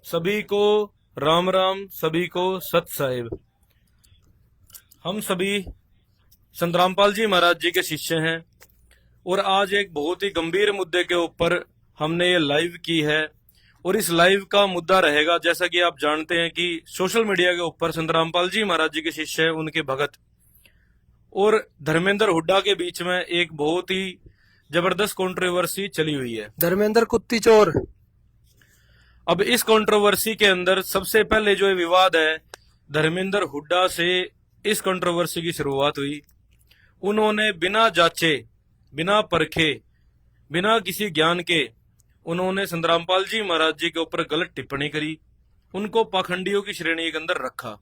सभी को राम राम, सभी को सत साहिब। हम सभी संत रामपाल जी महाराज जी के शिष्य हैं और आज एक बहुत ही गंभीर मुद्दे के ऊपर हमने ये लाइव की है। और इस लाइव का मुद्दा रहेगा, जैसा कि आप जानते हैं कि सोशल मीडिया के ऊपर संत रामपाल जी महाराज जी के शिष्य हैं, उनके भगत और धर्मेंद्र हुड्डा के बीच में एक बहुत ही जबरदस्त कंट्रोवर्सी चली हुई है। धर्मेंद्र कुत्ती चोर। अब इस कंट्रोवर्सी के अंदर सबसे पहले जो विवाद है, धर्मेंद्र हुड्डा से इस कंट्रोवर्सी की शुरुआत हुई। उन्होंने बिना जांचे, बिना परखे, बिना किसी ज्ञान के उन्होंने संत रामपाल जी महाराज जी के ऊपर गलत टिप्पणी करी। उनको पाखंडियों की श्रेणी के अंदर रखा,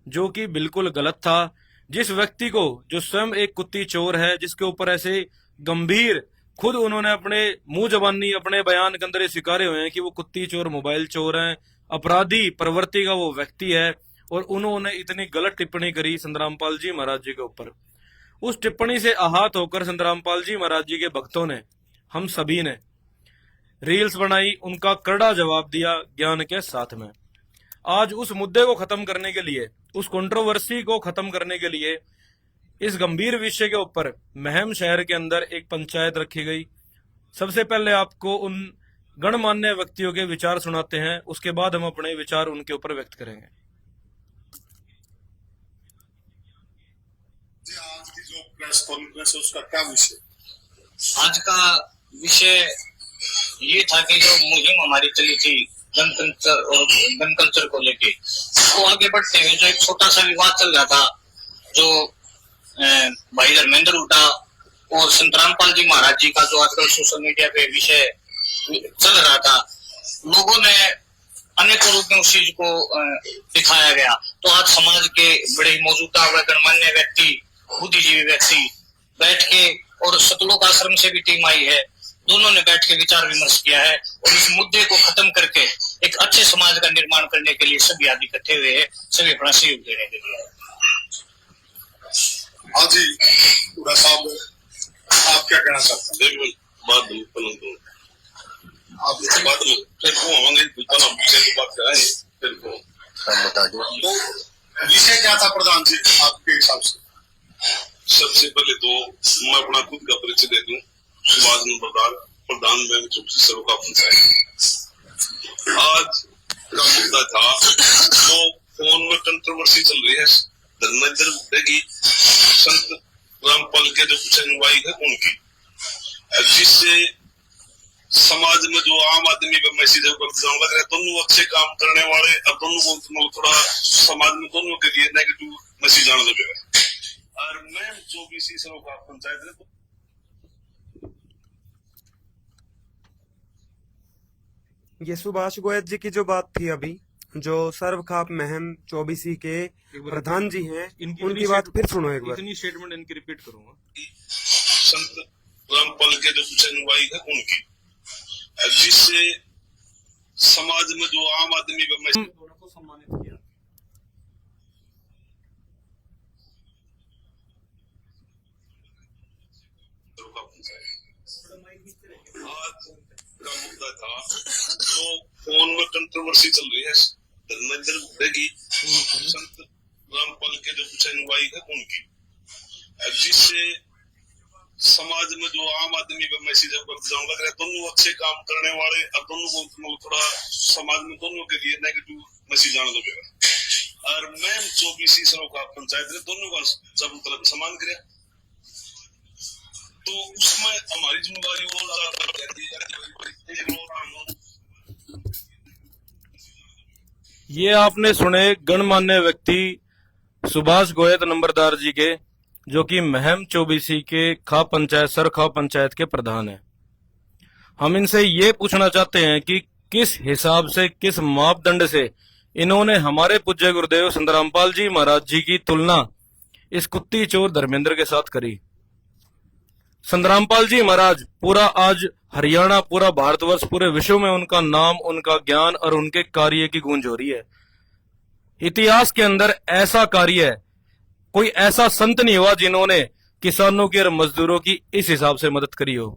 जो कि बिल्कुल गलत था। जिस व्यक्ति को, जो स्वयं एक कुत्ती चोर है, जिसके ऊपर ऐसे गंभीर, खुद उन्होंने अपने मुंह जबानी अपने बयान के अंदर ये स्वीकारे हुए हैं कि वो कुत्ती चोर, मोबाइल चोर हैं, अपराधी प्रवृत्ति का वो व्यक्ति है, और उन्होंने इतनी गलत टिप्पणी करी संत रामपाल जी महाराज जी के ऊपर। उस टिप्पणी से आहत होकर संत रामपाल जी महाराज जी के भक्तों ने, हम सभी ने रील्स बनाई, उनका कड़ा जवाब दिया ज्ञान के साथ में। आज उस मुद्दे को खत्म करने के लिए, उस कंट्रोवर्सी को खत्म करने के लिए, इस गंभीर विषय के ऊपर महम शहर के अंदर एक पंचायत रखी गई। सबसे पहले आपको उन गणमान्य व्यक्तियों के विचार सुनाते हैं, उसके बाद हम अपने विचार उनके ऊपर व्यक्त करेंगे। आज की जो प्रेस कॉन्फ्रेंस है उसका क्या विषय? आज का विषय ये था कि जो मुहिम हमारी चली थी गन कल्चर को लेके, उसको आगे बढ़ते हुए जो एक छोटा सा विवाद चल रहा था, जो भाई धर्मेंद्र हुड्डा और संत रामपाल जी महाराज जी का जो आजकल सोशल मीडिया पे विषय चल रहा था, लोगों ने अनेक रूप में उस चीज को दिखाया गया। तो आज समाज के बड़े मौजूदा व गणमान्य व्यक्ति, बुद्धिजीवी व्यक्ति बैठ के, और सतलोक आश्रम से भी टीम आई है, दोनों ने बैठ के विचार विमर्श किया है और इस मुद्दे को खत्म करके एक अच्छे समाज का निर्माण करने के लिए सभी आदि इकट्ठे हुए हैं, सभी अपना सहयोग देने के लिए। हाँ जी, हुड्डा साहब, आप क्या कहना चाहते हैं? बाद में आप बाद में फिर को होंगे, पूछना विषय की बात कराएं, फिर को बता दो तो विषय क्या था प्रधान जी आपके हिसाब से? सबसे पहले तो मैं अपना खुद का परिचय दे दूं। सुभाष नंबरदार, प्रधान बैंक चौबीसी सरोका पंचायत। आज का मुद्दा था जो फोन में कंट्रोवर्सी चल रही है, धर्मेंद्र हुड्डा की संत रामपाल के जो कुछ अनुयायी है उनकी, जिससे समाज में जो आम आदमी का मैसेज लग रहा है, दोनों अच्छे काम करने वाले, अब दोनों को थोड़ा समाज में दोनों के लिए नेगेटिव मैसेज आने लगे। और मैं चौबीसी सरोका पंचायत है ये सुभाष गोयल जी की जो बात थी अभी, जो सर्वखाप महम चौबीसी के प्रधान जी हैं, उनकी बात फिर सुनो एक बार। इतनी स्टेटमेंट इनकी रिपीट करूंगा। संत रामपाल के जो कुछ अनुयायी है उनकी, जिससे समाज में जो आम आदमी का मैसेज दोनों को सम्मानित किया। आज का मुद्दा था जो फोन में कंट्रोवर्सी चल रही है, धर्मेंद्र हुड्डा की संत रामपाल के जो कुछ अनुयायी है उनकी, जिससे समाज में जो आम आदमी का मैसेज लग रहा है, दोनों अच्छे काम करने वाले, अब दोनों को थोड़ा समाज में दोनों के लिए नेगेटिव मैसेज आने लगेगा। और मैं चौबीसी सरोका पंचायत ने दोनों का सब तरफ सम्मान किया, तो उसमें हमारी जिम्मेदारी और ज्यादा ये आपने सुने गणमान्य व्यक्ति सुभाष गोयल नंबरदार जी के, जो कि महम चौबीसी के खाप पंचायत, सर खाप पंचायत के प्रधान हैं। हम इनसे ये पूछना चाहते हैं कि किस हिसाब से, किस मापदंड से इन्होंने हमारे पूज्य गुरुदेव संत रामपाल जी महाराज जी की तुलना इस कुत्ती चोर धर्मेंद्र के साथ करी। संत रामपाल जी महाराज पूरा आज हरियाणा, पूरा भारतवर्ष, पूरे विश्व में उनका नाम, उनका ज्ञान और उनके कार्य की गूंज हो रही है। इतिहास के अंदर ऐसा कार्य है, कोई ऐसा संत नहीं हुआ जिन्होंने किसानों की और मजदूरों की इस हिसाब से मदद करी हो।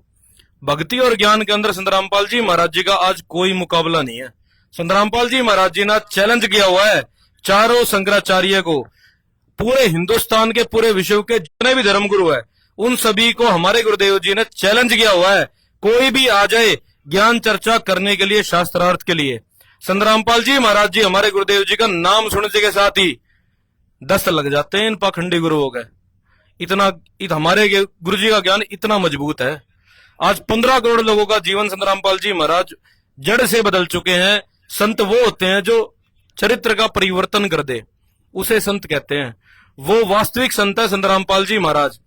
भक्ति और ज्ञान के अंदर संत रामपाल जी महाराज जी का आज कोई मुकाबला नहीं है। संतरामपाल जी महाराज जी ने चैलेंज किया हुआ है चारों शंकराचार्य को, पूरे हिंदुस्तान के पूरे विश्व के जितने भी धर्मगुरु है उन सभी को हमारे गुरुदेव जी ने चैलेंज किया हुआ है, कोई भी आ जाए ज्ञान चर्चा करने के लिए, शास्त्रार्थ के लिए। संतरामपाल जी महाराज जी हमारे गुरुदेव जी का नाम सुनने के साथ ही 10 लग जाते हैं इन पाखंडी गुरुओं के। इतना हमारे गुरु जी का ज्ञान इतना मजबूत है। आज 15 करोड़ लोगों का जीवन संतरामपाल जी महाराज जड़ से बदल चुके हैं। संत वो होते हैं जो चरित्र का परिवर्तन कर दे, उसे संत कहते हैं। वो वास्तविक संत है संतरामपाल जी महाराज।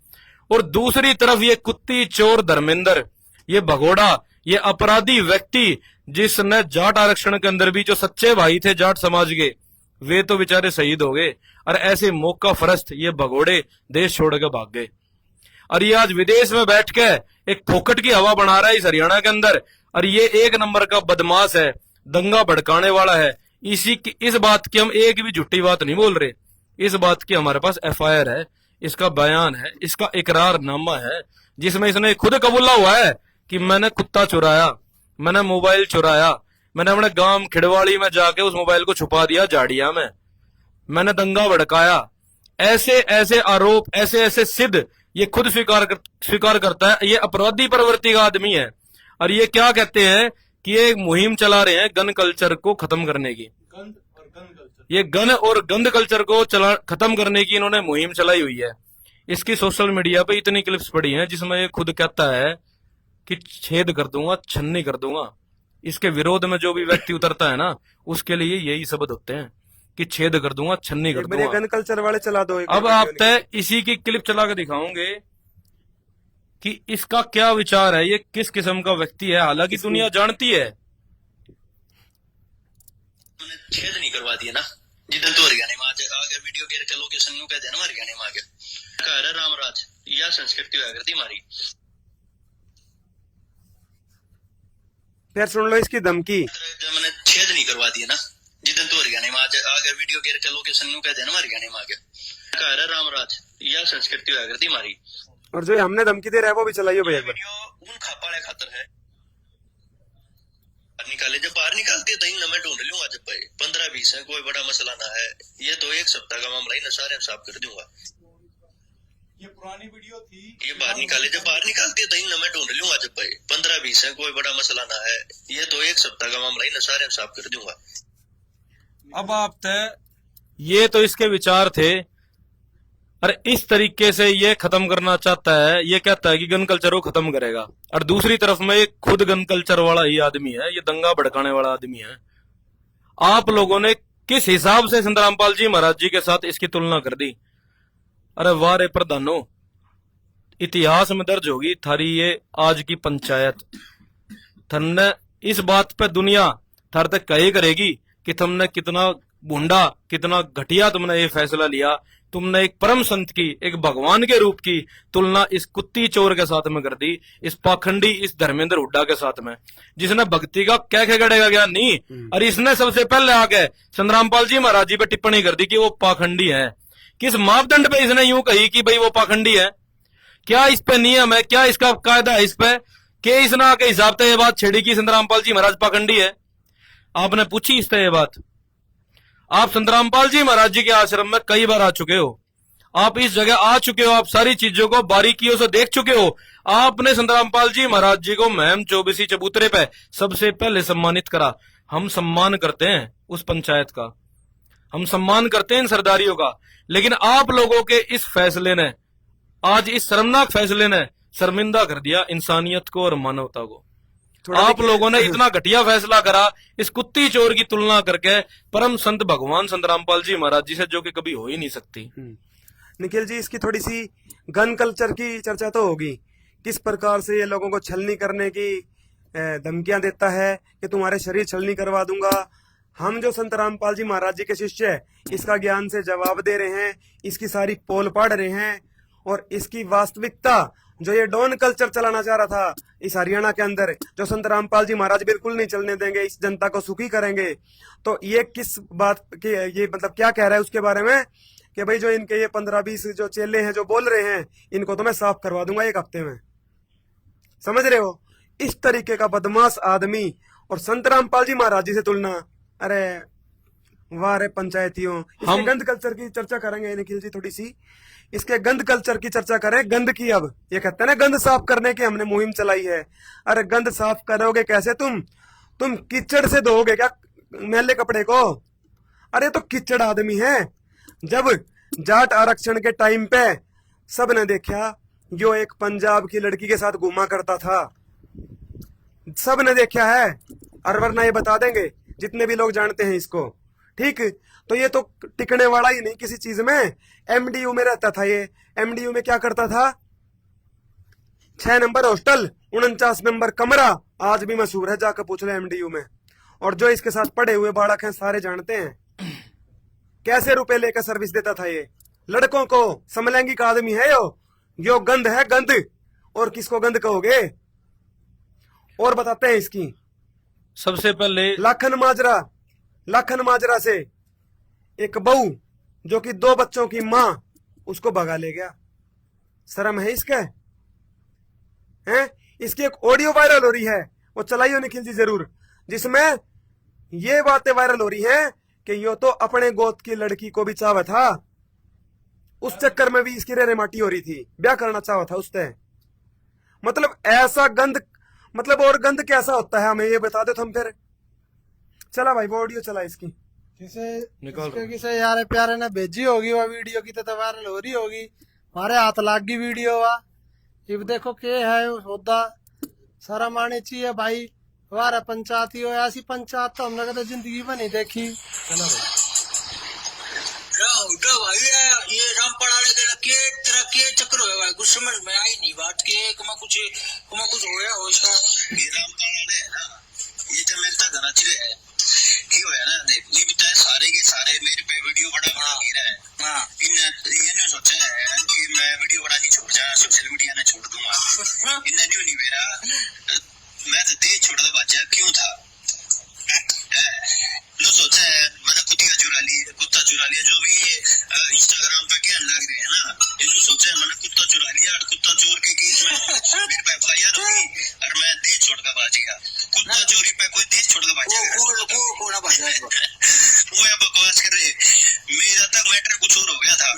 और दूसरी तरफ ये कुत्ती चोर धर्मेंद्र, ये भगोड़ा, ये अपराधी व्यक्ति जिसने जाट आरक्षण के अंदर भी जो सच्चे भाई थे जाट समाज के, वे तो बेचारे शहीद हो गए। और ऐसे मौका फरस्त ये भगोड़े देश छोड़ के भाग गए। और ये आज विदेश में बैठ के एक फोकट की हवा बना रहा है इस हरियाणा के अंदर। और ये एक नंबर का बदमाश है, दंगा भड़काने वाला है। इस बात की हम एक भी झूठी बात नहीं बोल रहे, इस बात की हमारे पास FIR है, इसका बयान है, इसका इकरारनामा है, जिसमें इसने खुद कबूला हुआ है कि मैंने कुत्ता चुराया, मैंने मोबाइल चुराया, मैंने अपने गांव खिड़वाड़ी में जाके उस मोबाइल को छुपा दिया झाड़िया में, मैंने दंगा भड़काया। ऐसे ऐसे आरोप, ऐसे ऐसे सिद्ध ये खुद स्वीकार करता है। ये अपराधी प्रवृत्ति का आदमी है। और ये क्या कहते हैं कि ये मुहिम चला रहे हैं गन कल्चर को खत्म करने की। ये गन और गंद कल्चर को खत्म करने की इन्होंने मुहिम चलाई हुई है। इसकी सोशल मीडिया पे इतनी क्लिप्स पड़ी हैं जिसमें ये खुद कहता है कि छेद कर दूंगा, छन्नी कर दूंगा। इसके विरोध में जो भी व्यक्ति उतरता है ना, उसके लिए यही शब्द होते हैं कि छेद कर दूंगा, छन्नी कर दूंगा। गन कल्चर वाले चला दो। अब आप तय इसी की क्लिप चला के दिखाओगे कि इसका क्या विचार है, ये किस किस्म का व्यक्ति है। हालांकि दुनिया जानती है। छेद नहीं करवा दिया ना जिधर तो हरियाणा में आज अगर वीडियो गेर के लोकेशन न्यू कहते हैं ना हरियाणा में आगे कह रहा रामराज यह संस्कृति हुआ करती हमारी। फिर सुन लो इसकी धमकी। मैंने छेद नहीं करवा दिया ना जिधर तो हरियाणा में आज अगर वीडियो गेर के लोकेशन न्यू कहते हैं ना हरियाणा में आगे कह रहा रामराज यह संस्कृति हुआ करती हमारी। और जो हमने धमकी दे रहा है वो भी चलाइए भैया। वीडियो उन खापाड़े खातर है निकाले, जब बाहर निकालते तो इन मैं ढूंढ लूंगा। जब भाई 15-20 है कोई बड़ा मसला ना है, ये तो 1 सप्ताह का मामला ही ना, सारे साफ कर दूंगा। ये पुरानी वीडियो थी, ये बाहर निकाले, जब बाहर निकालते तो इन मैं ढूंढ लूंगा। जब भाई 15-20 है कोई बड़ा मसला ना है, ये तो 1 सप्ताह का मामला ही ना, सारे साफ कर दूंगा। अब आप तय ये तो इसके विचार थे। और इस तरीके से ये खत्म करना चाहता है। ये कहता है कि गन कल्चर को खत्म करेगा, और दूसरी तरफ में ये खुद गन कल्चर वाला ही आदमी है, ये दंगा भड़काने वाला आदमी है। आप लोगों ने किस हिसाब से संतरामपाल जी महाराज जी के साथ इसकी तुलना कर दी। अरे वाह रे प्रधानो, इतिहास में दर्ज होगी थारी ये आज की पंचायत। तुमने इस बात पे दुनिया थार तक कहे करेगी कि तुमने कितना भूंडा, कितना घटिया तुमने ये फैसला लिया। तुमने एक परम संत की, एक भगवान के रूप की तुलना इस कुत्ती चोर के साथ में कर दी, इस पाखंडी, इस धर्मेंद्र हुड्डा के साथ में, जिसने भक्ति का क्या गड़ेगा ज्ञान नहीं। और इसने सबसे पहले आके संतरामपाल जी महाराज जी पे टिप्पणी कर दी कि वो पाखंडी है। किस मापदंड पे इसने यूं कही कि भाई वो पाखंडी है? क्या इस पे नियम है, क्या इसका कायदा है इस पे कि इसने के हिसाब से ये बात छेड़ी कि संतरामपाल जी महाराज पाखंडी है? आपने पूछी इस पे ये बात? आप संतरामपाल जी महाराज जी के आश्रम में कई बार आ चुके हो, आप इस जगह आ चुके हो, आप सारी चीजों को बारीकियों से देख चुके हो। आपने संतरामपाल जी महाराज जी को महम 24 चबूतरे पे सबसे पहले सम्मानित करा। हम सम्मान करते हैं उस पंचायत का, हम सम्मान करते हैं इन सरदारियों का। लेकिन आप लोगों के इस फैसले ने, आज इस शर्मनाक फैसले ने शर्मिंदा कर दिया इंसानियत को और मानवता को। आप लोगों ने इतना घटिया फैसला करा इस कुत्ती चोर की तुलना करके परम संत भगवान संतरामपाल जी महाराज जी से, जो कि कभी हो ही नहीं सकती। निखिल जी, इसकी थोड़ी सी गन कल्चर की चर्चा तो होगी। किस प्रकार से ये लोगों को छलनी करने की धमकियां देता है कि तुम्हारे शरीर छलनी करवा दूंगा। हम जो संतरामपाल जी महाराज जी के शिष्य है, इसका ज्ञान से जवाब दे रहे हैं, इसकी सारी पोल पाड़ रहे हैं। और इसकी वास्तविकता जो ये डॉन कल्चर चलाना चाह रहा था इस हरियाणा के अंदर, जो संतरामपाल जी महाराज बिल्कुल नहीं चलने देंगे, इस जनता को सुखी करेंगे, तो ये किस बात की, ये मतलब क्या कह रहा है उसके बारे में कि भाई जो इनके ये 15-20 जो चेले हैं जो बोल रहे हैं, इनको तो मैं साफ करवा दूंगा 1 हफ्ते में। समझ रहे हो? इस तरीके का बदमाश आदमी और संत रामपाल जी महाराज जी से तुलना। अरे वाह रे पंचायतियों। इसके गंद कल्चर की चर्चा करेंगे निखिल जी, थोड़ी सी इसके गंद कल्चर की चर्चा करें। गंद की, अब ये कहते हैं ना गंद साफ करने की हमने मुहिम चलाई है। अरे गंद साफ करोगे कैसे तुम कीचड़ से धोओगे क्या मैले कपड़े को? अरे तो कीचड़ आदमी है। जब जाट आरक्षण के टाइम पे सब ने देखा जो एक पंजाब की लड़की के साथ घूमा करता था, सब ने देखा है। और वरना ये बता देंगे जितने भी लोग जानते हैं इसको, ठीक। तो ये तो टिकने वाला ही नहीं किसी चीज में। एमडीयू में रहता था ये। एमडीयू में क्या करता था? 6 नंबर हॉस्टल, 49 नंबर कमरा, आज भी मशहूर है, जाकर पूछ लो एमडीयू में। और जो इसके साथ पढ़े हुए बालक हैं सारे जानते हैं कैसे रुपए लेकर सर्विस देता था ये लड़कों को। समलैंगिक आदमी है यो गंद है, गंद। और किसको गंद कहोगे? और बताते हैं इसकी। सबसे पहले लाखन माजरा से एक बहू जो कि 2 बच्चों की मां, उसको भगा ले गया। शर्म है इसके? हैं? इसकी एक ऑडियो वायरल हो रही है, वो चलाइयो निखिल जी जरूर, जिसमें ये बातें वायरल हो रही हैं कि यो तो अपने गोद की लड़की को भी चाहता था। उस चक्कर में भी इसकी रेरेमाटी हो रही थी, ब्याह करना चाहता था उससे। मतलब ऐसा गंद, मतलब और गंद कैसा होता है हमें ये बता दो तुम फिर। चला भाई वो ऑडियो चला इसकी। किसे यार प्यारे ने भेजी होगी वो वीडियो की, तो वायरल हो रही होगी। हमारे हाथ लाग गई वीडियो वा। अब देखो के है होदा, शर्म आनी चाहिए भाई। हमारा पंचायती हो, ऐसी पंचायत तो हमने कभी जिंदगी में नहीं देखी। चलो भाई ये रामपाल वाले तेरा के चक्कर हुआ भाई, कुछ समझ में आई नहीं बात के कुछ होया हो इसका। ये रामपाल वाले है ना, ये तो मेरे तक घना चिरे है की होया ना। देख ये भी सारे के सारे मेरे पे वीडियो बड़ा गिरा है। हां ये नहीं सोचा है कि मैं वीडियो बड़ा नहीं छोड़ जा, सोशल मीडिया ने छोड़ दूंगा। इन्हें नहीं मेरा मैं तो दे छोड़ दो बच्चा क्यों था लो सोचा है मैंने कुत्ता चुरा लिया जो भी इंस्टाग्राम पे कहने लग रहे हैं ना, इन्होंने सोचा है मैंने कुत्ता चुरा लिया, कुत्ता चोर के केस में मेरे पे FIR होगी और मैं देश छोड़ कर भाग गया। कुत्ता चोरी पे कोई देश छोड़ कर भाग जाएगा? वो या बकवास कर रहे। मेरा तक मैटर कुछ और हो गया था।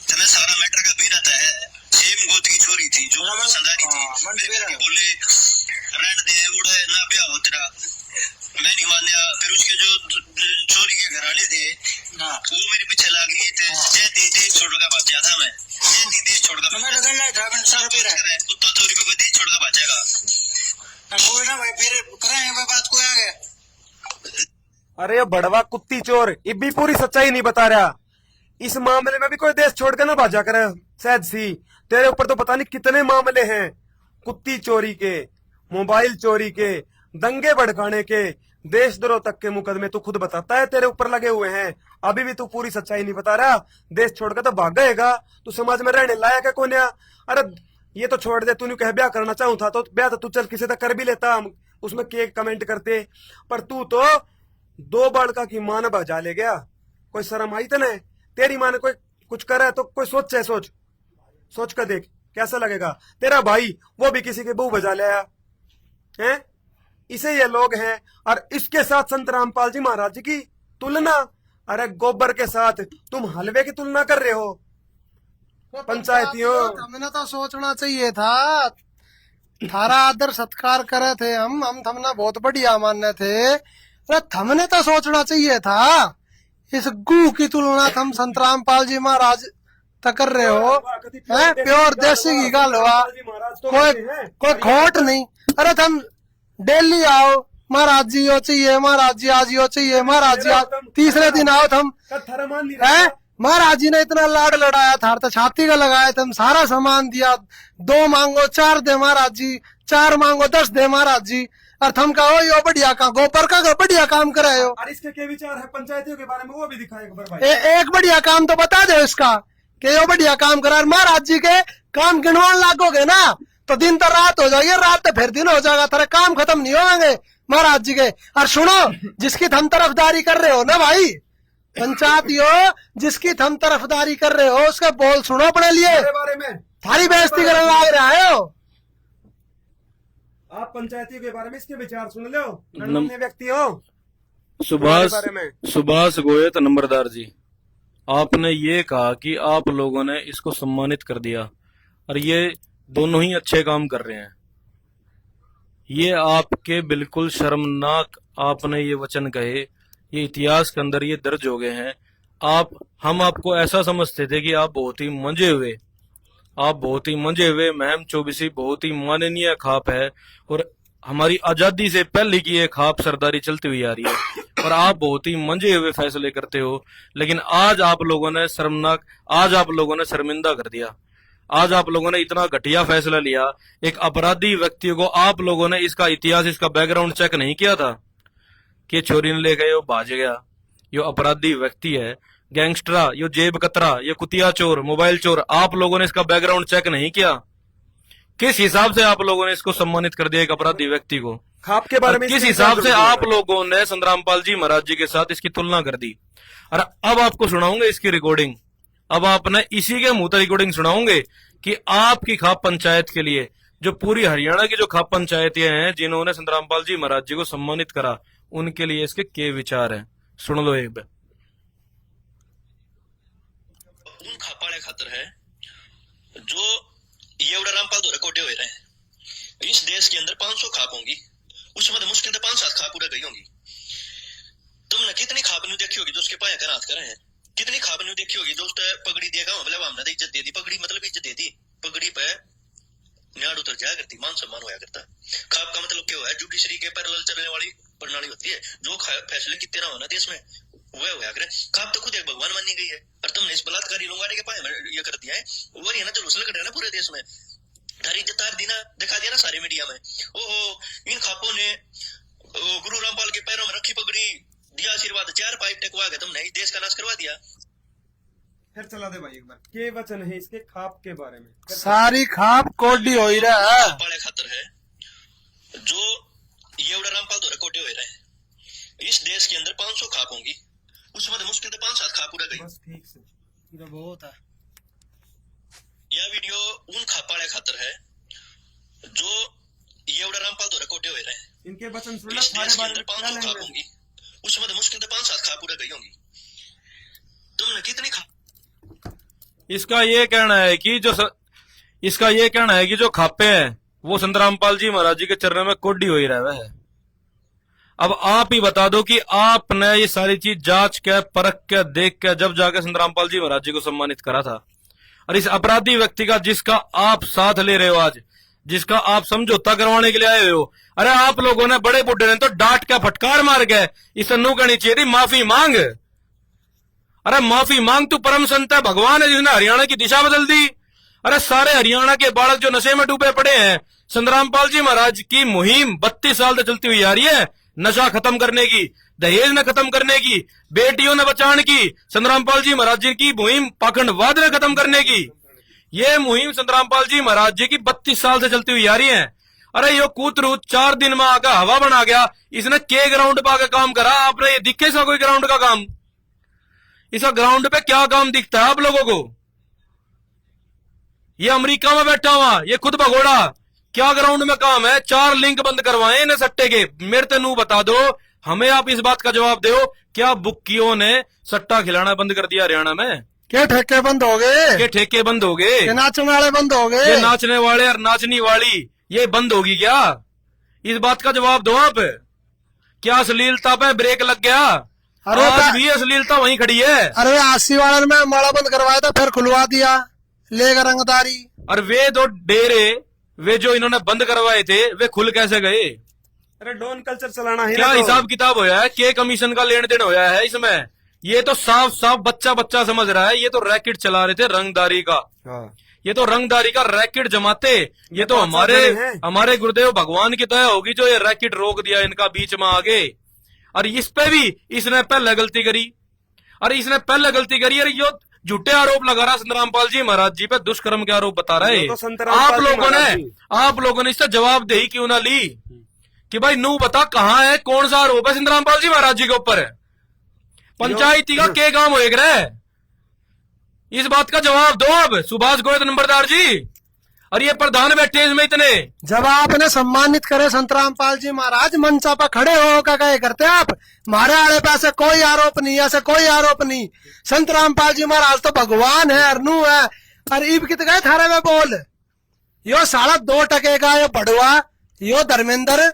तुम्हें सारा मैटर का भी रहता है। सेम गोद की छोरी थी जो संदारी थी, बोले रहने दे उड़े ना ब्याह हो तेरा, मैं नहीं माना। फिर उसके जो चोरी के घराने थे वो मेरे पीछे लग गई थे। देश छोड़ कर भाग था मैं, देश छोड़ कर कुत्ता चोरी पे देश छोड़ कर भागेगा ना भाई। फिर करें बात को आगे। अरे ये बड़वा कुत्ती चोर ये भी पूरी सच्चाई नहीं बता रहा। इस मामले में भी कोई देश छोड़ कर ना भाजा करे शायद सी। तेरे ऊपर तो पता नहीं कितने मामले हैं, कुत्ती चोरी के, मोबाइल चोरी के, दंगे भड़काने के, देशद्रोह तक के मुकदमे तू खुद बताता है तेरे ऊपर लगे हुए हैं। अभी भी तू पूरी सच्चाई नहीं बता रहा। देश छोड़कर तो भाग गएगा, तू समाज में रहने लायक है कोन्या? अरे ये तो छोड़ दे, तूने कह ब्याह करना चाहूं था तो ब्याह तो तू चल किसी तक कर भी लेता, हम उसमें केक कमेंट करते। पर तू तो 2 बालका की मां ने बजा ले गया। कोई शर्म आई तने? तेरी मां ने कोई कुछ करा है तो कोई सोच कर देख कैसा लगेगा। तेरा भाई वो भी किसी के बहू बजा ले आया है। इसे ये लोग हैं। और इसके साथ संत रामपाल जी महाराज जी की तुलना, अरे गोबर के साथ तुम हलवे की तुलना कर रहे हो। पंचायतियों हमने तो सोचना चाहिए था, थारा आदर सत्कार करे थे हम थमना बहुत बढ़िया मानने थे। अरे थमने तो सोचना चाहिए था। इस गू की तुलना हम संत रामपाल जी महाराज तक कर रहे हो, है प्योर देसी की गाल हुआ, कोई खोट नहीं। अरे तुम डेली आओ महाराज जी हो चाहिए, महाराज जी आज हो चाहिए, महाराज जी आज, तीसरे दिन आओ तुम है। महाराज जी ने इतना लाड लड़ाया था तो छाती का लगाया, तुम सारा सामान दिया, 2 मांगो 4 दे महाराज जी, 4 मांगो 10 दे महाराज जी। और तुम कहो यो बढ़िया काम, गोबर का बढ़िया काम कराए हो। और इसके क्या विचार है पंचायतियों के बारे में वो भी दिखाए। एक बढ़िया काम तो बता दो इसका कि यो बढ़िया काम करा। महाराज जी के काम गिनवान लागोगे ना तो दिन तो रात हो जाएगी, रात तो फिर दिन हो जाएगा, तेरे काम खत्म नहीं होंगे महाराज जी के। और सुनो, जिसकी थम तरफदारी कर रहे हो ना भाई पंचायतियों, जिसकी थम तरफदारी कर रहे हो उसका बोल सुनो अपने लिए, बारे में थारी बेइज्जती करने लग रहा है। आप पंचायतियों के बारे में इसके विचार सुन लो, गणमान्य व्यक्ति हो सुभाष बारे में। सुभाष गोयत नंबरदार जी, आपने ये कहा कि आप लोगों ने इसको सम्मानित कर दिया और ये दोनों ही अच्छे काम कर रहे हैं। ये आपके बिल्कुल शर्मनाक आपने ये वचन कहे, ये इतिहास के अंदर ये दर्ज हो गए हैं। हम आपको ऐसा समझते थे कि आप बहुत ही मंजे हुए महम चौबीसी बहुत ही माननीय खाप है और हमारी आजादी से पहले की ये खाप सरदारी चलती हुई आ रही है और आप बहुत ही मंजे हुए फैसले करते हो। लेकिन आज आप लोगों ने शर्मिंदा कर दिया। आज आप लोगों ने इतना घटिया फैसला लिया। एक अपराधी व्यक्ति को आप लोगों ने इसका इतिहास, इसका बैकग्राउंड चेक नहीं किया था कि छोरी ने ले गए, वो भाज गया। यो अपराधी व्यक्ति है, गैंगस्टरा, यो जेब कतरा, ये कुतिया चोर, मोबाइल चोर। आप लोगों ने इसका बैकग्राउंड चेक नहीं किया। किस हिसाब से आप लोगों ने इसको सम्मानित कर दिया एक अपराधी व्यक्ति को? खाप के बारे में किस हिसाब से आप लोगों ने संग्रामपाल जी महाराज जी के साथ इसकी तुलना कर दी? और अब आपको सुनाऊंगे इसकी रिकॉर्डिंग। अब आपने इसी के मुंह रिकॉर्डिंग सुनाऊंगे कि आपकी खाप पंचायत के लिए, जो पूरी हरियाणा की जो खाप पंचायतें हैं जिन्होंने संग्रामपाल जी महाराज जी को सम्मानित करा, उनके लिए इसके क्या विचार हैं, सुन लो एक बार। उन खापाड़े खातर है जो ये उड़ा रामपाल द्वारा कोटे हुए रहे। इस देश के अंदर 500 खाप होंगी, उसमें तो मुश्किल से 5-7 खाप उड़ा गई होंगी। तुमने कितनी खाप नहीं देखी होगी जो उसके पाया कर हाथ करे हैं? कितनी खाप नहीं देखी होगी जो उसने पगड़ी दिया, मतलब हमने इज्जत दे दी। पगड़ी मतलब इज्जत दे दी, पगड़ी पे न्याड़ उतर जाया करती, मान सम्मान होया करता। खाप का मतलब क्या हुआ है? जुडिशरी के पैरेलल चलने वाली प्रणाली होती है, जो फैसले कितने ना होना देश में वह होया करे। खाप तो खुद एक भगवान मानी गई है और तुमने इस बलात्कारी लोगारे के पाए ये कर दिया है। वो है ना जुलूस लग रहा है ना पूरे देश में, तारी इज्जत दिना दिखा दिया ना सारे मीडिया में। ओहो, इन खापों ने गुरु रामपाल के पैरों में रखी पगड़ी, दिया आशीर्वाद, 4 पाइप टेकवा के तुमने देश का नाश करवा दिया। फिर चला दे भाई एक बार, के वचन है इसके खाप के बारे में। सारी खाप कोडी हो ही रहा है। बड़े खातर है जो ये उड़ा रामपाल द्वारा कोटे हुए रहे। इस देश के अंदर 500 खाप होंगी, उसमें तो मुश्किल से 5-7 खाप उड़ा गई। बस ठीक से, ये बहुत है। यह वीडियो उन खापाड़े खातर है जो ये उड़ा रामपाल द्वारा कोटे हुए रहे। इनके वचन सुनना इस देश के सारे अंदर 500 खाप होंगी, उसमें तो मुश्किल से 5-7 खाप उड़ा गई होंगी। तुमने कितनी खाप? इसका ये कहना है कि जो खापे हैं वो संतरामपाल जी महाराज जी के चरणों में कोडी हो ही रहा है। अब आप ही बता दो कि आपने ये सारी चीज जांच के, परख के, देख के जब जाके संतरामपाल जी महाराज जी को सम्मानित करा था, और इस अपराधी व्यक्ति का जिसका आप साथ ले रहे हो आज, जिसका आप समझौता करवाने के लिए आए हो, अरे आप लोगों ने बड़े बुड्ढे ने तो डांट के फटकार मार के इसे नू कहनी चाहिए थी माफी मांग। अरे माफी मांग, तू परम संत है, भगवान है जिसने हरियाणा की दिशा बदल दी। अरे सारे हरियाणा के बालक जो नशे में डूबे पड़े हैं, संतरामपाल जी महाराज की मुहिम 32 साल से चलती हुई आ रही है, नशा खत्म करने की, दहेज ने खत्म करने की, बेटियों ने बचाने की। संतरामपाल जी महाराज जी की मुहिम पाखंडवाद ने खत्म करने की। ये मुहिम संतरामपाल जी महाराज जी की 32 साल से चलती हुई आ रही है। अरे यो कूतरू 4 दिन में आकर हवा बना गया, इसने के ग्राउंड पे आकर काम करा। आपने ये दिखे सा कोई ग्राउंड का काम? इसका ग्राउंड पे क्या काम दिखता है आप लोगों को? ये अमेरिका में बैठा हुआ, ये खुद भगोड़ा, क्या ग्राउंड में काम है? 4 लिंक बंद करवाए इन्हें सट्टे के। मेरे तेनू बता दो, हमें आप इस बात का जवाब दो, क्या बुक्कियों ने सट्टा खिलाना बंद कर दिया हरियाणा में? क्या ठेके बंद हो गए? के ठेके बंद हो गए? नाचने वाले बंद हो गए? ये नाचने वाले और नाचनी वाली ये बंद होगी क्या? इस बात का जवाब दो आप। क्या अश्लीलता पे ब्रेक लग गया? आज भी अश्लीलता वहीं खड़ी है। अरे 80 वाले में माड़ा बंद करवाया था, फिर खुलवा दिया, लेकर रंगदारी। और वे दो डेरे, वे जो इन्होंने बंद करवाए थे, वे खुल कैसे गए? अरे डॉन कल्चर चलाना है। क्या हिसाब किताब होया है? के कमीशन का लेन देन होया है इसमें? ये तो साफ साफ बच्चा समझ रहा है, ये तो रैकेट चला रहे थे रंगदारी का। ये तो रंगदारी का रैकेट जमाते। ये तो हमारे गुरुदेव भगवान की दया होगी जो ये रैकेट रोक दिया इनका बीच में आगे। और इस पे भी इसने पहले गलती करी, और यो झूठे आरोप लगा रहा संतरामपाल जी महाराज जी पे, दुष्कर्म के आरोप बता रहे। आप लोगों ने इससे जवाबदेही क्यों ना ली कि भाई नू बता कहाँ है, कौन सा आरोप है संतरामपाल जी महाराज जी के ऊपर? पंचायती का क्या काम होएगा? इस बात का जवाब दो अब सुभाष गोयत नंबरदार जी। और ये प्रधान बैठे हैं इसमें इतने। जब आपने सम्मानित करे संत रामपाल जी महाराज, मंचा पर खड़े हो का कहे करते आप, मारे आड़े पे ऐसे कोई आरोप नहीं, ऐसे कोई आरोप नहीं। संत रामपाल जी महाराज तो भगवान है, अरनू है। और ईब कित गए थारे में बोल, यो साला 2 टके का यो बड़ुआ, यो धर्मेंद्र,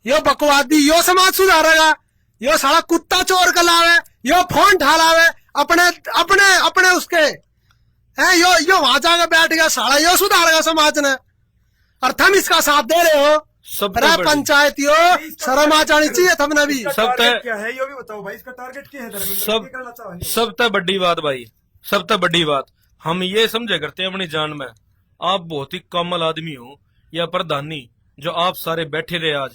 यो बकवादी, यो समाज सुधारेगा। यो साला कुत्ता चोर कलावे, यो फोन ढालावे अपने अपने अपने उसके है। यो वहां जाकर बैठ गया साला, यो सुधारेगा समाज ने, और तुम इसका साथ दे रहे हो। सबसे अरे बड़ी- पंचायतियों, शर्म आ जानी चाहिए तुमने भी। इसका सब टारगेट तय- क्या है, ये भी बताओ भाई, इसका टारगेट क्या है धर्मेंद्र, सब क्या करना चाहे? सब तक बड़ी बात भाई, सब तक बड़ी बात हम ये समझे करते हैं अपनी जान में, आप बहुत ही कमल आदमी हो या प्रधानी, जो आप सारे बैठे थे आज,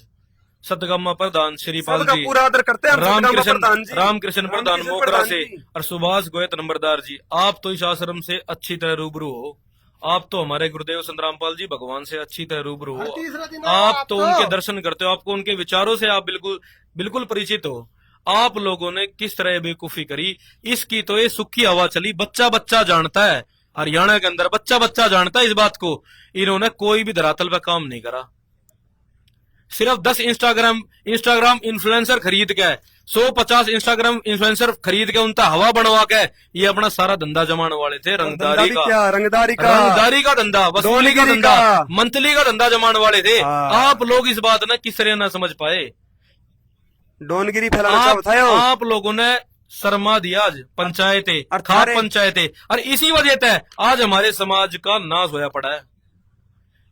सतगम्मा प्रधान श्रीपाल सबका जी, पूरा आदर करते हैं हम, सतगम्मा प्रधान जी, रामकृष्ण प्रधान रामकृष्ण मोगरा प्रधान से जी। और सुभाष गोयत नंबरदार जी, आप तो इस आश्रम से अच्छी तरह रूबरू हो। आप तो हमारे गुरुदेव संत रामपाल जी भगवान से अच्छी तरह रूबरू हर हो। तीसरा दिन आप तो तो- उनके दर्शन करते हो, आपको उनके विचारों से आप बिल्कुल बिल्कुल परिचित हो। आप लोगों ने किस तरह बेवकूफी करी, इसकी तो ये सुखी हवा चली, बच्चा बच्चा जानता है। हरियाणा के अंदर बच्चा बच्चा जानता है इस बात को। इन्होंने कोई भी धरातल पे काम नहीं करा, सिर्फ 10 इंस्टाग्राम इन्फ्लुएंसर खरीद के, 150 इंस्टाग्राम इन्फ्लुएंसर खरीद के, उनका हवा बनवा के ये अपना सारा धंधा जमाने वाले थे। रंगदारी का, क्या रंगदारी का, रंगदारी का धंधा, वसूली का डोलगिरी धंधा, का। मंथली का धंधा जमाने वाले थे। हाँ। आप लोग इस बात ने किस तरह ना समझ पाए। डोनगिरी फैलाना चाहता है वो। आप लोगों ने शर्मा दिया आज पंचायतें, और खाप थारे- पंचायतें, और इसी वजह से आज हमारे समाज का नाश होया पड़ा है।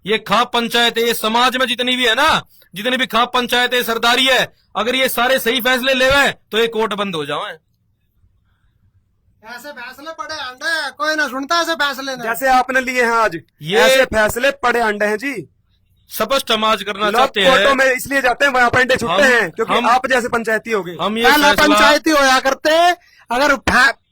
ये खाप पंचायतें, ये समाज में जितनी भी है ना, जितनी भी खाप पंचायतें सरदारी है, अगर ये सारे सही फैसले लेवे तो ये कोर्ट बंद हो जाए। ऐसे फैसले पड़े अंडे, कोई ना सुनता ऐसे फैसले ने। जैसे आपने लिए हैं आज, ये- ऐसे फैसले पड़े अंडे हैं जी। स्पष्ट समाज करना लोग चाहते कोर्टों हैं। में इसलिए जाते हैं, वहाँ पे अंडे छुट्टे हम- हैं, क्योंकि हम- आप जैसे पंचायती हो गए। हम ये पहले फैसला पंचायती होया करते, अगर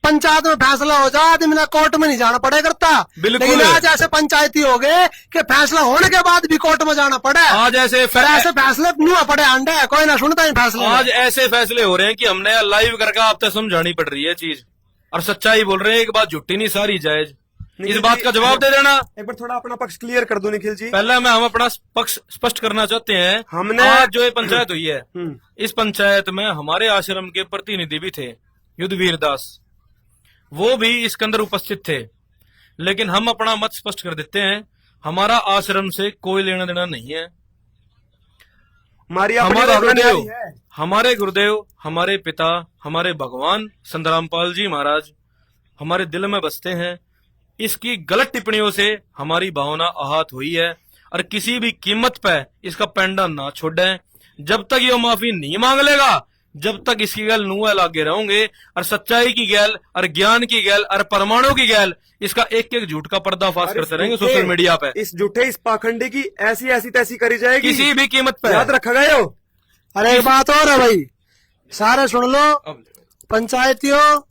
पंचायत में फैसला हो जाए आदमी ने कोर्ट में नहीं जाना पड़े करता। बिल्कुल। लेकिन आज ऐसे पंचायती हो गए कि फैसला होने के बाद भी कोर्ट में जाना पड़े। आज ऐसे फिर ऐसे फैसले नुआ पड़े अंडे, कोई ना सुनता ही फैसले। आज ऐसे फैसले हो रहे हैं कि हमने लाइव करके आप तक समझानी पड़ रही है चीज, और सच्चाई बोल रहे हैं, एक बात झूठी नहीं सारी जायज। इस निखिल बात जी, का जवाब दे देना। एक बार थोड़ा अपना पक्ष क्लियर कर दो निखिल जी। पहले हम अपना पक्ष स्पष्ट करना चाहते हैं। हमने- आज जो ये पंचायत हुई है, हम्म। इस पंचायत में हमारे आश्रम के प्रतिनिधि भी थे, युद्धवीर दास, वो भी इसके अंदर उपस्थित थे। लेकिन हम अपना मत स्पष्ट कर देते हैं, हमारा आश्रम से कोई लेना देना नहीं है। हमारी अपनी हमारे भावना गुरुदेव, निराली है। हमारे गुरुदेव, हमारे पिता, हमारे भगवान संत रामपाल जी महाराज हमारे दिल में बसते हैं। इसकी गलत टिप्पणियों से हमारी भावना आहत हुई है, और किसी भी कीमत पे इसका पेंडा ना छोड़ें। जब तक ये माफी नहीं मांग लेगा, जब तक इसकी गैल नुआ लागे रहेंगे, और सच्चाई की गैल, और ज्ञान की गैल, और परमाणु की गैल, इसका एक एक झूठ का पर्दाफाश और करते इस रहेंगे झूठे- सोशल मीडिया पे। इस झूठे, इस पाखंडी की ऐसी ऐसी तैसी करी जाएगी, किसी भी कीमत पे। याद रखा गया हो। अरे एक बात और है भाई, सारे सुन लो। पंचायतियों,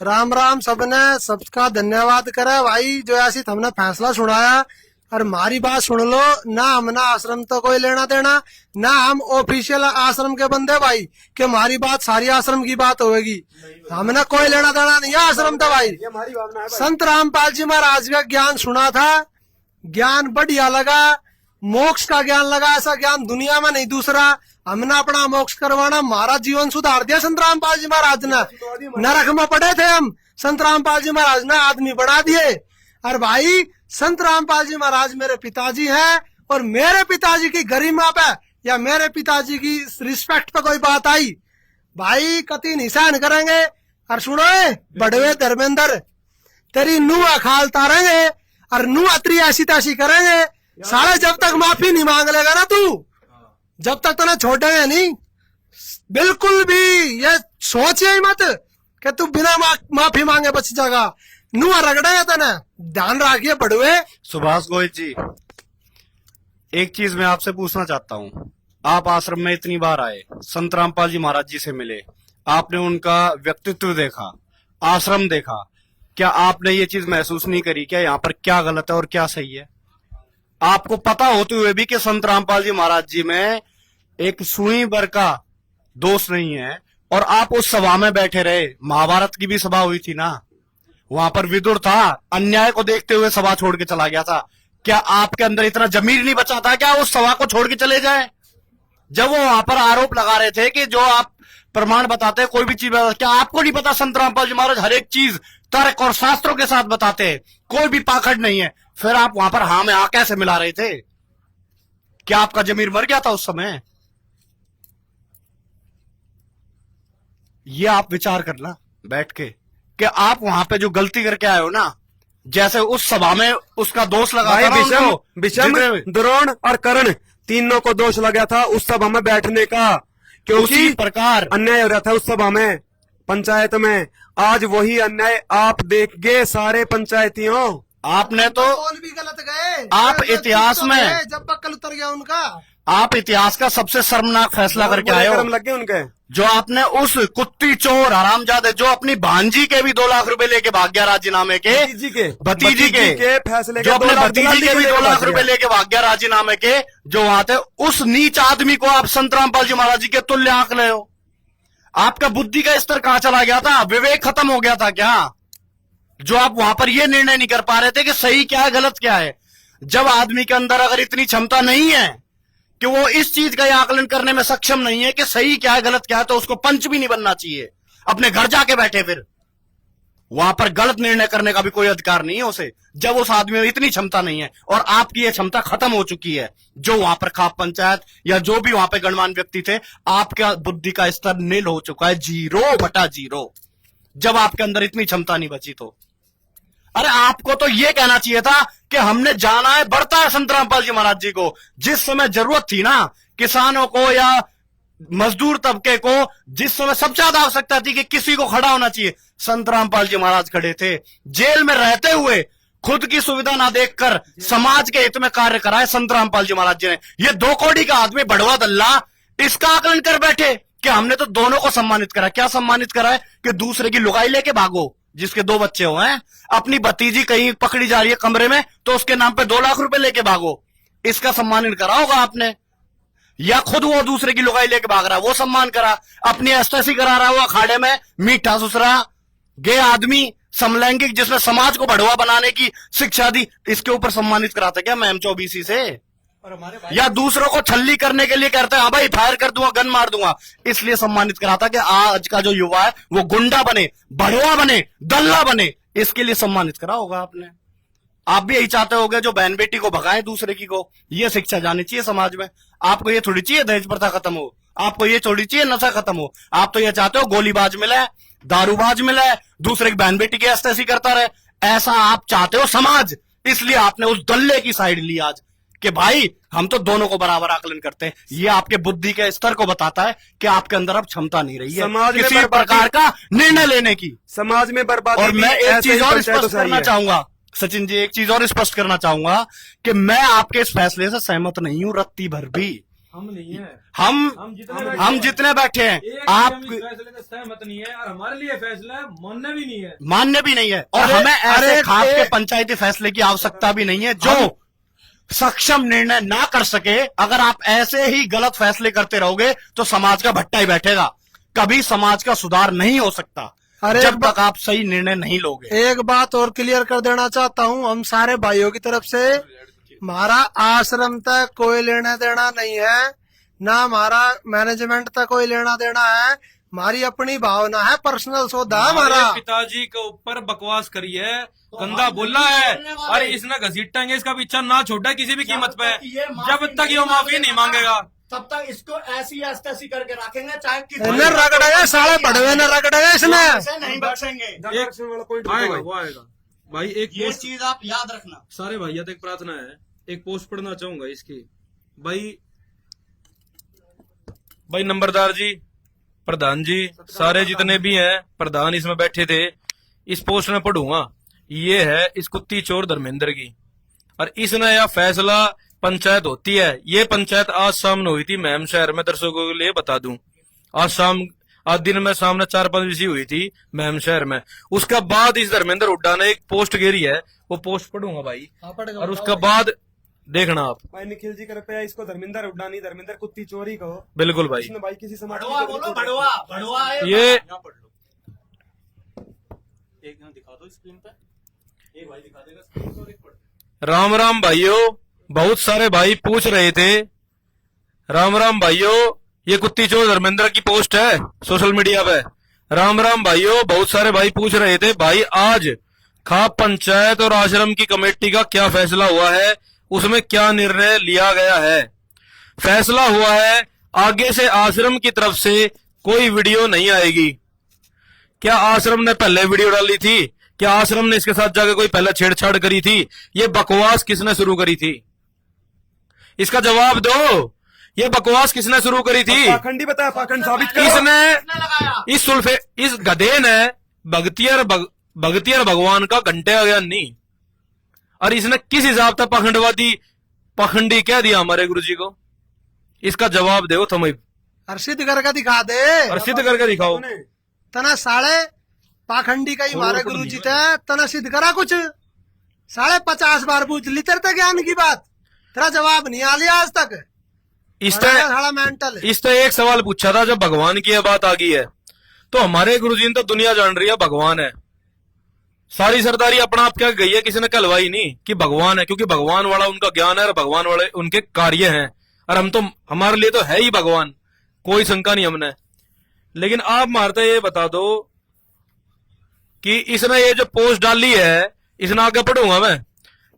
राम राम सबने, सबका धन्यवाद करे भाई, जो ऐसी हमने फैसला सुनाया। और हमारी बात सुन लो ना, हमने आश्रम तो कोई लेना देना ना, हम ऑफिशियल आश्रम के बंदे भाई, कि हमारी बात सारी आश्रम की बात होगी। हमने कोई लेना देना नहीं है आश्रम तो भाई। ये हमारी भावना है भाई। संत रामपाल जी महाराज का ज्ञान सुना था, ज्ञान बढ़िया लगा, मोक्ष का ज्ञान लगा, ऐसा ज्ञान दुनिया में नहीं दूसरा। हमने अपना मोक्ष करवाना, हमारा जीवन सुधार दिया संत रामपाल जी महाराज ने। नरक में पड़े थे हम, संत रामपाल जी महाराज ने आदमी बना दिए। और भाई संत रामपाल जी महाराज मेरे पिताजी हैं, और मेरे पिताजी की गरिमा पे या मेरे पिताजी की रिस्पेक्ट पे कोई बात आई भाई, कति निशान करेंगे। और सुनो बड़वे धर्मेंद्र, तेरी नुआ खाल तारेंगे, और नुआ त्री ऐसी तैसी करेंगे साले, जब तक माफी नहीं मांग लेगा ना तू, जब तक तो ना छोड़ेंगे नहीं। बिल्कुल भी ये सोचे ही मत कि तू बिना माफी मांगे बच जाएगा। नुआ रगड़ेगा तो ना, ध्यान रखिए बड़वे। सुभाष गोयल जी, एक चीज मैं आपसे पूछना चाहता हूँ। आप आश्रम में इतनी बार आए, संत रामपाल जी महाराज जी से मिले, आपने उनका व्यक्तित्व देखा, आश्रम देखा, क्या आपने ये चीज महसूस नहीं करी क्या यहाँ पर क्या गलत है और क्या सही है? आपको पता होते हुए भी कि संत रामपाल जी महाराज जी में एक सुई भर का दोष नहीं है, और आप उस सभा में बैठे रहे। महाभारत की भी सभा हुई थी ना, वहां पर विदुर था, अन्याय को देखते हुए सभा छोड़ के चला गया था। क्या आपके अंदर इतना जमीर नहीं बचा था क्या उस सभा को छोड़ के चले जाए? जब वो वहां पर आरोप लगा रहे थे कि जो आप प्रमाण बताते हैं कोई भी चीज बताते, क्या आपको नहीं पता संत रामपाल जी महाराज हर एक चीज तर्क और शास्त्रों के साथ बताते हैं, कोई भी पाखंड नहीं है? फिर आप वहां पर हाँ में हाँ कैसे मिला रहे थे? क्या आपका जमीर मर गया था उस समय? ये आप विचार करना बैठ के कि आप वहां पे जो गलती करके आए हो ना, जैसे उस सभा में उसका दोष लगा भाई था ना विषम उनको, विषम जितने- द्रोण और कर्ण तीनों को दोष लगा था उस सभा में बैठने का, क्योंकि उसी प्रकार अन्याय हो रहा था उस सभा में, पंचायत में। आज वही अन्याय आप देख गए सारे पंचायतियों। आपने तो कौन भी गलत गए? आप गलत इतिहास तो में- गए, जब बक्कल उतर गया उनका। आप इतिहास का सबसे शर्मनाक फैसला करके आए हो, कर्म लग गए उनके। जो आपने उस कुत्ती चोर हरामजादे जो अपनी भांजी के भी 2 लाख रुपए लेके भाग गया राजीनामे के, भतीजी के फैसले जो अपने भतीजी दलाली के भी लेके 2 लाख भाग रुपए गया। लेके भाग गया राजीनामे के, जो वहां थे, उस नीच आदमी को आप संत रामपाल जी महाराज जी के तुल्य आंक रहे हो। आपका बुद्धि का स्तर कहां चला गया था? विवेक खत्म हो गया था क्या? जो आप वहां पर यह निर्णय नहीं कर पा रहे थे कि सही क्या है गलत क्या है? जब आदमी के अंदर अगर इतनी क्षमता नहीं है कि वो इस चीज का आकलन करने में सक्षम नहीं है कि सही क्या है गलत क्या है, तो उसको पंच भी नहीं बनना चाहिए, अपने घर जाके बैठे। फिर वहां पर गलत निर्णय करने का भी कोई अधिकार नहीं है उसे, जब उस आदमी में इतनी क्षमता नहीं है। और आपकी यह क्षमता खत्म हो चुकी है। जो वहां पर खाप पंचायत या जो भी वहां पे गणमान्य व्यक्ति थे, आपका बुद्धि का स्तर नील हो चुका है, 0/0। जब आपके अंदर इतनी क्षमता नहीं बची तो अरे आपको तो यह कहना चाहिए था कि हमने जाना है, बढ़ता है संत रामपाल जी महाराज जी को। जिस समय जरूरत थी ना किसानों को या मजदूर तबके को, जिस समय सबसे ज्यादा आवश्यकता थी कि किसी को खड़ा होना चाहिए, संत रामपाल जी महाराज खड़े थे। जेल में रहते हुए खुद की सुविधा ना देखकर समाज के हित में कार्य कराए संत रामपाल जी महाराज जी ने। ये 2 कौड़ी का आदमी बढ़वा दल्ला इसका आकलन कर बैठे कि हमने तो दोनों को सम्मानित करा। क्या सम्मानित करा है? कि दूसरे की लुगाई लेके भागो, जिसके 2 बच्चे हो हैं, अपनी भतीजी कहीं पकड़ी जा रही है कमरे में, तो उसके नाम पे 2 लाख रुपए लेके भागो, इसका सम्मानित करा होगा आपने? या खुद वो दूसरे की लुगाई लेके भाग रहा, वो सम्मान करा? अपनी एस्टेसी करा रहा हुआ अखाड़े में, मीठा सुसरा गे आदमी, समलैंगिक, जिसमें समाज को बढ़वा बनाने की शिक्षा दी, इसके ऊपर सम्मानित कराता क्या मैम 24 से? या दूसरों को छल्ली करने के लिए कहता है हाँ भाई फायर कर दूंगा, गन मार दूंगा, इसलिए सम्मानित कराता कि आज का जो युवा है वो गुंडा बने, बढ़वा बने, दल्ला बने, इसके लिए सम्मानित करा होगा आपने। आप भी यही चाहते होगे जो बहन बेटी को भगाए दूसरे की को। ये शिक्षा जानी चाहिए समाज में। आपको ये थोड़ी चाहिए दहेज प्रथा खत्म हो, आपको ये थोड़ी चाहिए नशा खत्म हो। आप तो ये चाहते हो गोलीबाज मिले, दारूबाज मिले, दूसरे की बहन बेटी की एस्टेसी करता रहे। ऐसा आप चाहते हो समाज, इसलिए आपने उस दल्ले की साइड ली आज कि भाई हम तो दोनों को बराबर आकलन करते हैं। ये आपके बुद्धि के स्तर को बताता है कि आपके अंदर अब क्षमता नहीं रही है समाज में किसी प्रकार का निर्णय लेने की। समाज में बर्बादी। और मैं एक ऐसे चीज ही और पंचायतों स्पष्ट से आई करना है। चाहूंगा सचिन जी, एक चीज और स्पष्ट करना चाहूंगा कि मैं आपके इस फैसले से सहमत नहीं हूं रत्ती भर भी। हम नहीं है, हम जितने बैठे हैं आप फैसले से सहमत नहीं है, और हमारे लिए फैसला मान्य भी नहीं है। मान्य भी नहीं है। और अरे- हमें ऐसे अरे- खास के पंचायती फैसले की आवश्यकता भी नहीं है जो सक्षम निर्णय ना कर सके। अगर आप ऐसे ही गलत फैसले करते रहोगे तो समाज का भट्टा ही बैठेगा, कभी समाज का सुधार नहीं हो सकता अरे जब तक आप सही निर्णय नहीं लोगे। एक बात और क्लियर कर देना चाहता हूँ हम सारे भाइयों की तरफ से, हमारा आश्रम तक कोई लेना देना नहीं है, ना हमारा मैनेजमेंट तक कोई लेना देना है। हमारी अपनी भावना है, पर्सनल सौदा है हमारा। हमारे पिताजी के ऊपर बकवास करी है, गंदा बोला है, अरे इसने घसीटेंगे, इसका पीछा ना छोड़ा किसी भी कीमत पे, जब तक ये माफी नहीं मांगेगा तब तक इसको ऐसी ऐसी करके रखेंगे, चाहे इन्हें रगड़ेगा, साले बड़वे ने रगड़ेगा इसने। नहीं बख्शेंगे। आएगा वो आएगा। भाई एक ये पोस्ट, चीज आप याद रखना। सारे भैया तक प्रार्थना है, एक पोस्ट पढ़ना चाहूंगा इसकी। भाई नंबरदार जी, प्रधान जी, सारे जितने भी हैं प्रधान इसमें बैठे थे, इस पोस्ट में पढ़ूंगा। ये है इस कुत्ती चोर धर्मेंद्र की, और इसने यह फैसला पंचायत होती है। ये पंचायत आज सामने हुई थी महम शहर में, दर्शकों के लिए बता दूं, आज दिन में सामने 4-5 बजे हुई थी महम शहर में। उसका बाद इस धर्मेंद्र हुड्डा ने एक पोस्ट घेरी है, वो पोस्ट पढ़ूंगा भाई, और उसका बाद देखना आप। भाई निखिल जी कृपया इसको धर्मेंद्र हुड्डा नहीं, धर्मेंद्र कुत्ती चोरी कहो। बिल्कुल भाई, इसने भाई किसी समाज बड़वा बोलो, बड़वा ये एक दिखा दो स्क्रीन पे, एक भाई दिखा देगा स्क्रीन पर, एक पढ़। राम राम भाइयों, बहुत सारे भाई पूछ रहे थे। राम राम भाइयों, ये कुत्ती चोर धर्मेंद्र की पोस्ट है सोशल मीडिया पे। राम राम भाइयों, बहुत सारे भाई पूछ रहे थे भाई आज खाप पंचायत और आश्रम की कमेटी का क्या फैसला हुआ है, उसमें क्या निर्णय लिया गया है। फैसला हुआ है आगे से आश्रम की तरफ से कोई वीडियो नहीं आएगी। क्या आश्रम ने पहले वीडियो डाली थी? क्या आश्रम ने इसके साथ जाकर कोई पहले छेड़छाड़ करी थी? ये बकवास किसने शुरू करी थी? इसका जवाब दो। ये बकवास किसने शुरू करी थी? पाखंडी बताया, पाखंड साबित करो। इसने इस गधे ने भगतियर भगवान का घंटे का ज्ञान नहीं, और इसने किस हिसाब से पाखंडी कह दिया हमारे गुरुजी को? इसका जवाब दो तुम। और सिद्ध करके दिखा दे, और सिद्ध करके दिखाओ। तना साढ़े पाखंडी का ही मारे गुरु जी थे, तना सिद्ध करा कुछ 50 बार पूछ ली तेरे ज्ञान की बात, तेरा जवाब नहीं आ लिया आज तक। इस तो एक सवाल पूछा था, जब भगवान की बात आ गई है तो हमारे गुरुजी ने तो दुनिया जान रही है भगवान है। सारी सरदारी अपना आप क्या गई है, किसी ने कहलवाई नहीं कि भगवान है, क्योंकि भगवान वाला उनका ज्ञान है और भगवान वाले उनके कार्य हैं, और हम तो हमारे लिए तो है ही भगवान, कोई शंका नहीं हमने। लेकिन आप मारते ये बता दो कि इसने ये जो पोस्ट डाली है, इसने आगे पढ़ूंगा मैं।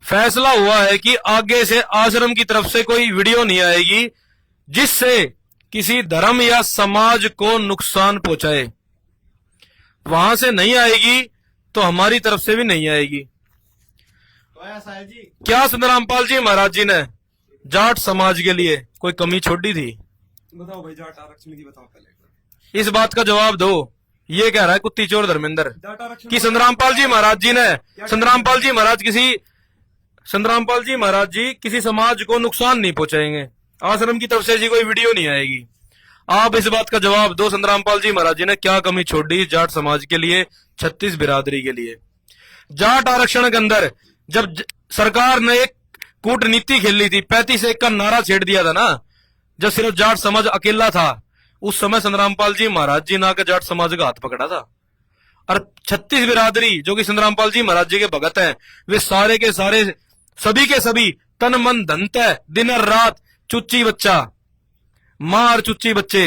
फैसला हुआ है कि आगे से आश्रम की तरफ से कोई वीडियो नहीं आएगी जिससे किसी धर्म या समाज को नुकसान पहुंचाए। वहां से नहीं आएगी तो हमारी तरफ से भी नहीं आएगी। क्या सुंदरामपाल जी महाराज जी ने जाट समाज के लिए कोई कमी छोड़ी थी? बताओ भाई, जाट आरक्षण की बताओ पहले। इस बात का जवाब दो। ये कह रहा है कुत्ती चोर धर्मेंद्र कि संतरामपाल जी महाराज जी किसी समाज को नुकसान नहीं पहुंचाएंगे, आश्रम की तरफ से जी कोई वीडियो नहीं आएगी। आप इस बात का जवाब दो, संतरामपाल जी महाराज जी ने क्या कमी छोड़ी जाट समाज के लिए, 36 बिरादरी के लिए। जाट आरक्षण के अंदर जब सरकार ने एक कूटनीति खेली थी, 35 का नारा छेड़ दिया था ना, जब सिर्फ जाट समाज अकेला था, उस समय संतरामपाल जी महाराज जी ना के जाट समाज का हाथ पकड़ा था। और 36 बिरादरी जो कि संतरामपाल जी महाराज जी के भगत हैं, वे सारे के सारे सभी के सभी तन मन धन तय दिन और रात चुच्ची बच्चा मां और चुच्ची बच्चे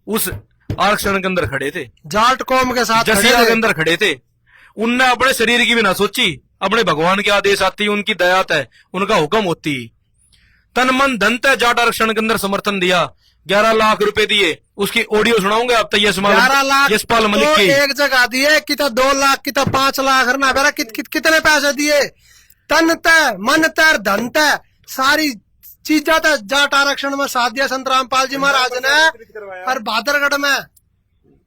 उस आरक्षण के अंदर खड़े थे, जाट कौम के साथ जसीरा के अंदर खड़े थे। उनने अपने शरीर की भी ना सोची, अपने भगवान के आदेश आती, उनकी दया है, उनका हुक्म होती, तन मन धन तय जाट आरक्षण के अंदर समर्थन दिया। 11 लाख रुपए दिए। उसकी ऑडियो सुनाऊंगे आप तो, 11 लाख यशपाल मलिक तो की एक जगह दिए कि तो 2 लाख की तो 5 लाख ना बेरा कितने पैसे दिए? तन तय मन तय धन तय सारी चीजें तो जाट आरक्षण में साथ दिया संतरामपाल जी महाराज ने। और भादरगढ़ में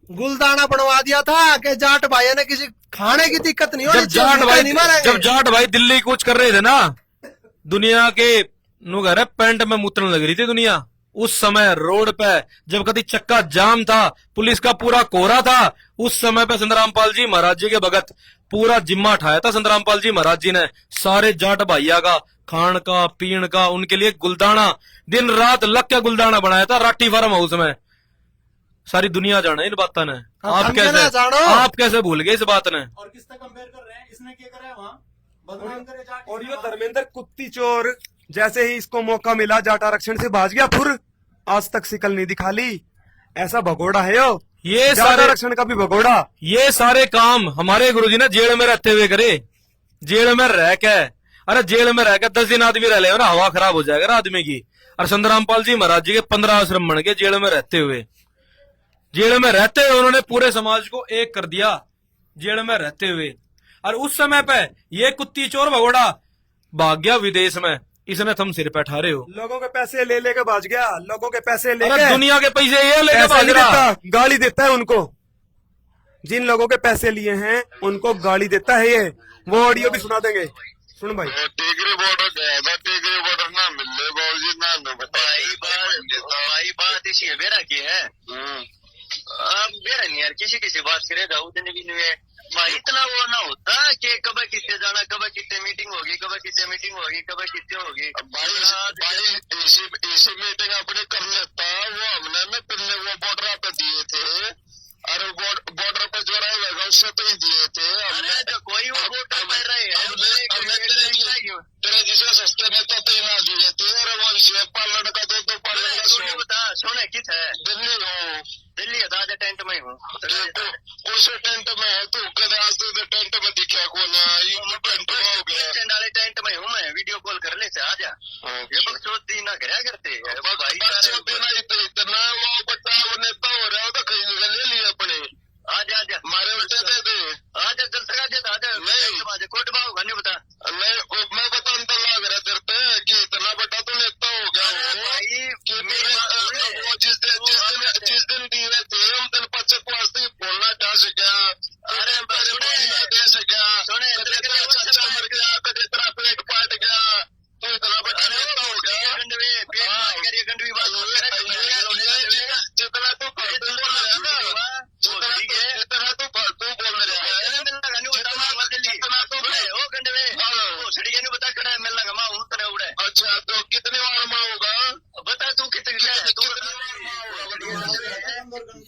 गुलदाना बनवा दिया था कि जाट भाई ने किसी खाने की दिक्कत नहीं हो। जब जाट भाई दिल्ली कूच कर रहे थे ना, दुनिया के नु घर पैंट में मुतने लग रही थी दुनिया। उस समय रोड पे जब कभी चक्का जाम था, पुलिस का पूरा कोहरा था, उस समय पे संतरामपाल जी महाराज जी के भगत पूरा जिम्मा उठाया था। संतरामपाल जी महाराज जी ने सारे जाट भाइया का खान का पीण का उनके लिए गुलदाना दिन रात लग के गुलदाना बनाया था राठी फार्म हाउस में। सारी दुनिया जाने इन बातों ने, आप कैसे भूल गए इस बात ने? और किससे कंपेयर कर रहे हैं? इसने क्या करा है वहाँ? बदनाम करे जाट। और ये धर्मेंद्र कुत्ती चोर जैसे ही इसको मौका मिला जाट आरक्षण से भाज गया, फुर आज तक शिकल नहीं दिखा ली। ऐसा भगोड़ा है ये सारे आरक्षण का भी भगोड़ा। ये सारे काम हमारे गुरुजी ने जेल में रहते हुए करे। जेल में रह के, अरे जेल में रह के 10 दिन आदमी रह ले ना, हवा खराब हो जाएगा आदमी की। और संतरामपाल जी महाराज जी के 15 आश्रम बन गए जेल में रहते हुए। जेल में रहते हुए उन्होंने पूरे समाज को एक कर दिया, जेल में रहते हुए। और उस समय पे ये कुत्ती चोर भगोड़ा भाग गया विदेश में। इसने तुम सिर पे ठहरे हो। लोगों के पैसे ले लेके भाज गया, लोगों के पैसे लेके, दुनिया के पैसे ये लेके भाज रहा, गाली देता है उनको। जिन लोगों के पैसे लिए हैं उनको गाली देता है ये। वो ऑडियो भी सुना देंगे, सुन भाई। टिगरी बॉर्डर गया था, टिगरी बॉर्डर ना मिले बाबूजी ना भाई बात इसी बेरा की है। बेरा नहीं यार, किसी बात करेगा उतने भी नहीं है भाई। इतना वो ना होता कि कब कितने जाना, कब कितने मीटिंग होगी, कब कितने मीटिंग होगी, कब कितने होगी। इसी मीटिंग अपने कर लेता, वो हमने ना पहले वो बॉर्डर पे दिए थे, और बॉर्डर पे जो रहेगा उससे तो ही दिए थे हमने। कोई वो वोटर कर रहे हैं तेरा उस टेंट में है तू, कदे आज तक टेंट में दिखा को ना, ये टेंट में हो गया। टेंट वाले टेंट में हूँ मैं, वीडियो कॉल कर ले से आजा। ये बकचोदी ना करया करते भाई, इतना वो बट्टा वो नेता हो रहा हो तो कहीं ले लिए अपने। आजा आजा मारे उल्टे दे आजा, चल सका आजा। नहीं कोट बाबू नहीं बता, नहीं मैं बताऊं तो लग रहा तेरे पे कि इतना बड़ा तो नेता हो गया वो भाई कि वो जिस दिन दिए थे उन दिन पच्चे वास्ते बोलना चाह सका। अरे दे सका, चाचा मर गया, कदे तेरा पेट फाट गया, तो इतना बड़ा नेता हो गया। जितना तू फालतू बोल रहा है ना, जितना तू फालतू बोल रहा है, अच्छा तो कितने बार मारूंगा बता, तू कितने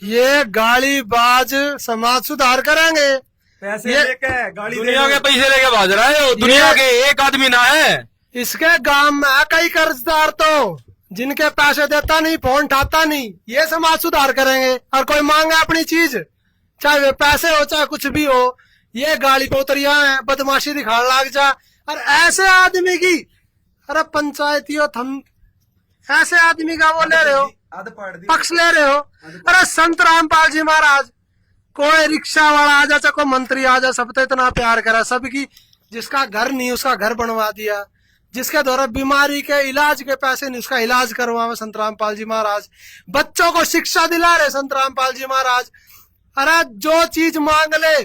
ये गालीबाज समाज सुधार करेंगे। पैसे ये- लेके गाड़ी दुनिया दे के दो। पैसे लेके भाज रहा है वो, दुनिया के एक आदमी ना है। इसके गांव में है कई कर्जदार तो, जिनके पैसे देता नहीं, फोन उठाता नहीं। ये समाज सुधार करेंगे। और कोई मांगे अपनी चीज, चाहे वे पैसे हो चाहे कुछ भी हो, ये गाली पे उतरिया है, बदमाशी दिखाने लग जा। और ऐसे आदमी की, अरे पंचायतियों थम ऐसे आदमी का वो ले रहे हो, आध पाड़ दी। पक्ष ले रहे हो। अरे संत रामपाल जी महाराज, कोई रिक्शा वाला आ जा चाहे कोई मंत्री आ जा, सब तो इतना प्यार करा सबकी। जिसका घर नहीं उसका घर बनवा दिया, जिसके द्वारा बीमारी के इलाज के पैसे नहीं उसका इलाज करवावे संत रामपाल जी महाराज। बच्चों को शिक्षा दिला रहे संत रामपाल जी महाराज। अरे जो चीज मांग ले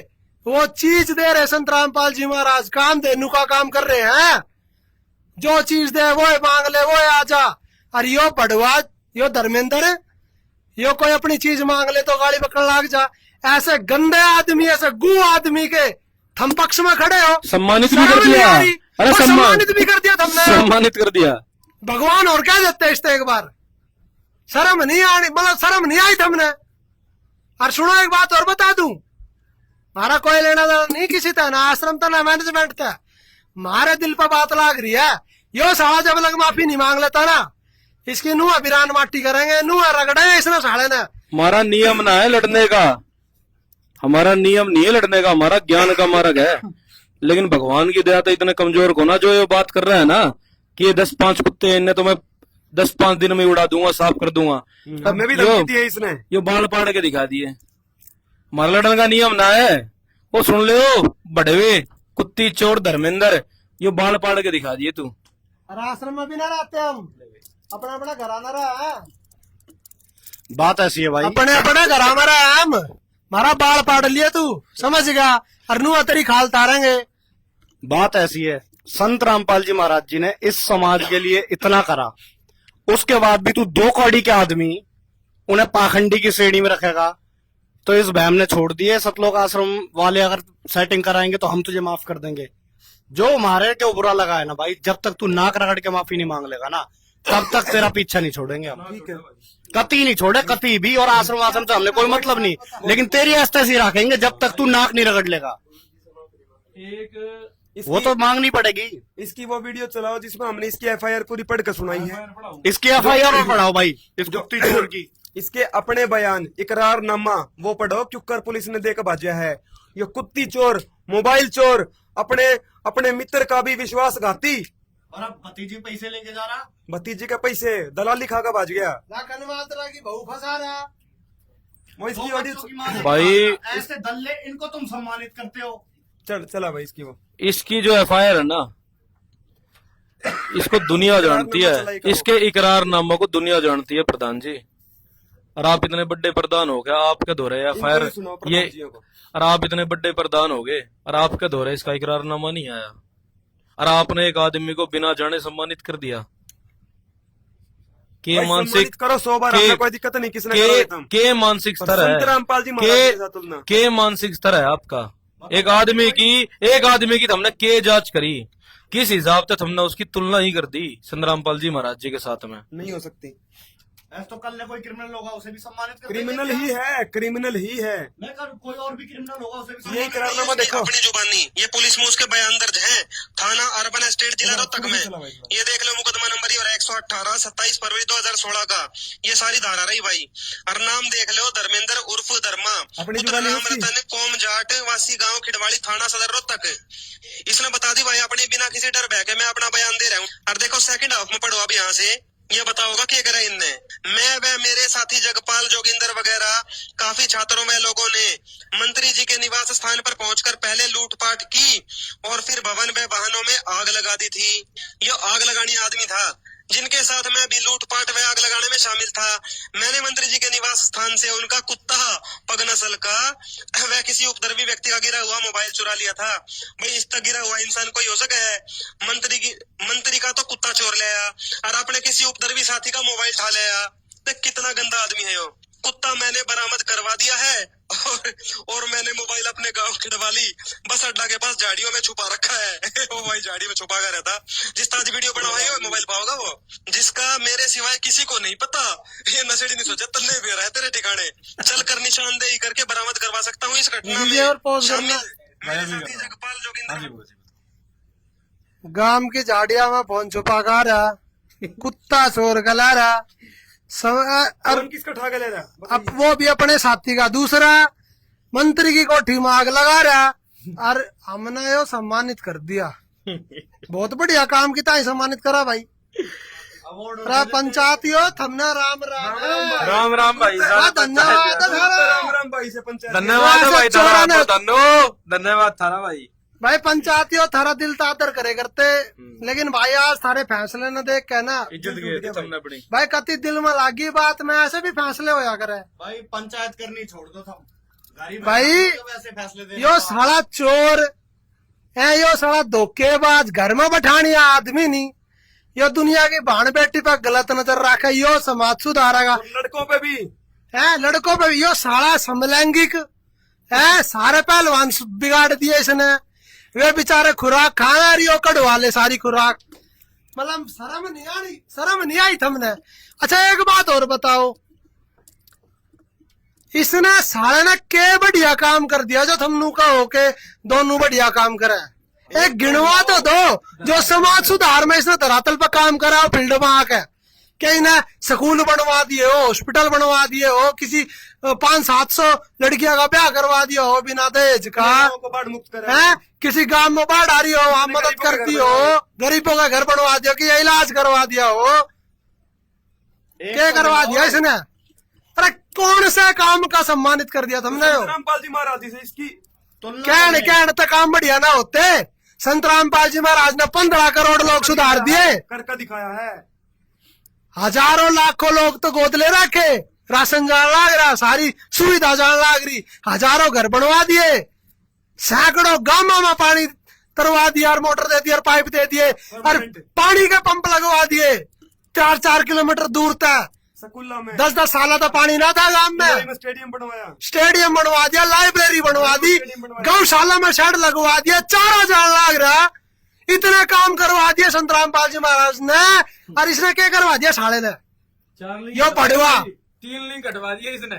वो चीज दे रहे संत रामपाल जी महाराज। काम देनु का काम कर रहे हैं, जो चीज दे वो मांग ले वो आ जा। और यो पढ़वा यो धर्मेंद्र, यो कोई अपनी चीज मांग ले तो गाली पकड़ लाग जा। ऐसे गंदे आदमी, ऐसे गू आदमी के थम पक्ष में खड़े हो। सम्मानित भी शर्म कर नहीं दिया। आ रही? अरे और सम्मानित भी कर दिया तुमने। सम्मानित कर दिया। भगवान और क्या देते इससे एक बार, शर्म नहीं आनी, मतलब शर्म नहीं आई तुमने। और सुनो एक बात और बता दूं, हमारा कोई लेना देना नहीं किसी था, ना आश्रम था ना मैनेजमेंट था। हमारे दिल पर बात लाग रही है, यो साला जब तक माफी नहीं मांग लेता ना, इसकी नुआ बिरान माटी करेंगे, नुआ रगड़ेंगे इसने साले ने। हमारा नियम ना है लड़ने का, हमारा नियम नहीं है लड़ने का, हमारा ज्ञान का मार्ग है। लेकिन भगवान की दया तो इतने कमजोर को ना जो ये बात कर रहा है ना कि ये 10-5 कुत्ते इन्हें तो मैं 10-5 दिन में उड़ा दूंगा, साफ कर दूंगा। हमें भी धमकी दी है इसने। ये बाल पाड़ के दिखा दिए। हमारा लड़ने का नियम ना है, वो सुन ले हो बड़वे कुत्ती चोर धर्मेंद्र, ये बाल पाड़ के दिखा दिए तू। और आश्रम में भी ना रहते हम, अपना अपना घराना रहा है, बात ऐसी है भाई, अपने अपने घराना रहा है हम। हमारा बाल पाड़ लिए तू, समझ गया। और नुआ तेरी खाल तारेंगे। बात ऐसी है, संत रामपाल जी महाराज जी ने इस समाज के लिए इतना करा, उसके बाद भी तू 2 कौड़ी के आदमी उन्हें पाखंडी की श्रेणी में रखेगा। तो इस बहम ने छोड़ दिए, सतलोक आश्रम वाले अगर सेटिंग कराएंगे तो हम तुझे माफ कर देंगे। जो हमारे के बुरा लगा है ना भाई, जब तक तू नाक रगड़ के माफी नहीं मांग लेगा ना, तब तक तेरा पीछा नहीं छोड़ेंगे हम, कती नहीं छोड़े, कती भी। और आश्रम आश्रम से हमने कोई मतलब नहीं, लेकिन तेरी ऐसी रखेंगे जब तक तू नाक नहीं रगड़ लेगा। वो तो मांगनी पड़ेगी। इसकी वो वीडियो चलाओ जिसमें हमने इसकी एफआईआर पूरी पढ़ कर सुनाई है। इसकी एफआईआर और पढ़ाओ भाई, इस गुप्ती चोर की। इसके अपने बयान, इकरारनामा वो पढ़ो, क्योंकि पुलिस ने देकर भाजा है। ये कुत्ती चोर, मोबाइल चोर, अपने अपने मित्र का भी विश्वासघाती। और अब भतीजी पैसे लेके जा रहा, भतीजे के पैसे दलाली खा कर भाज गया। की बहू फंसा रहा। वो इसकी ऑडियो भाई ऐसे दल्ले, इनको तुम सम्मानित करते हो। चला भाई इसकी वो इसकी जो एफआईआर है ना, इसको दुनिया जानती है, इसके इकरारनामा को दुनिया जानती है प्रधान जी। और आप इतने बड़े प्रधान हो गए, आपके दौरे एफआईआर ये, और आप इतने बड़े प्रधान हो गए और आपके दौरे इसका इकरारनामा नहीं आया, और आपने एक आदमी को बिना जाने सम्मानित कर दिया। के मानसिक करो 100 बार, हमें कोई दिक्कत नहीं, किसने करो एकदम। के मानसिक स्तर है, संत रामपाल जी महाराज के साथ तुलना। के मानसिक स्तर है आपका। एक आदमी की तो हमने के जांच करी, किस हिसाब से हमने उसकी तुलना ही कर दी संत रामपाल जी महाराज जी के साथ में। नहीं हो सकती। ऐसा तो कल ने कोई क्रिमिनल होगा उसे भी सम्मानित कर क्रिमिनल ही है, क्रिमिनल ही है। मैं कल कोई और भी क्रिमिनल होगा उसे भी यही करारनामा देखो। अपनी जुबानी ये पुलिस में उसके बयान दर्ज है, थाना अर्बन एस्टेट जिला रोहतक में। ये देख लो मुकदमा नंबर ही 118 27 फरवरी 2016 का। ये सारी धारा रही भाई। और नाम देख लो धर्मेंद्र उर्फ धर्मा, अपनी पुत्र जुबानी राम उसकी। रतन कोम जाट वासी गांव खिड़वाड़ी थाना सदर रोहतक। इसने बता दी भाई अपने बिना किसी डर भय के मैं अपना बयान दे रहा हूँ। और देखो सेकंड हाफ में पढ़ो अब यहाँ से, ये बताओगा क्या करा इनने। मैं व मेरे साथी जगपाल जोगिंदर वगैरह काफी छात्रों व लोगों ने मंत्री जी के निवास स्थान पर पहुंचकर पहले लूटपाट की और फिर भवन व वाहनों में आग लगा दी थी। ये आग लगानी आदमी था जिनके साथ मैं भी लूटपाट व आग लगाने में शामिल था। मैंने मंत्री जी के निवास स्थान से उनका कुत्ता पग नस्ल का वह किसी उपद्रवी व्यक्ति का गिरा हुआ मोबाइल चुरा लिया था। भाई इस तक गिरा हुआ इंसान कोई हो सके है? मंत्री का तो कुत्ता चोर लिया और अपने किसी उपद्रवी साथी का मोबाइल उठा लिया। तो कितना गंदा आदमी है वो। कुत्ता मैंने बरामद करवा दिया है और मैंने मोबाइल अपने गांव खिड़वाली बस अड्डा के पास झाड़ियों में छुपा रखा है। वो भाई झाड़ी में छुपा कर रहता। जिस आज वीडियो बनवाई हो मोबाइल पाओगा वो, जिसका मेरे सिवाय किसी को नहीं पता। ये नशेड़ी नहीं सोचा तन्ने भी रहा है तेरे ठिकाने। चल कर निशानदेही करके बरामद करवा सकता हूँ इस घटना वीडियो और में पॉज शामिल करना। मेरे साथी जगपाल जोगिंदर। गांव की झाड़िया में फोन छुपा का रहा, कुत्ता चोर गला रहा, और कौन किसका ठा के ले रहा है? अब वो भी अपने साथी का। दूसरा मंत्री की कोठी में आग लगा रहा और हमने यो सम्मानित कर दिया। बहुत बढ़िया काम किया ही सम्मानित करा भाई। पंचायतियों थमना राम राम राम राम भाई धन्यवाद राम राम भाई से पंचायत। धन्यवाद है भाई चोरा ने- धन्यवाद थारा भाई। भाई पंचायतियों थारा दिल तादर करे करते, लेकिन भाई आज थारे फैसले न देख के ना इज्जत गई थी तुमने अपनी। भाई कति दिल में लागी बात में ऐसे भी फैसले होया करे। भाई पंचायत करनी छोड़ दो तुम भाई वैसे फैसले दे यो साला चोर है, यो साला धोखेबाज, घर में बैठानी आदमी नहीं। यो दुनिया की भाण बेटी पर गलत नजर रखे, यो समाज सुधारेगा। और लड़कों पे भी है लड़कों पे भी यो साला समलैंगिक है। सारे पहलवान बिगाड़ दिए इसने। वे बेचारे खुराक खा रही हो कड़वा ले सारी खुराक। मतलब शर्म नहीं आ रही, शर्म नहीं आई थमने। अच्छा एक बात और बताओ, इसने साले ने के बढ़िया काम कर दिया जो थमनू का हो के दोनों बढ़िया काम करे। एक गिनवा तो दो जो समाज सुधार में इसने धरातल पर काम करा हो फील्ड में आके। क्या इन्हें स्कूल बनवा दिए हो, हॉस्पिटल बनवा दिए हो, किसी 500-700 लड़कियों का ब्याह करवा दिया हो बिना दहेज का, को बाढ़ मुक्त करा है किसी गांव में बाढ़ आ रही हो वहां मदद करती हो, गरीबों का घर बनवा दिया कि इलाज करवा दिया हो। क्या करवा दिया इसने? अरे कौन से काम का सम्मानित कर दिया तुमने? रामपाल जी महाराज जी से इसकी कहने तक काम बढ़िया ना होते। संत रामपाल जी महाराज ने 15 करोड़ लोग सुधार दिए, करके दिखाया है। हजारों लाखों लोग तो गोद ले रखे, राशन जान लाग रहा, सारी सुविधा जान लाग रही, हजारों घर बनवा दिए, सैकड़ों गांवों में पानी तरवा दिया और मोटर दे दिया और पाइप दे दिए और पानी के पंप लगवा दिए 4-4 किलोमीटर दूर तक। सकुल्ला में 10-10 साल तो पानी ना था गांव में। स्टेडियम बनवाया, स्टेडियम बनवा दिया, लाइब्रेरी बनवा दी, गौशाला में शेड लगवा दिया, चारा जान लाग रहा। इतने काम करवा दिए संत रामपाल जी महाराज ने। और इसने क्या करवा दिया साले ने? यो पढ़वा 3 लिंक कटवा दिए इसने।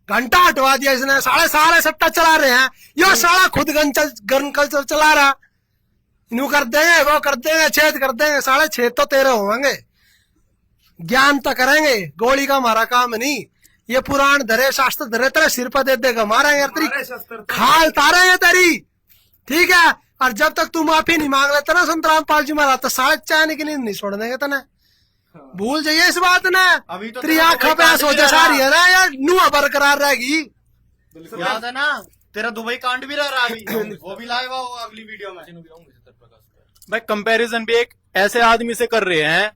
घंटा हटवा दिया इसने। सारे सट्टा चला रहे हैं। यो साला खुद गन कल्चर चला रहा। इन्हू कर देंगे, वो कर देंगे, छेद कर देंगे। साले छेद तो तेरे होंगे, ज्ञान तो करेंगे। गोली का हमारा काम नहीं। ये पुराण धरे शास्त्र धरे तेरे सिर पर दे देगा, मारेंगे तेरी खाल तारेंगे तेरी। ठीक है, और जब तक तू माफी नहीं मांग लेता ना संत रामपाल जी महाराज तो साढ़े चाय की नींद नहीं छोड़ देंगे तने। भूल जाइए इस बात ने। अभी तो तेरी आंखों पे आंसू सारी है ना यार, नुआ बरकरार रहेगी। याद है ना तेरा दुबई कांड भी रह रहा अभी, वो भी लाएगा वो अगली वीडियो में। भाई कंपैरिजन भी एक ऐसे आदमी से कर रहे हैं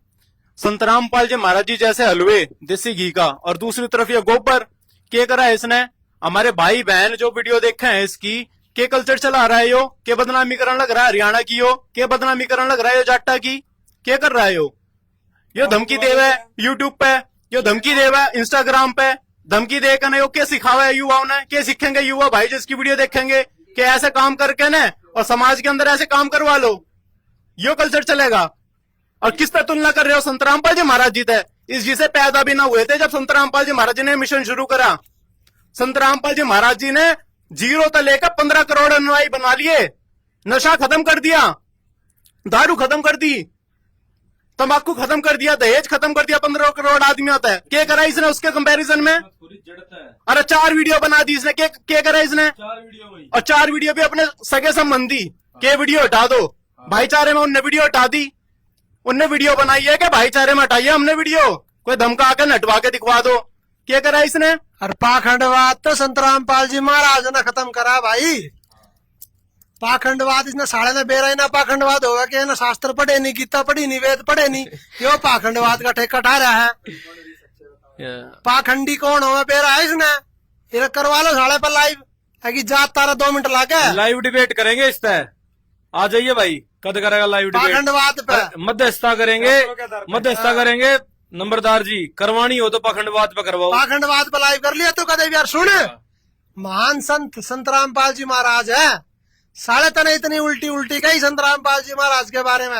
संत रामपाल जी महाराज जी जैसे हलवे देसी घी का, और दूसरी तरफ ये गोबर क्या करा है इसने? हमारे भाई बहन जो वीडियो देखे हैं इसकी, के कल्चर चला रहा है यो, के बदनामी करने लग रहा है हरियाणा की यो, के बदनामी करने लग रहा है यो जाट्टा की। क्या कर रहा है यो धमकी देवा है यूट्यूब पे, यो धमकी देवा है इंस्टाग्राम पे, धमकी देकर ना यो क्या सिखावा है युवाओं ने? क्या सीखेंगे युवा भाई जिसकी वीडियो देखेंगे कि ऐसे काम करके ना और समाज के अंदर ऐसे काम करवा लो, यो कल्चर चलेगा। और किस पे तुलना कर रहे हो संत रामपाल जी महाराज जी थे? इस जिसे पैदा भी ना हुए थे जब संत रामपाल जी महाराज जी ने मिशन शुरू करा। संत रामपाल जी महाराज जी ने 0 से लेकर 15 करोड़ अनुयायी बना लिए, नशा खत्म कर दिया, दारू खत्म कर दी, तंबाकू खत्म कर दिया, दहेज खत्म कर दिया। 15 करोड़ आदमी आता है, क्या करा इसने उसके कंपैरिजन में? अरे 4 वीडियो बना दी इसने, क्या करा इसने? और 4 वीडियो भी अपने सगे संबंधी के वीडियो हटा दो, भाईचारे में उनने वीडियो हटा दी। उनने वीडियो बनाई है कि भाईचारे में हटाइए हमने वीडियो, कोई धमका के नटवा के दिखवा दो, क्या करा इसने? और पाखंडवाद तो संत रामपाल जी महाराज ने खत्म करा भाई। पाखंडवाद इसने साढ़े ने बेरा ना पाखंडवाद होगा कि ना शास्त्र पढ़े नहीं, गीता पढ़ी नहीं, वेद पढ़े नहीं, यो पाखंडवाद का ठेका ठा रहा है। पाखंडी कौन हो बेरा है इसने? ये करवा लो साढ़े पर लाइव है जात तारा 2 मिनट लाके लाइव डिबेट करेंगे इस तरह, आ जाइए भाई। कद करेगा लाइव डिबेट? पाखंडवाद पे मध्यस्थता करेंगे, मध्यस्थता करेंगे। नंबरदार जी करवानी हो तो पाखंडवाद पे करवाओ। पाखंडवाद पे लाइव कर लिया तो कदे यार सुन, महान संत रामपाल जी महाराज है, साढ़े तने इतनी उल्टी उल्टी कही संत रामपाल जी महाराज के बारे में,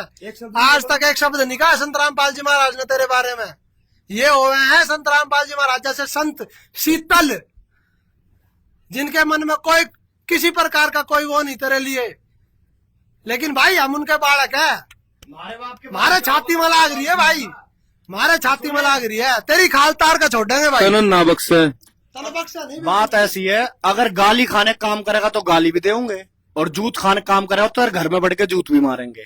आज तक एक शब्द नहीं कहा संत रामपाल जी महाराज ने तेरे बारे में। ये हुए हैं संत रामपाल जी महाराज जैसे संत शीतल, जिनके मन में कोई किसी प्रकार का कोई वो नहीं तेरे लिए। लेकिन भाई हम उनके बालक है, हमारे छाती में लाग रही है भाई, हमारे छाती में लाग रही है, तेरी खाल तार का छोड़ेंगे भाई। ना बख्शे। नहीं बात ऐसी है, अगर गाली खाने का काम करेगा तो गाली भी देंगे, और जूत खाने का काम करेगा तो घर में बढ़ के जूत भी मारेंगे।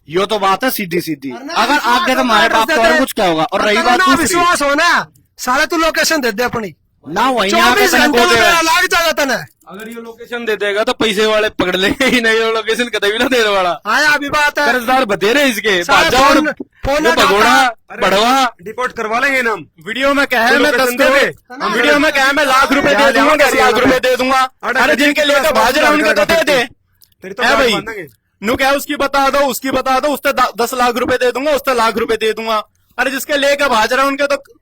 यो तो बात है सीधी सीधी। अगर आप गए तो हमारे बाप को और कुछ क्या होगा। और रही बात दूसरी, विश्वास होना साले तू लोकेशन दे दे अपनी ना, वही 24 घंटे में मेरा लाग जाएगा तने। अगर ये लोकेशन दे देगा तो पैसे वाले पकड़ लेंगे ही नहीं, ये लोकेशन कभी भी ना देने वाला। आया अभी बात है, कर्जदार बतेरे इसके साला फोन भगोड़ा बढ़वा डिपोर्ट करवा लेंगे ना हम। वीडियो में क्या है, तो मैं लोकेशन 10 करोड़, दे दे। वीडियो में क्या है, मैं लाख रुपए दे दूंगा, 10 लाख रुपए दे दूंगा। अरे जिनके लेकर भाज रहे उनके तो दे दे तेरी तो है बात भाई। मानेंगे। नू क्या उसकी बता दो, उसकी बता दो, उससे 10 लाख रुपए दे दूंगा, उससे लाख रुपए दे दूंगा। अरे जिसके लेकर भाज रहा है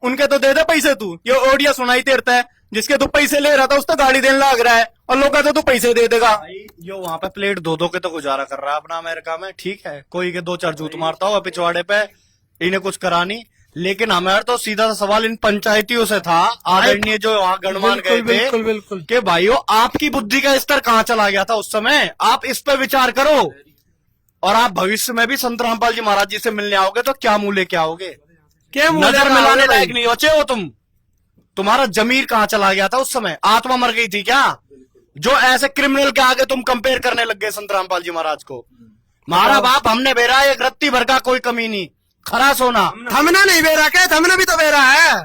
उनके तो दे दे पैसे तू। ये ऑडियो सुनाई देता है, जिसके तू पैसे ले रहा था उसको गाड़ी देने लग रहा है, और लोग तो तू पैसे दे देगा। यो वहाँ पे प्लेट 2-2 के तो गुजारा कर रहा है अपना अमेरिका में, ठीक है, कोई के 2-4 जूत मारता होगा पिछवाड़े पे, इन्हें कुछ करानी। लेकिन हमारा तो सीधा सा सवाल इन पंचायतियों से था, आदरणीय जो वहाँ गणमान गए थे, बिल्कुल बिल्कुल कि भाइयों आपकी बुद्धि का स्तर कहाँ चला गया था उस समय, आप इस पे विचार करो। और आप भविष्य में भी संत रामपाल जी महाराज जी से मिलने आओगे तो क्या मुंह लेके आओगे? क्या नजर मिलाने लायक नहीं बचे हो तुम। तुम्हारा जमीर कहाँ चला गया था उस समय? आत्मा मर गई थी क्या, जो ऐसे क्रिमिनल के आगे तुम कंपेयर करने लग गए संत रामपाल जी महाराज को? हमारा बाप हमने बेरा एक रत्ती भर का कोई कमी नहीं, खरा सोना। हमने नहीं बेरा के, हमने भी तो बेरा है।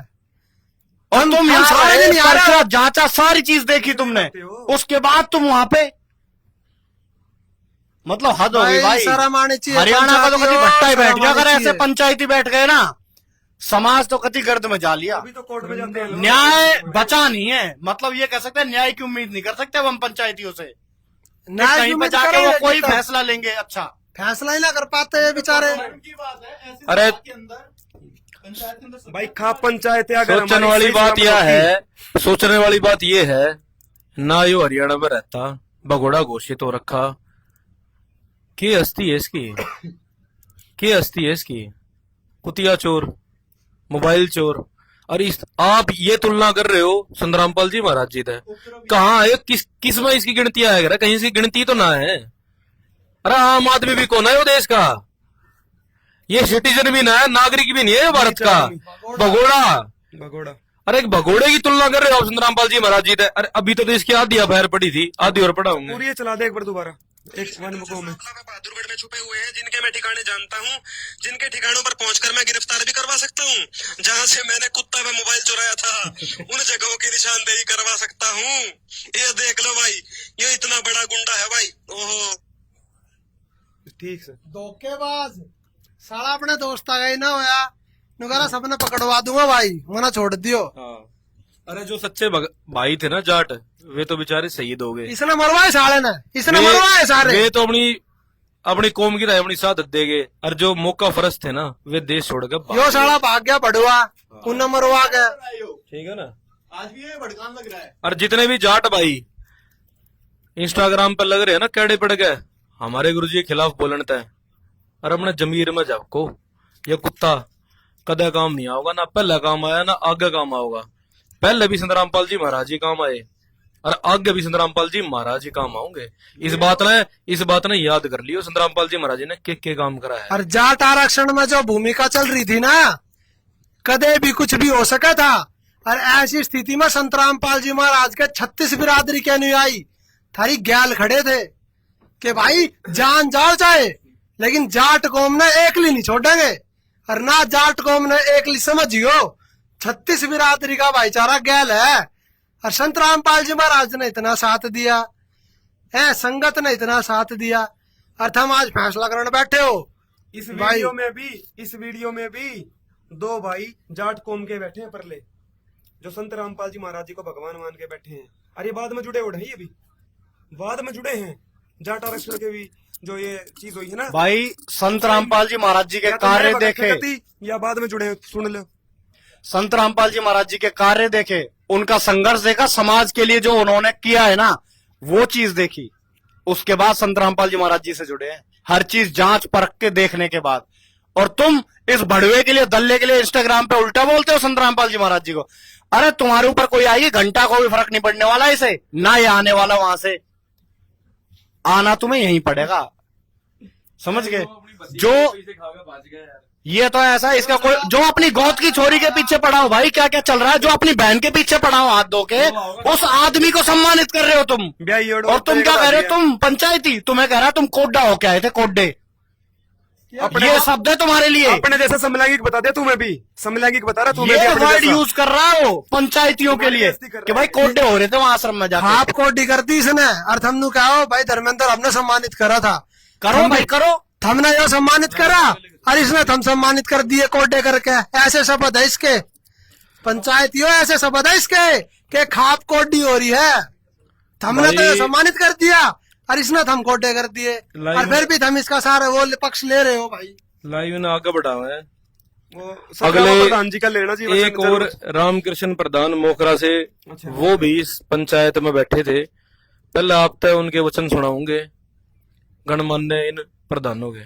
और तुम यहाँ सारे आए, दिन यहाँ पर्चा जांचा सारी चीज देखी तुमने, उसके बाद तुम वहां पे, मतलब हद हो गई भाई। शर्म आनी चाहिए। हरियाणा का तो कभी पंचायती भट्टा ही बैठ शर्म गया, आनी अगर ऐसे चाहिए। पंचायती बैठ गए ना, समाज तो कति गर्द में जा लिया। अभी तो कोर्ट में जाते हैं लोग। न्याय बचा नहीं है, मतलब ये कह सकते हैं न्याय की उम्मीद नहीं कर सकते अब हम पंचायतियों से। न्याय कहीं की पर उम्मीद जाके करेंगे वो कोई जितना। फैसला लेंगे अच्छा। फैसला ही ना कर पाते ये बेचारे। अरे भाई खा पंचायत अगर सोचने हमारी वाली सही बात सलामत यह होती, है, सोचने वाली बात यह है ना, यो हरियाणा में रहता भगोड़ा घोषित हो रखा, की हस्ती है इसकी, की हस्ती है इसकी, कुतिया चोर, मोबाइल चोर। और इस आप ये तुलना कर रहे हो संत रामपाल जी महाराज जी से, कहाँ है, किस में इसकी गिनती आएगा? कहीं इसकी गिनती तो ना है। अरे आम आदमी भी कौन है वो देश का, ये सिटीजन भी ना है, नागरिक भी नहीं है भारत का, भगोड़ा। अरे एक भगोड़े की तुलना कर रहे हो संत रामपाल जी महाराज जी से। अरे अभी तो इसकी आधी अफायर पड़ी थी, आधी और पढ़ाऊंगा। पूरी ये चला दे एक बार दोबारा, एक वन मुको में। बहादुरगढ़ में छुपे हुए हैं, जिनके मैं ठिकाने जानता हूँ, जिनके ठिकानों पर पहुंचकर मैं गिरफ्तार भी करवा सकता हूँ। जहाँ से मैंने कुत्ता व मोबाइल चुराया था, उन जगहों की निशानदेही करवा सकता हूँ। ये देख लो भाई, ये इतना बड़ा गुंडा है भाई। ओहो ठीक से धोखेबाज साला अपने दोस्त आ गए ना होया नुगारा सबने पकड़वा दूंगा भाई, मना छोड़ दियो। अरे जो सच्चे भाई थे ना जाट, वे तो बेचारे शहीद हो गए। इसने मरवाए साले ने, इसने मरवाए सारे। वे तो अपनी कौम की तरह अपनी साथ दे गए, और जो मौका फरस थे ना वे देश छोड़ के यो साला भाग गया बड़ुआ, उन्हें मरवा गया। ठीक है ना। आज भी ये भड़कान लग रहा है। और जितने भी जाट भाई इंस्टाग्राम पर लग रहे हैं ना, कैडे पड़ गए हमारे गुरुजी के खिलाफ बोलने तय, और अपने जमीर में झपको, ये कुत्ता कदे काम नहीं आओगा, ना पहले काम आया ना आगे काम आओगा। पहले भी संतरामपाल जी महाराज जी काम आए और आगे भी संतरामपाल जी महाराज जी काम आओगे। इस बात ने याद कर लियो, संतरामपाल जी महाराज जी ने के काम करा है। और जाट आरक्षण में जो भूमिका चल रही थी ना, कदे भी कुछ भी हो सका था। और ऐसी स्थिति में संतरामपाल जी महाराज के 36 बिरादरी के अनुयायी थारी ग्याल खड़े थे कि भाई जान जाओ चाहे, लेकिन जाट कौम ने एकली नहीं छोड़ेंगे। और ना जाट कौम ने एकली समझियो, 36 बिरादरी का भाईचारा गैल है। और संत रामपाल जी महाराज ने इतना साथ दिया है, संगत ने इतना साथ दिया, और हम आज फैसला करने बैठे हो। इस वीडियो में भी दो भाई जाट कौम के बैठे हैं परले, जो संत रामपाल जी महाराज जी को भगवान मान के बैठे हैं। और ये बाद में जुड़े उड़े, ये भी बाद में जुड़े हैं जाट आरक्षण के भी जो ये चीज हुई है ना भाई। संत रामपाल जी महाराज जी के या तो कार्य मेरे वक्त देखे, गति या बाद में जुड़े हैं, सुन लो। संत रामपाल जी महाराज जी के कार्य देखे, उनका संघर्ष देखा, समाज के लिए जो उन्होंने किया है ना वो चीज देखी, उसके बाद संत रामपाल जी महाराज जी से जुड़े हैं। हर चीज जांच परख के देखने के बाद। और तुम इस भड़वे के लिए, दल्ले के लिए इंस्टाग्राम पे उल्टा बोलते हो संत रामपाल जी महाराज जी को। अरे तुम्हारे ऊपर कोई आई घंटा को भी फर्क नहीं पड़ने वाला इसे, ना ये आने वाला वहां से, आना तुम्हें यहीं पड़ेगा, समझ गए। जो ये तो ऐसा है, इसका कोई जो अपनी गोद की छोरी के पीछे पड़ा हो, भाई क्या क्या चल रहा है, जो अपनी बहन के पीछे पड़ा हो हाथ धो के, उस आदमी को सम्मानित कर रहे हो तुम। और तुम क्या कह रहे हो, तुम पंचायती, तुम्हें कह रहा है तुम कोड्डा हो के आए थे, कोड्डे। ये शब्द है तुम्हारे लिए। अपने जैसा समलैंगिक बता दे, तुम्हें भी समलैंगिक बता रहा, तुम्हें ये वर्ड यूज कर रहा हो पंचायतियों के लिए कि भाई कोड्डे हो रहे थे वहां आश्रम में जाके। आप कोड्डी करती इसने, और हमने कहा भाई धर्मेंद्र हमने सम्मानित करा था, करो भाई करो। हमने यो सम्मानित करा और इसने हम सम्मानित कर दिए कोड्डे करके। ऐसे शब्द है इसके, पंचायतियों ऐसे शब्द है इसके कि खाप कोड्डी हो रही है। हमने तो सम्मानित कर दिया और इसने हम कोड्डे कर दिए, और फिर भी हम इसका सारा वो पक्ष ले रहे हो भाई। लाइव ने आगे बढ़ाओ है। अगले प्रधान जी का लेना चाहिए। एक और रामकृष्ण प्रधान मोखरा से, वो भी इस पंचायत में बैठे थे। पहले आप तय उनके वचन सुनाऊंगे गणमान्य इन प्रधानों के।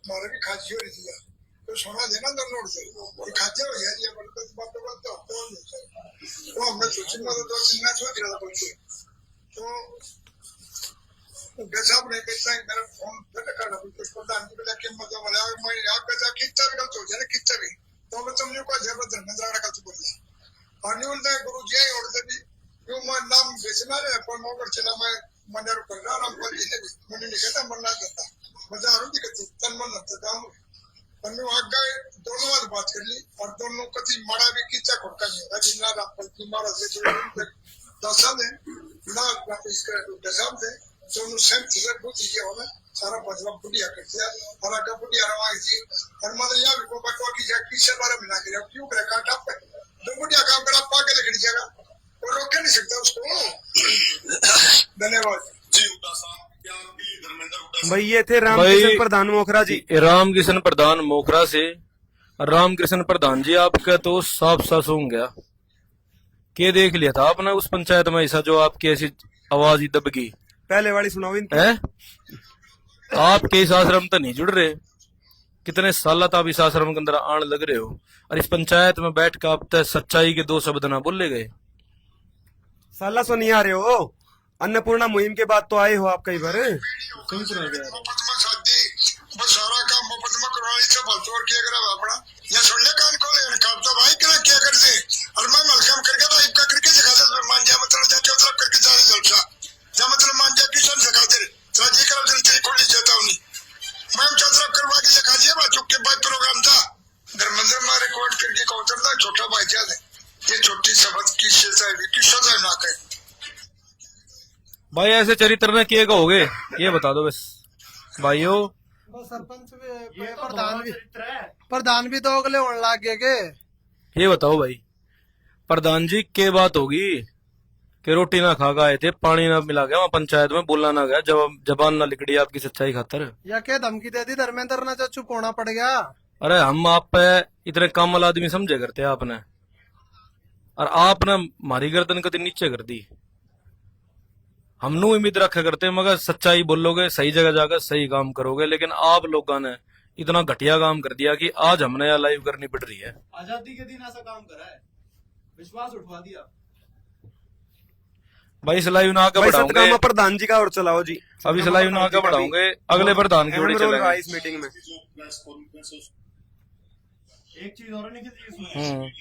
मारे भी खाजी हो रही है तो सोना देना दोनों से और खाजा हो जाए ये बात तो वो हमने सोची ना तो चिन्ना सोच रहा था कुछ तो गजब ने कहता है मेरा फोन पे करना कुछ प्रधान जी को लेके मतलब बोला मैं याद करता कितना भी गलत हो जाए कितना भी तो मैं तुमने को जरूरत धर्मेंद्र का गलत बोला और नहीं बोलता गुरु जी और तभी जो मैं नाम बेचना है पर मोगर चला मैं मंडर कर रहा नाम पर जी ने मैंने नहीं कहता मरना चाहता मजा आ रही थी तन मन लगता था हमने आगे दोनों वाली बात कर ली और दोनों कभी मारा भी कितना खोटा नहीं है जिन्ना रामपाल की मारा से दसा दे ना इसका दसा दे दोनों सेम चीज़ बहुत ही होना सारा बदला बुढ़िया कर दिया और आगे बुढ़िया रवाई थी और मतलब यहाँ भी को बटवा की जाए किसे बारे में ना करें क्यों करे काटा पे दो बुढ़िया काम करा पाके लेकर जाएगा और रोक नहीं सकता उसको। धन्यवाद जी उदासा। भाई ये थे रामकृष्ण प्रधान मोखरा जी। रामकृष्ण प्रधान मोखरा से। रामकृष्ण प्रधान जी आपका तो साफ सा सूंघ गया, के देख लिया था आपने उस पंचायत में ऐसा जो आपकी ऐसी आवाज ही दब गई। पहले वाली सुनाओ है आपके इस आश्रम तो नहीं जुड़ रहे, कितने साल आप इस आश्रम के अंदर आने लग रहे हो और इस पंचायत में बैठ कर आप सच्चाई के दो शब्द ना बोले गए। साला सो नहीं आ रहे हो, अन्नपूर्णा मुहिम के बाद तो आए हो आप कई बार। सारा काम मुफ्त में करवाने से भलतोड़ किया करा अपना या सुन ले कान को ले काम तो भाई क्या कर दे और मैं मलकम करके तो इनका करके दिखा दे मान जा मतलब जा चौथा करके जा जलसा जा मतलब मान जा किसान सिखा दे राजी करो दिन तेरी खोली जाता हूं मैं चौथा करवा के सिखा दिया बा चुप के बाद प्रोग्राम था धर्मेंद्र में रिकॉर्ड करके काउंटर था छोटा भाई जा दे ये छोटी शब्द की शेषा है कि सजा ना कहे भाई ऐसे चरित्र में किए कहोगे ये बता दो बस भाइयों। सरपंच प्रधान भी तो अगले होने लग गए के। ये बताओ भाई प्रधान जी के बात होगी कि रोटी ना खा गए थे, पानी ना मिला गया वहाँ पंचायत में, बोलना ना गया, जबान ना लिकड़ी आपकी सच्चाई खातर, या क्या धमकी दे दी धर्मेंद्र ने जो चुप होना पड़ गया। अरे हम आप पे इतने कामल आदमी समझे करते आपने, और आपने हमारी गर्दन कभी नीचे कर दी। हमनू उम्मीद रखा करते मगर सच्चाई बोलोगे, सही जगह जाकर सही काम करोगे, लेकिन आप लोगों ने इतना घटिया काम कर दिया कि आज हमने यह लाइव करनी पड़ रही है। आजादी के दिन ऐसा काम करा है, विश्वास उठवा दिया। भाई इस लाइव ना आगे भाई बढ़ाओगे, सतगामा प्रधान जी का और चलाओ जी। अब इस लाइव ना आगे बढ़ाओगे, अगले प्रधान की ओर अहम रोल रहा है चलेंगे। इस मीटिंग में। एक चीज और निखिल जी इसमें,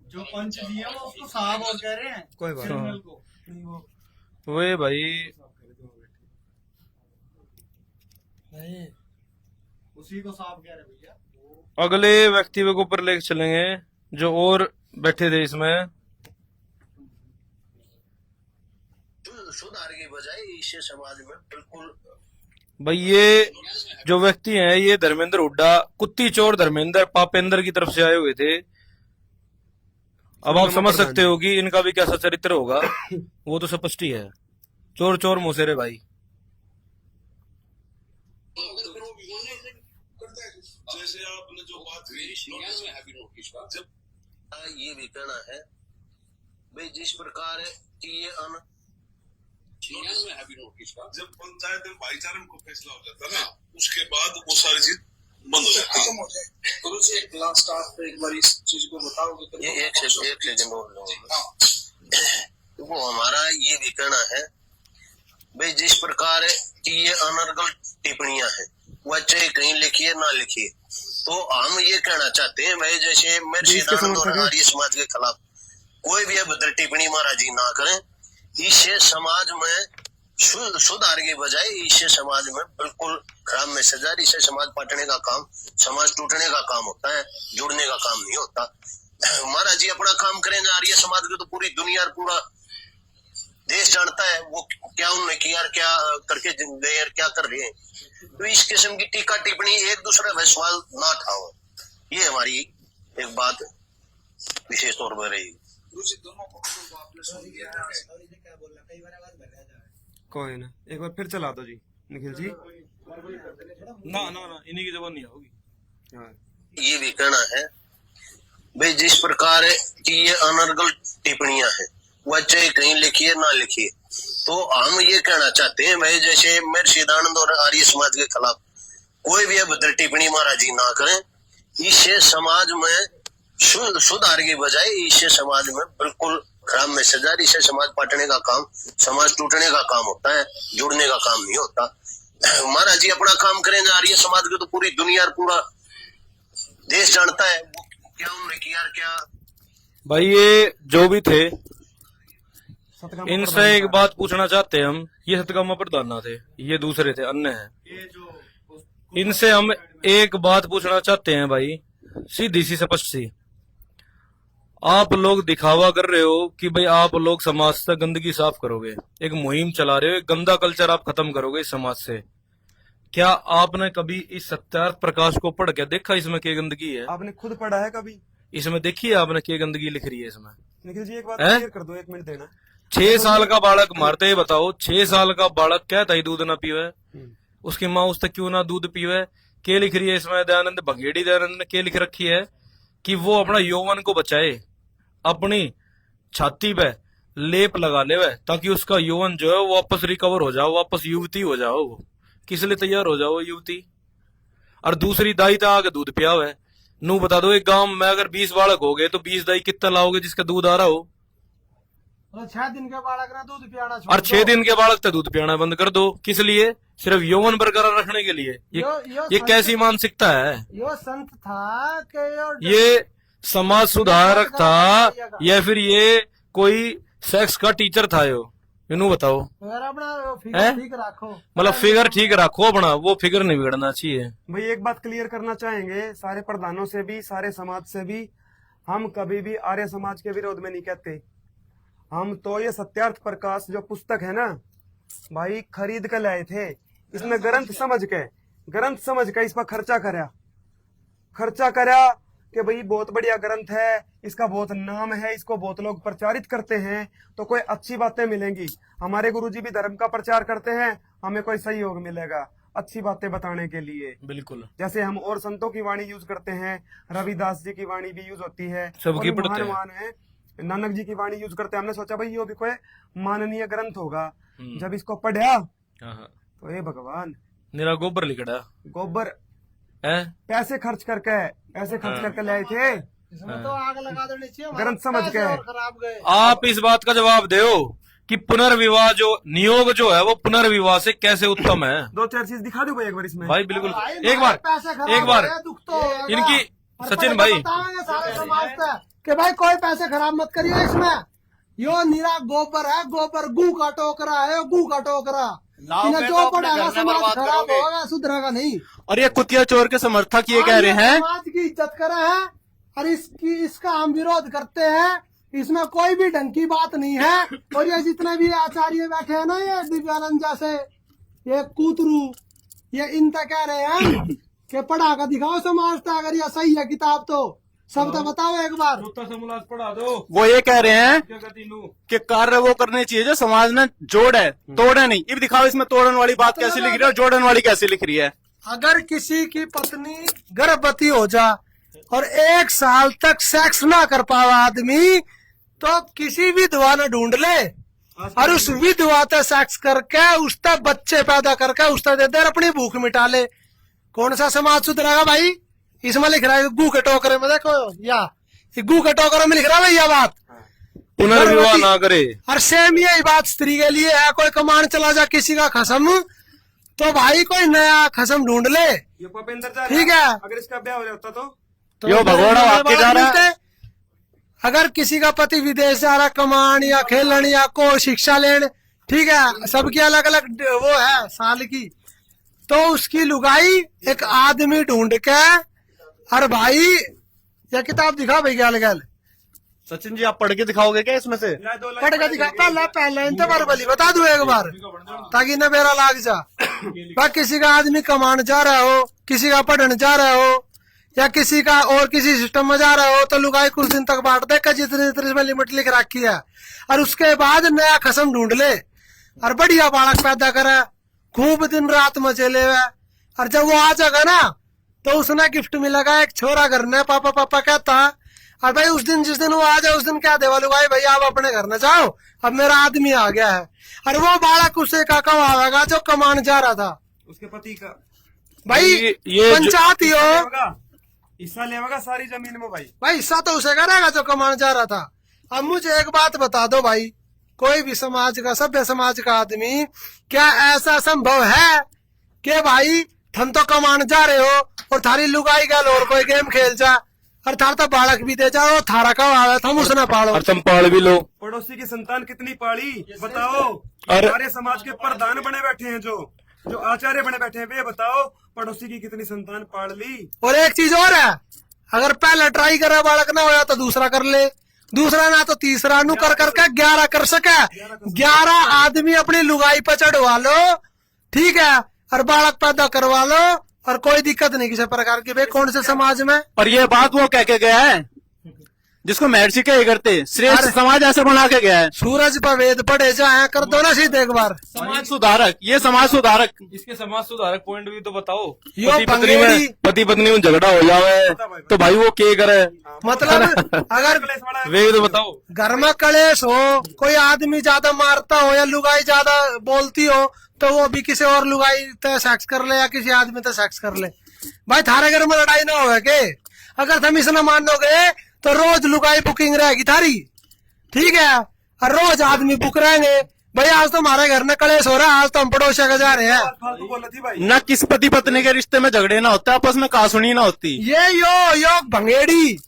जो पंच जी है वो उसको साहब और कह रहे हैं, कोई बात क्रिमिनल को। वे भाई उसी को साहब कह रहे भैया। अगले व्यक्ति के ऊपर लेके चलेंगे जो और बैठे थे इसमें। सुधार के बजाय इससे समाज में बिल्कुल भाई ये जो व्यक्ति हैं ये धर्मेंद्र हुड्डा, कुत्ती चोर धर्मेंद्र पापेंद्र की तरफ से आए हुए थे। अब आप समझ सकते हो कि इनका भी कैसा चरित्र होगा, वो तो स्पष्ट ही है। चोर चोर मोसेरे भाई। जैसे आपने जो बात जब ये भी कहना है भाई जिस प्रकार की ये जब पंचायत में भाईचारे में कोई फैसला हो जाता है ना, उसके बाद वो सारी चीज बंद हो जाती है। खत्म हो जाए। गुरु जी एक लास्ट आप एक बार इस चीज को बताओगे तो ये एक सेकंड और लो। देखो हमारा ये भी कहना है भाई जिस प्रकार की ये अनर्गल टिप्पणियां हैं वह चाहे कहीं लिखिए ना लिखिए, तो हम ये कहना चाहते हैं भाई जैसे मेरे सिद्धांत और आर्य समाज के खिलाफ कोई भी अभद्र टिप्पणी महाराज जी ना करें। इससे समाज में सुधार के बजाय इससे समाज में बिल्कुल खराब मैसेज है। इससे समाज बांटने का काम, समाज टूटने का काम होता है, जुड़ने का काम नहीं होता। महाराज जी अपना काम करेंगे, आर्य समाज को तो पूरी दुनिया और पूरा देश जानता है वो क्या उन्होंने किया और क्या करके गए और क्या कर रहे हैं। तो इस किस्म की टीका टिप्पणी एक दूसरे पर सवाल ना उठाओ, ये हमारी एक बात विशेष तौर पर रही। गुरु जी दोनों को आपने सुन लिया है। कोई ना, एक बार फिर चला दो जी निखिल जी। ना ना ना, इन्हीं की जबान नहीं होगी। हाँ। ये भी कहना है भाई जिस प्रकार की ये अनर्गल टिप्पणियां हैं वह चाहे कहीं लिखिए ना लिखिए, तो हम ये कहना चाहते हैं भाई जैसे मेरे सिद्धांत और आर्य समाज के खिलाफ कोई भी अभद्र टिप्पणी महाराज जी ना करें। इससे समाज में सुधार के बजाय इससे समाज में बिल्कुल खराब मैसेज है। इससे समाज बांटने का काम, समाज टूटने का काम होता है, जुड़ने का काम नहीं होता। महाराज जी अपना काम करेंगे, आर्य समाज को तो पूरी दुनिया और पूरा देश जानता है वो क्या उन्होंने किया और क्या। भाई ये जो भी थे, इनसे एक बात पूछना चाहते हैं हम। ये सतगामा प्रधान थे, ये दूसरे थे, अन्य हैं। इनसे हम एक बात पूछना चाहते हैं भाई, सीधी सी स्पष्ट सी। आप लोग दिखावा कर रहे हो कि भाई आप लोग समाज से गंदगी साफ करोगे, एक मुहिम चला रहे हो, एक गंदा कल्चर आप खत्म करोगे इस समाज से। क्या आपने कभी इस सत्यार्थ प्रकाश को पढ़ के देखा इसमें क्या गंदगी है? आपने खुद पढ़ा है कभी? इसमें देखिए आपने क्या गंदगी लिख रही है इसमें। निखिल जी एक बात हैं? क्लियर कर दो, एक मिनट देना। 6 साल का बालक मारते ही बताओ, 6 साल का बालक कहता ही दूध ना पीवे, उसकी माँ उस तक क्यों ना दूध पीवे? क्या लिख रही है इसमें? दयानंद भंगेड़ी दयानंद ने क्या लिख रखी है कि वो अपना यौवन को बचाए, अपनी छाती पे लेप लगा ले वह, ताकि उसका यौवन जो है वो वापस रिकवर हो जाओ, वापस युवती हो जाओ। वो किस लिए तैयार हो जाओ युवती? और दूसरी दाई तो आगे दूध पिया हुआ है। नू बता दो, एक गांव में अगर 20 बालक हो गए तो 20 दाई कितना लाओगे जिसका दूध आ रहा हो? 6 दिन के बालक ना दूध पियाना छोड़ और दो। 6 दिन के बालक तो दूध पियाना बंद कर दो। किस लिए? सिर्फ यौवन बरकरार रखने के लिए। ये कैसी मानसिकता है? यो संत था कि ये समाज सुधारक था या फिर ये कोई सेक्स का टीचर था? इन्हों बताओ। अपना फिगर ठीक रखो, मतलब फिगर ठीक रखो अपना, वो फिगर नहीं बिगड़ना चाहिए। भाई एक बात क्लियर करना चाहेंगे सारे प्रधानों से भी, सारे समाज से भी, हम कभी भी आर्य समाज के विरोध में नहीं कहते। हम तो ये सत्यार्थ प्रकाश जो पुस्तक है ना भाई खरीद कर लाए थे। इसमें ग्रंथ समझ के इस पर खर्चा करा कि भाई बहुत बढ़िया ग्रंथ है, इसका बहुत नाम है, इसको बहुत लोग प्रचारित करते हैं तो कोई अच्छी बातें मिलेंगी। हमारे गुरुजी भी धर्म का प्रचार करते हैं, हमें कोई सहयोग मिलेगा अच्छी बातें बताने के लिए। बिल्कुल जैसे हम और संतों की वाणी यूज करते हैं, रविदास जी की वाणी भी यूज होती है, सबकी और पढ़ते हैं। महान है, नानक जी की वाणी यूज करते हैं। हमने सोचा भाई ये भी कोई माननीय ग्रंथ होगा। जब इसको पढ़ा हाँ। तो हे भगवान, मेरा गोबर लिखड़ा गोबर है। पैसे खर्च करके लाए थे, इसमें तो आग लगा देनी चाहिए, हमारे गलत समझ पैसे गए। और खराब गए। आप इस बात का जवाब दो कि पुनर्विवाह जो नियोग जो है वो पुनर्विवाह से कैसे उत्तम है। 2-4 चीज दिखा दूं भाई एक बार इसमें। भाई बिल्कुल, भाई, एक बार पैसे खराब एक बार हो गए, दुख तो होगा। इनकी और सचिन पहले भाई बताएंगे सारे समाज से कि भाई कोई पैसे खराब मत करिए इसमें, यो निरा गोबर है, गोबर गू का टोकरा है, गू का टोकरा। इन्हें जो पढ़ेगा समाज खराब होगा, सुधरेगा नहीं। और ये कुतिया चोर के समर्थक ये कह रहे हैं समाज की इज्जत करे हैं और इसका हम विरोध करते हैं। इसमें कोई भी ढंग की बात नहीं है। और ये जितने भी आचार्य बैठे हैं ना, ये दिव्यानंद जैसे, ये कूतरू, ये इनता कह रहे हैं कि पढ़ा कर दिखाओ समाज का, अगर ये सही है किताब तो सब तो बताओ एक बार। पढ़ा दो। वो ये कह रहे हैं कि कार्य वो करने चाहिए जो समाज में जोड़ है, तोड़े नहीं। ये भी दिखाओ इसमें तोड़न वाली बात कैसे लिख रही है और जोड़न वाली कैसे लिख रही है। अगर किसी की पत्नी गर्भवती हो जा और 1 साल तक सेक्स ना कर पावा आदमी, तो किसी विधवा ने ढूंढ ले और उस विधवा से सेक्स करके उसका बच्चे पैदा करके उसका दे दे, अपनी भूख मिटा ले। कौन सा समाज सुधरेगा भाई? इसमें लिख रहा है गू के टोकरे में, देखो या गू के टोकरे में लिख रहा है यह बात, पुनर्विवाह ना करे। और सेम यही बात स्त्री के लिए है। कोई कमान चला जा किसी का खसम, तो भाई कोई नया खसम ढूंढ ले, ये भूपेंद्र जा रहा ठीक है। अगर इसका ब्याह हो जाता तो यो भगोड़ा वाक्य जा रहा है। अगर किसी का पति विदेश जा रहा कमान या खेलन या को शिक्षा लेने, ठीक है, सबकी अलग अलग वो है साल की, तो उसकी लुगाई एक आदमी ढूंढ के, और भाई ये किताब दिखा भाई गैल गैल, सचिन जी आप पढ़ के दिखाओगे क्या इसमें से? पढ़ के दिखा। पहले इन तो बली बता दूं एक बार, ताकि न मेरा लाग जा। भाई किसी का आदमी कमान जा रहा हो, किसी का पढ़ने जा रहा हो, या किसी का और किसी सिस्टम में जा रहा हो, तो लुगाई कुछ दिन तक बांट दे, जितनी जितनी इसमें लिमिट लिख रखी है, और उसके बाद नया खसम ढूंढ ले और बढ़िया बालक पैदा करे, खूब दिन रात मचे ले। और जब वो आ जाएगा ना, तो उसने गिफ्ट मिलेगा एक छोरा घर ने, पापा पापा कहता। और भाई उस दिन जिस दिन वो आ जाए, उस दिन क्या देवा लुगाई भाई आप अपने घर न जाओ, अब मेरा आदमी आ गया है। और वो बालक उसे का कब आवेगा जो कमान जा रहा था, उसके पति का भाई ये पंचायत ही हो, हिस्सा लेगा सारी जमीन में भाई। भाई हिस्सा तो उसे करेगा जो कमान जा रहा था। अब मुझे एक बात बता दो भाई, कोई भी समाज का, सभ्य समाज का आदमी, क्या ऐसा संभव है कि भाई तुम तो कमान जा रहे हो और थारी लुगाई गल और कोई गेम खेल जा और थार तो बालक भी दे जाओ, थारा कब आवे तुम उसने पालो और तुम पाल भी लो। पड़ोसी की संतान कितनी पाली बताओ। और हमारे समाज के प्रधान बने बैठे हैं, जो आचार्य बने बैठे हैं, वे बताओ पड़ोसी की कितनी संतान पाल ली। और एक चीज और है, अगर पहले ट्राई करे बालक ना होया तो दूसरा कर ले, दूसरा ना तो तीसरा, नु कर करके 11 कर सके। 11 आदमी अपनी लुगाई पे चढ़वा लो, ठीक है, और बालक पैदा करवा लो, और कोई दिक्कत नहीं किसी प्रकार की। भाई कौन से समाज में? और ये बात वो कह के गया है जिसको महर्षि कहे करते, श्रेष्ठ समाज ऐसे बना के गया है। सूरज पर वेद पढ़े जाए, कर दो ना सीधे एक बार। समाज सुधारक, ये समाज सुधारक। इसके समाज सुधारक पॉइंट भी तो बताओ। यो पति पत्नी में झगड़ा हो जावे तो भाई वो क्या करे, मतलब अगर वे तो बताओ। घर में कलेश हो, कोई आदमी ज्यादा मारता हो या लुगाई ज्यादा बोलती हो, तो वो भी किसी और लुगाई तय सेक्स कर ले या किसी आदमी तय सेक्स कर ले। भाई थारे घर में लड़ाई ना होगा के? अगर तुम इसे न मानोगे तो रोज लुगाई बुकिंग रहेगी थारी, ठीक है, और रोज आदमी बुक रहेंगे। भाई आज तो हमारे घर में कलेश हो रहा है, आज तो हम पड़ोसिया का जा रहे हैं। फालतू बोल रही भाई। न किस पति पत्नी के रिश्ते में झगड़े ना होते, आपस में कासुनी ना होती। ये यो भंगेड़ी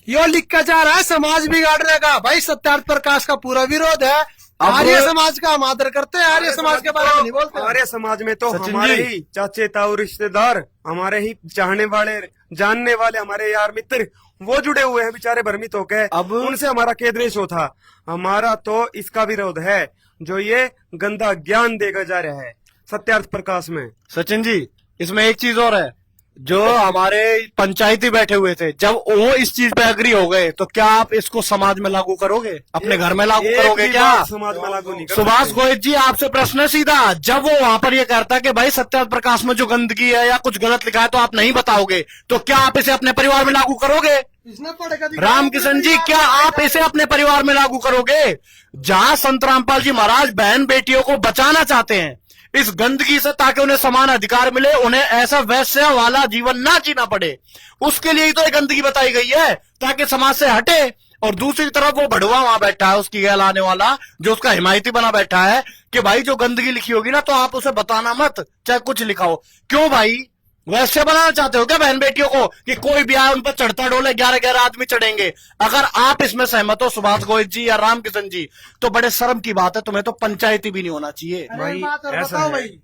यो लिख के जा रहा है समाज बिगाड़ने का। भाई सत्यार्थ प्रकाश का पूरा विरोध है। आर्य समाज का हम आदर करते हैं, आर्य समाज के बारे में नहीं बोलते। आर्य समाज में तो हमारे ही चाचे ताऊ रिश्तेदार, हमारे ही चाहने वाले जानने वाले, हमारे यार मित्र वो जुड़े हुए हैं बेचारे भ्रमित होके। अब उनसे हमारा क्या द्वेष हो था? हमारा तो इसका विरोध है जो ये गंदा ज्ञान देगा जा रहा है सत्यार्थ प्रकाश में। सचिन जी इसमें एक चीज और है, जो हमारे पंचायती बैठे हुए थे, जब वो इस चीज पे एग्री हो गए, तो क्या आप इसको समाज में लागू करोगे, अपने घर में लागू करोगे क्या? समाज में लागू नहीं कर सुभाष गोयल जी आपसे प्रश्न है सीधा, जब वो वहां पर ये कहता है कि भाई सत्यार्थ प्रकाश में जो गंदगी है या कुछ गलत लिखा है तो आप नहीं बताओगे, तो क्या आप इसे अपने परिवार में लागू करोगे? इसने पढ़ के दिखाया। रामकिशन जी, क्या आप इसे अपने परिवार में लागू करोगे? जहां संत रामपाल जी महाराज बहन बेटियों को बचाना चाहते हैं इस गंदगी से, ताकि उन्हें समान अधिकार मिले, उन्हें ऐसा वैश्य वाला जीवन ना जीना पड़े, उसके लिए ही तो ये गंदगी बताई गई है, ताकि समाज से हटे। और दूसरी तरफ वो भड़वा वहां बैठा है, उसकी गैलाने वाला, जो उसका हिमायती बना बैठा है कि भाई जो गंदगी लिखी होगी ना तो आप उसे बताना मत, चाहे कुछ लिखा हो। क्यों भाई, वैसे बनाना चाहते हो क्या बहन बेटियों को कि कोई भी आए उन पर चढ़ता डोले, 11-11 आदमी चढ़ेंगे? अगर आप इसमें सहमत हो सुभाष गोयल जी या रामकिशन जी, तो बड़े शर्म की बात है, तुम्हें तो पंचायती भी नहीं होना चाहिए। अरे एक बात और ऐसा बताओ है। भाई,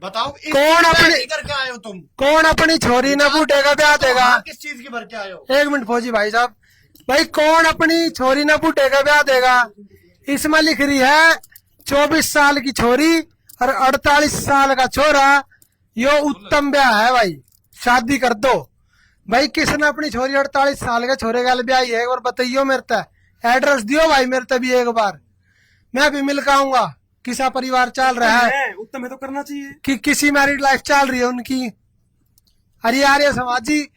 बताओ कौन अपनी करके आए हो तुम? कौन अपनी छोरी ने बूढ़े का ब्याह देगा? किस चीज की भर के आए हो? एक मिनट फौजी भाई साहब, भाई कौन अपनी छोरी ने बूढ़े का ब्याह देगा? इसमें लिख रही है 24 साल की छोरी और 48 साल का छोरा, यो उत्तम ब्याह है भाई, शादी कर दो। भाई किसने अपनी छोरी 48 साल के छोरे का ब्याह है? एक बार बताइयो मेरे तक, एड्रेस दियो भाई मेरे तक भी एक बार, मैं भी मिल के आऊंगा। किसा परिवार चल रहा है उत्तम है तो करना चाहिए। कि किसी मैरिड लाइफ चल रही है उनकी। अरे आर्य समाजी,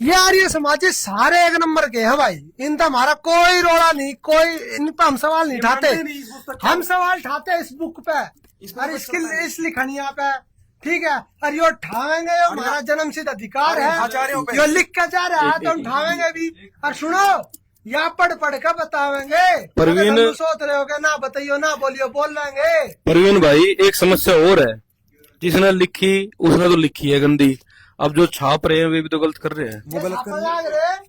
ये आर्य समाजी सारे एक नंबर के हैं भाई, इन तो हमारा कोई रोड़ा नहीं, कोई इन पर हम सवाल नहीं उठाते। हम सवाल उठाते इस बुक पे और इस लिखनिया पे, ठीक है। और यो उठावेंगे, यो हमारा जन्म सिद्ध अधिकार आचार्यों है, पे। यो लिख के जा रहा है तो उठावेंगे भी। और सुनो, या पढ़ के बतावेंगे। परवीन- अगर तुम सोच रहे हो कि ना बताइयो ना बोलियो, बोल लेंगे। परवीन भाई, एक समस्या और है, जिसने लिखी उसने तो लिखी है गंदी, अब जो छाप रहे हैं वे भी तो गलत कर रहे हैं। वो गलत कर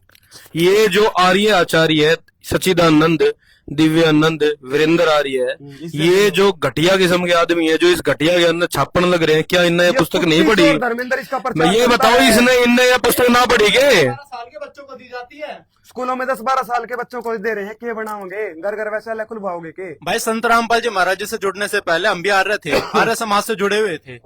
ये जो आर्य आचार्य है, सच्चिदानंद, दिव्यानंद, वीरेंद्र आर्य है, ये जो घटिया किस्म के आदमी है, जो इस घटिया के अंदर छापन लग रहे हैं, क्या इनने ये पुस्तक नहीं पढ़ी? धर्मेंद्र इसका मैं प्रचार ये करता बताओ, है। इसने इनने ये पुस्तक ना पढ़ी के? 12 साल के बच्चों को दी जाती है। स्कूलों में 10-12 साल के बच्चों को दे रहे हैं, के बनाओगे घर घर वैसा खुलवाओगे के? भाई संत रामपाल जी महाराज जी से जुड़ने से पहले हम भी आर्य थे, आर्य समाज से जुड़े हुए थे।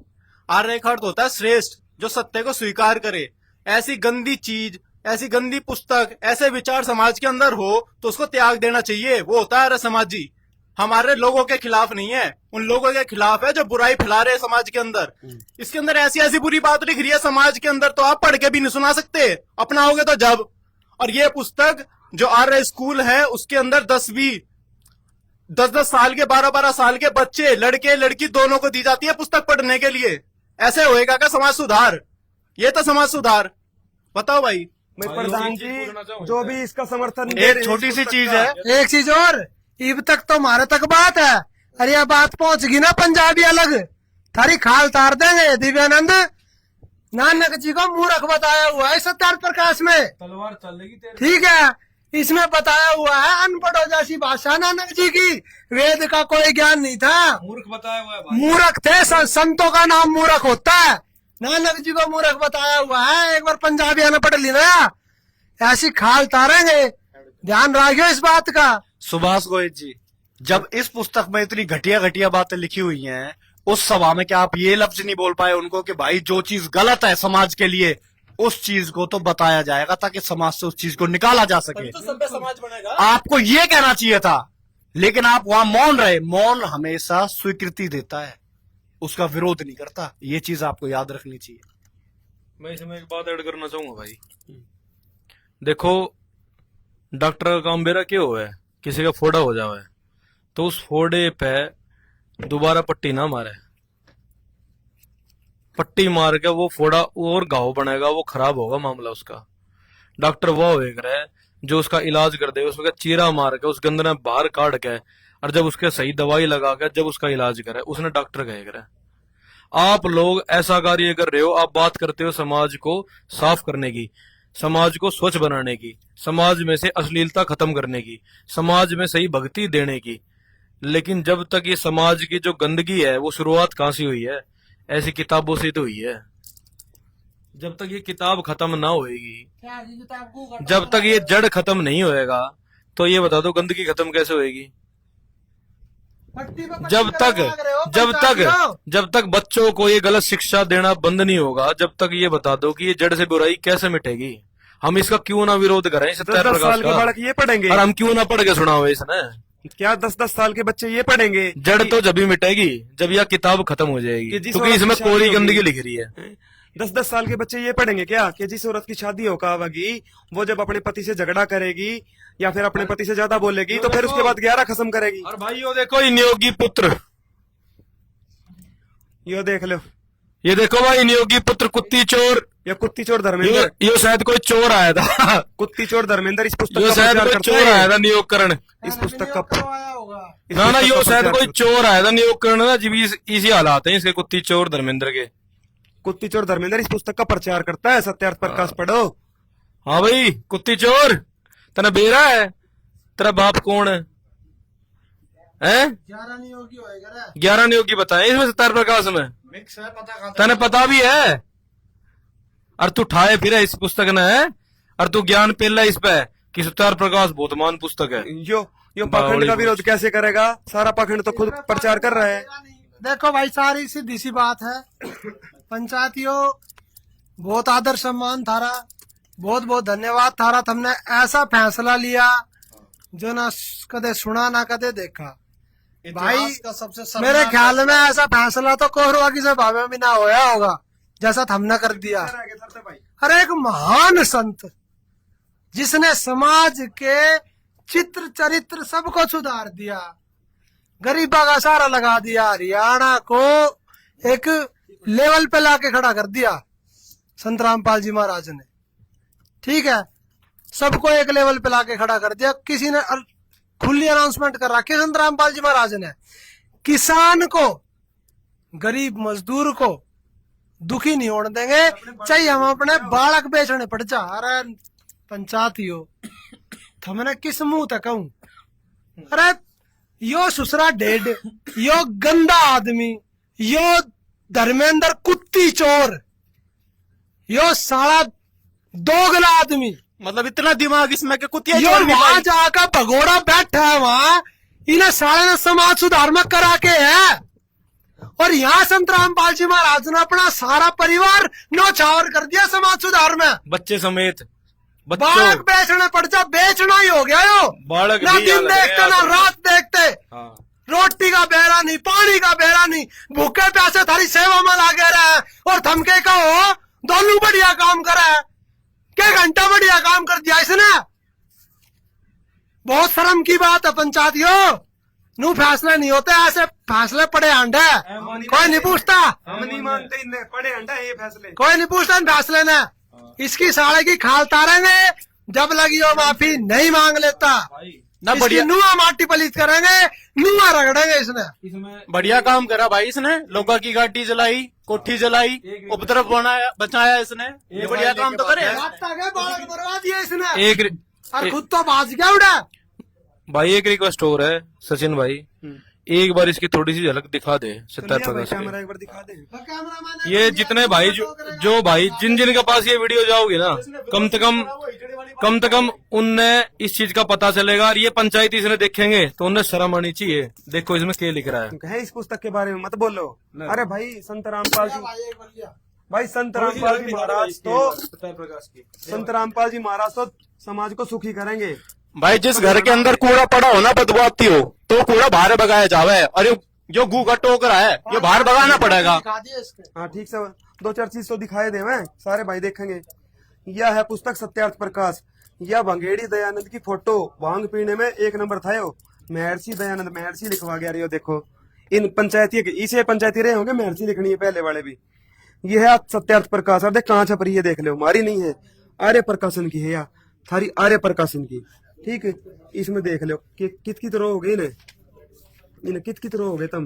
आर्य का अर्थ होता है श्रेष्ठ, जो सत्य को स्वीकार करे। ऐसी गंदी चीज, ऐसी गंदी पुस्तक, ऐसे विचार समाज के अंदर हो तो उसको त्याग देना चाहिए, वो होता है आर्य समाजी। हमारे लोगों के खिलाफ नहीं है, उन लोगों के खिलाफ है जो बुराई फैला रहे हैं समाज के अंदर। इसके अंदर ऐसी ऐसी बुरी बात लिख रही है समाज के अंदर, तो आप पढ़ के भी नहीं सुना सकते, अपनाओगे तो जब। और ये पुस्तक जो आर्य स्कूल है उसके अंदर 10-10 साल के, 12-12 साल के बच्चे, लड़के लड़की दोनों को दी जाती है पुस्तक पढ़ने के लिए। ऐसे होएगा क्या समाज सुधार? ये तो समाज सुधार, बताओ भाई। मैं प्रधान जी जो भी इसका समर्थन दे एक रहे हैं, छोटी इस सी पुस्तक चीज का- है, एक चीज और, इब तक तो हमारे तक बात है, अरे ये बात पहुंच गई ना पंजाबी अलग, थारी खाल तार देंगे। दिव्यानंद, नानक जी को मूर्ख बताया हुआ है सत्यार्थ प्रकाश में, तलवार चलेगी तेरे। ठीक है। इसमें बताया हुआ है अनपढ़ों जैसी भाषा नानक जी की, वेद का कोई ज्ञान नहीं था, मूर्ख बताया हुआ है भाई। मूर्ख थे। संतों का नाम मूर्ख होता है, नानक जी को मूर्ख बताया हुआ है। एक बार पंजाबी आना पढ़ लेना, ऐसी खाल तारेंगे, ध्यान रखियो इस बात का। सुभाष गोयल जी, जब इस पुस्तक में इतनी घटिया घटिया बातें लिखी हुई हैं, उस सभा में क्या आप ये लफ्ज नहीं बोल पाए उनको कि भाई जो चीज गलत है समाज के लिए, उस चीज को तो बताया जाएगा ताकि समाज से उस चीज को निकाला जा सके? तो सभ्य समाज बनेगा। आपको ये कहना चाहिए था, लेकिन आप वहां मौन रहे। मौन हमेशा स्वीकृति देता है, उसका विरोध नहीं करता। ये चीज आपको याद रखनी चाहिए। मैं इसमें एक बात ऐड करना चाहूंगा भाई। देखो, डॉक्टर का काम बेरा क्या हुआ है, किसी का फोड़ा हो जावा है तो उस फोड़े पे दोबारा पट्टी ना मारे, पट्टी मार के वो फोड़ा और घाव बनेगा, वो खराब होगा मामला उसका। डॉक्टर वो होएगा है जो उसका इलाज कर दे, उसका चीरा मार के उसके अंदर बाहर काट के, और जब उसके सही दवाई लगा के जब उसका इलाज करे, उसने डॉक्टर कहेगा। आप लोग ऐसा कार्य कर रहे हो, आप बात करते हो समाज को साफ करने की, समाज को स्वच्छ बनाने की, समाज में से अश्लीलता खत्म करने की, समाज में सही भक्ति देने की, लेकिन जब तक ये समाज की जो गंदगी है वो शुरुआत कहां से हुई है? ऐसी किताबों से तो हुई है। जब तक ये किताब खत्म ना होएगी, जब तक ये जड़ खत्म नहीं होएगा, तो ये बता दो गंदगी खत्म कैसे होएगी? जब तक बच्चों को ये गलत शिक्षा देना बंद नहीं होगा, जब तक ये बता दो कि ये जड़ से बुराई कैसे मिटेगी। हम इसका क्यों ना विरोध करें? 10-10 साल के बालक ये पढ़ेंगे, और हम क्यों ना पढ़ के सुनाओ इसने? क्या 10-10 साल के बच्चे ये पढ़ेंगे? जड़ तो जब भी मिटेगी जब यह किताब खत्म हो जाएगी, कि जिस क्योंकि वक्त इसमें शादी कोरी होगी। गंदगी लिख रही है। 10-10 साल के बच्चे ये पढ़ेंगे क्या कि जिस औरत की शादी होगी वो जब अपने पति से झगड़ा करेगी या फिर अपने पति से ज्यादा बोलेगी तो फिर उसके बाद 11 खत्म करेगी। और भाई यो देखो नियोगी पुत्र, यो देख लो, ये देखो भाई नियोगी पुत्र कुत्ती चोर, ये कुत्ती चोर धर्मेंद्र, यो शायद कोई चोर आया था। कुत्ती चोर धर्मेंद्र इस पुस्तक यो का शायद प्रचार कोई करता चोर है। आया था नियोग करण। इस पुस्तक का करवाया होगा। इस ना ना पुस्तक यो का शायद प्रचार कोई करता चोर आया था नियोग करण ना, जी इसी हालात है इसके कुत्ती चोर धर्मेंद्र के। है। कुत्ती चोर धर्मेंद्र इस पुस्तक का प्रचार करता है। सत्यार्थ प्रकाश पढ़ो। हाँ भाई कुत्ती चोर, तेरा बेरा है, तेरा बाप कौन है? 11 नहीं होगी होएगा 11 नियोगी बताए इसमें सत्यार्थ प्रकाश में, मिक्स है, पता तेने पता भी है। और तू ठाए फिर इस पुस्तक ने है, और तू ज्ञान पेला इस पे कि सत्यार्थ प्रकाश बहुत महान पुस्तक है। यो पाखंड का विरोध कैसे करेगा? सारा पाखंड तो खुद प्रचार कर रहा है। देखो भाई सारी सीधी सी बात है। पंचायतियों बहुत आदर सम्मान थारा, बहुत बहुत धन्यवाद थारा। तुमने ऐसा फैसला लिया जो ना कदे सुना ना कदे देखा भाई। मेरे ख्याल में ऐसा फैसला तो कोहरवा की से भावे में ना होया होगा जैसा हमने कर दिया। अरे एक महान संत जिसने समाज के चित्र चरित्र सबको सुधार दिया, गरीबा का सहारा लगा दिया, हरियाणा को एक लेवल पे लाके खड़ा कर दिया संत रामपाल जी महाराज ने। ठीक है, सबको एक लेवल पे लाके खड़ा कर दिया। किसी ने खुली अनाउंसमेंट कर रखी संत रामपाल जी महाराज ने, किसान को गरीब मजदूर को दुखी नहीं होने देंगे, चाहे हम अपने बालक बेचने पड़ जा। अरे पंचायतियों हमने किस मुंह तक कहूं? अरे यो सुसरा डेड, यो गंदा आदमी, यो धर्मेंद्र कुत्ती चोर, यो साला दोगला आदमी, मतलब इतना दिमाग इसमें कि कुतिया यो चोर भी वहां भाई। जाकर भगोड़ा बैठा है वहां, इन्हें साले ने समाज सुधार में करा के है। और यहाँ संत रामपाल जी महाराज ने अपना सारा परिवार नौछावर कर दिया समाज सुधार में। बच्चे समेत बालक बेचने पड़ जा, बेचना ही हो गया यो। बालक ना भी दिन याद है, देखते ना याद है। रात देखते, हाँ। रोटी का बेरा नहीं, पानी का बेरा नहीं, भूखे प्यासे थारी सेवा में लागे रहे और थमके कहो दोनों बढ़िया काम करे। क्या घंटा बढ़िया काम कर दिया इसने? बहुत शर्म की बात है पंचायतियों। नू फैसले नहीं होते, ऐसे फैसले पड़े अंडे, कोई नहीं पूछता, हम नहीं मानते इनने पड़े अंडा ये फैसले। कोई नहीं पूछता इन फैसले ने। इसकी साले की खाल तारेंगे, जब लगी हो माफी नहीं मांग लेता ना इसकी बढ़िया नुआ माटी पलीत करेंगे, नुआ रगड़ेंगे इसने। बढ़िया काम करा भाई इसने, लोगों की गाड़ी जलाई, कोठी जलाई, उपद्रव बनाया बचाया इसने। ये बढ़िया काम तो करे। बालक मरवा दिया इसने एक और खुद तो भाज गया उड़ा। भाई एक रिक्वेस्ट हो रहा है सचिन भाई, एक बार इसकी थोड़ी सी झलक दिखा दे सत्यार्थ प्रकाश कैमरा की। एक बार दिखा दे। ये जितने भाई जो भाई जिन जिन के पास ये वीडियो जाओगे ना, कम से कम उनने इस चीज का पता चलेगा। और ये पंचायती इसने देखेंगे तो उन्हें शर्म आनी चाहिए। देखो इसमें क्या लिख रहा है। है इस पुस्तक के बारे में मत बोलो। अरे भाई संत रामपाल जी, भाई संत रामपाल जी महाराज तो संत रामपाल जी महाराज तो समाज को सुखी करेंगे। भाई जिस घर के अंदर कूड़ा पड़ा हो ना बदबू आती हो तो कूड़ा बाहर भगाया जावे। और ये जो गू का टोकरा है ये बाहर भगाना पड़ेगा। हाँ ठीक से 2-4 चीज तो दिखाए दे मैं, सारे भाई देखेंगे। यह है पुस्तक सत्यार्थ प्रकाश। यह भंगेड़ी दयानंद की फोटो, भांग पीने में 1 नंबर था यो। महर्षि दयानंद महर्षि लिखवा गया रियो। देखो इन पंचायती इसे पंचायती रहे होंगे, महर्षि लिखनी है पहले वाले भी। यह है सत्यार्थ प्रकाश। अब देख कहाँ छप रही है, देख लो, हमारी नहीं है, आर्य प्रकाशन की है या थारी आर्य प्रकाशन की। ठीक है, इसमें देख लो कि कित रो हो गई इन्हें कित रो हो गए तुम।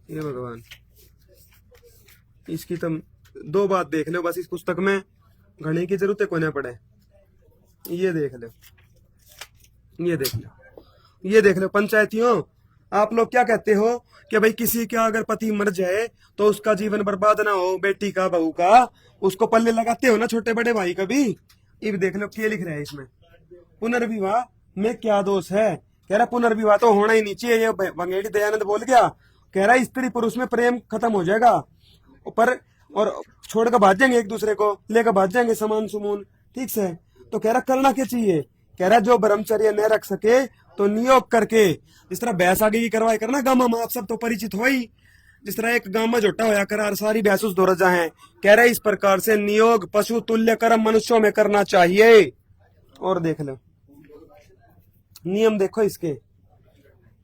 ये भगवान, इसकी तुम 2 बात देख लो बस। इस पुस्तक में घने की जरूरत को ना पड़े। ये देख लो, ये देख लो, ये देख लो। पंचायतियों आप लोग क्या कहते हो कि भाई किसी का अगर पति मर जाए तो उसका जीवन बर्बाद ना हो, बेटी का बहू का, उसको पल्ले लगाते हो ना छोटे बड़े भाई कभी। ये देख लो क्या लिख रहा है इसमें। पुनर्विवाह में क्या दोष है? कह रहा पुनर्विवाह तो होना ही नहीं चाहिए। ये भंगेड़ी दयानंद बोल गया, कह रहा स्त्री पुरुष में प्रेम खत्म हो जाएगा पर और छोड़कर भाग जाएंगे, एक दूसरे को लेकर भाग जाएंगे समान सुमून। ठीक से तो कह रहा करना क्या चाहिए? कह रहा जो ब्रह्मचर्य न रख सके तो नियोग करके, जिस तरह बैसाखी की करवाई करना गामा में आप सब तो परिचित हो ही, जिस तरह एक गांव में जोटा होया करार सारी भैंसुस दो रजा है। कह रहे इस प्रकार से नियोग पशु तुल्य कर्म मनुष्यों में करना चाहिए। और देख लो नियम देखो इसके,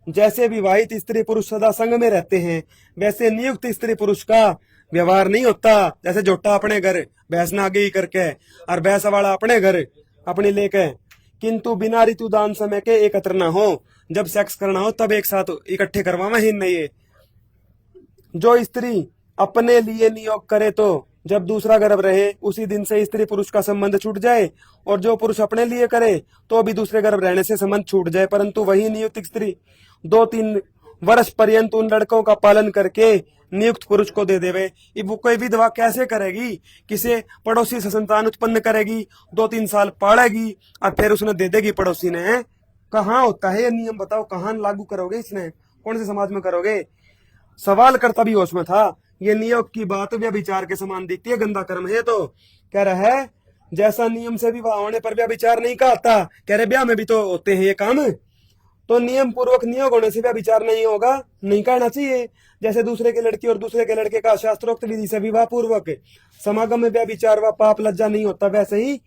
जैसे विवाहित स्त्री पुरुष सदा संग में रहते हैं वैसे नियुक्त स्त्री पुरुष का व्यवहार नहीं होता। जैसे जोटा अपने घर भैंस नागी ही करके और भैंस वाला अपने घर अपनी लेके, किंतु बिना ऋतुदान समय के एकत्र न हो। जब सेक्स करना हो तब एक साथ इकट्ठे करवाना ही नहीं है। जो स्त्री अपने लिए नियोग करे तो जब दूसरा गर्भ रहे उसी दिन से स्त्री पुरुष का संबंध छूट जाए, और जो पुरुष अपने लिए करे तो भी दूसरे गर्भ रहने से संबंध छूट जाए। परंतु वही नियुक्त स्त्री 2-3 वर्ष पर्यंत उन लड़कों का पालन करके नियुक्त पुरुष को दे देवे। वो कोई विधवा कैसे करेगी? किसे पड़ोसी से संतान उत्पन्न करेगी, 2-3 साल पालेगी और फिर उसने दे देगी पड़ोसी ने। कहाँ होता है ये नियम? बताओ कहाँ लागू करोगे? इसने कौन से समाज में करोगे? सवाल करता भी होश में था। ये नियोग की बात व्यभिचार के समान दिखती है, गंदा कर्म है। तो कह रहा है जैसा नियम से विवाह होने पर व्यभिचार नहीं कहता, कह रहे ब्याह में भी तो होते हैं ये काम, तो नियम पूर्वक नियोग होने से व्यभिचार नहीं होगा, नहीं कहना चाहिए। जैसे दूसरे के लड़की और दूसरे के लड़के का शास्त्रोक्त विधि से विवाह पूर्वक समागम में व्यभिचार व पाप लज्जा नहीं होता, वैसे ही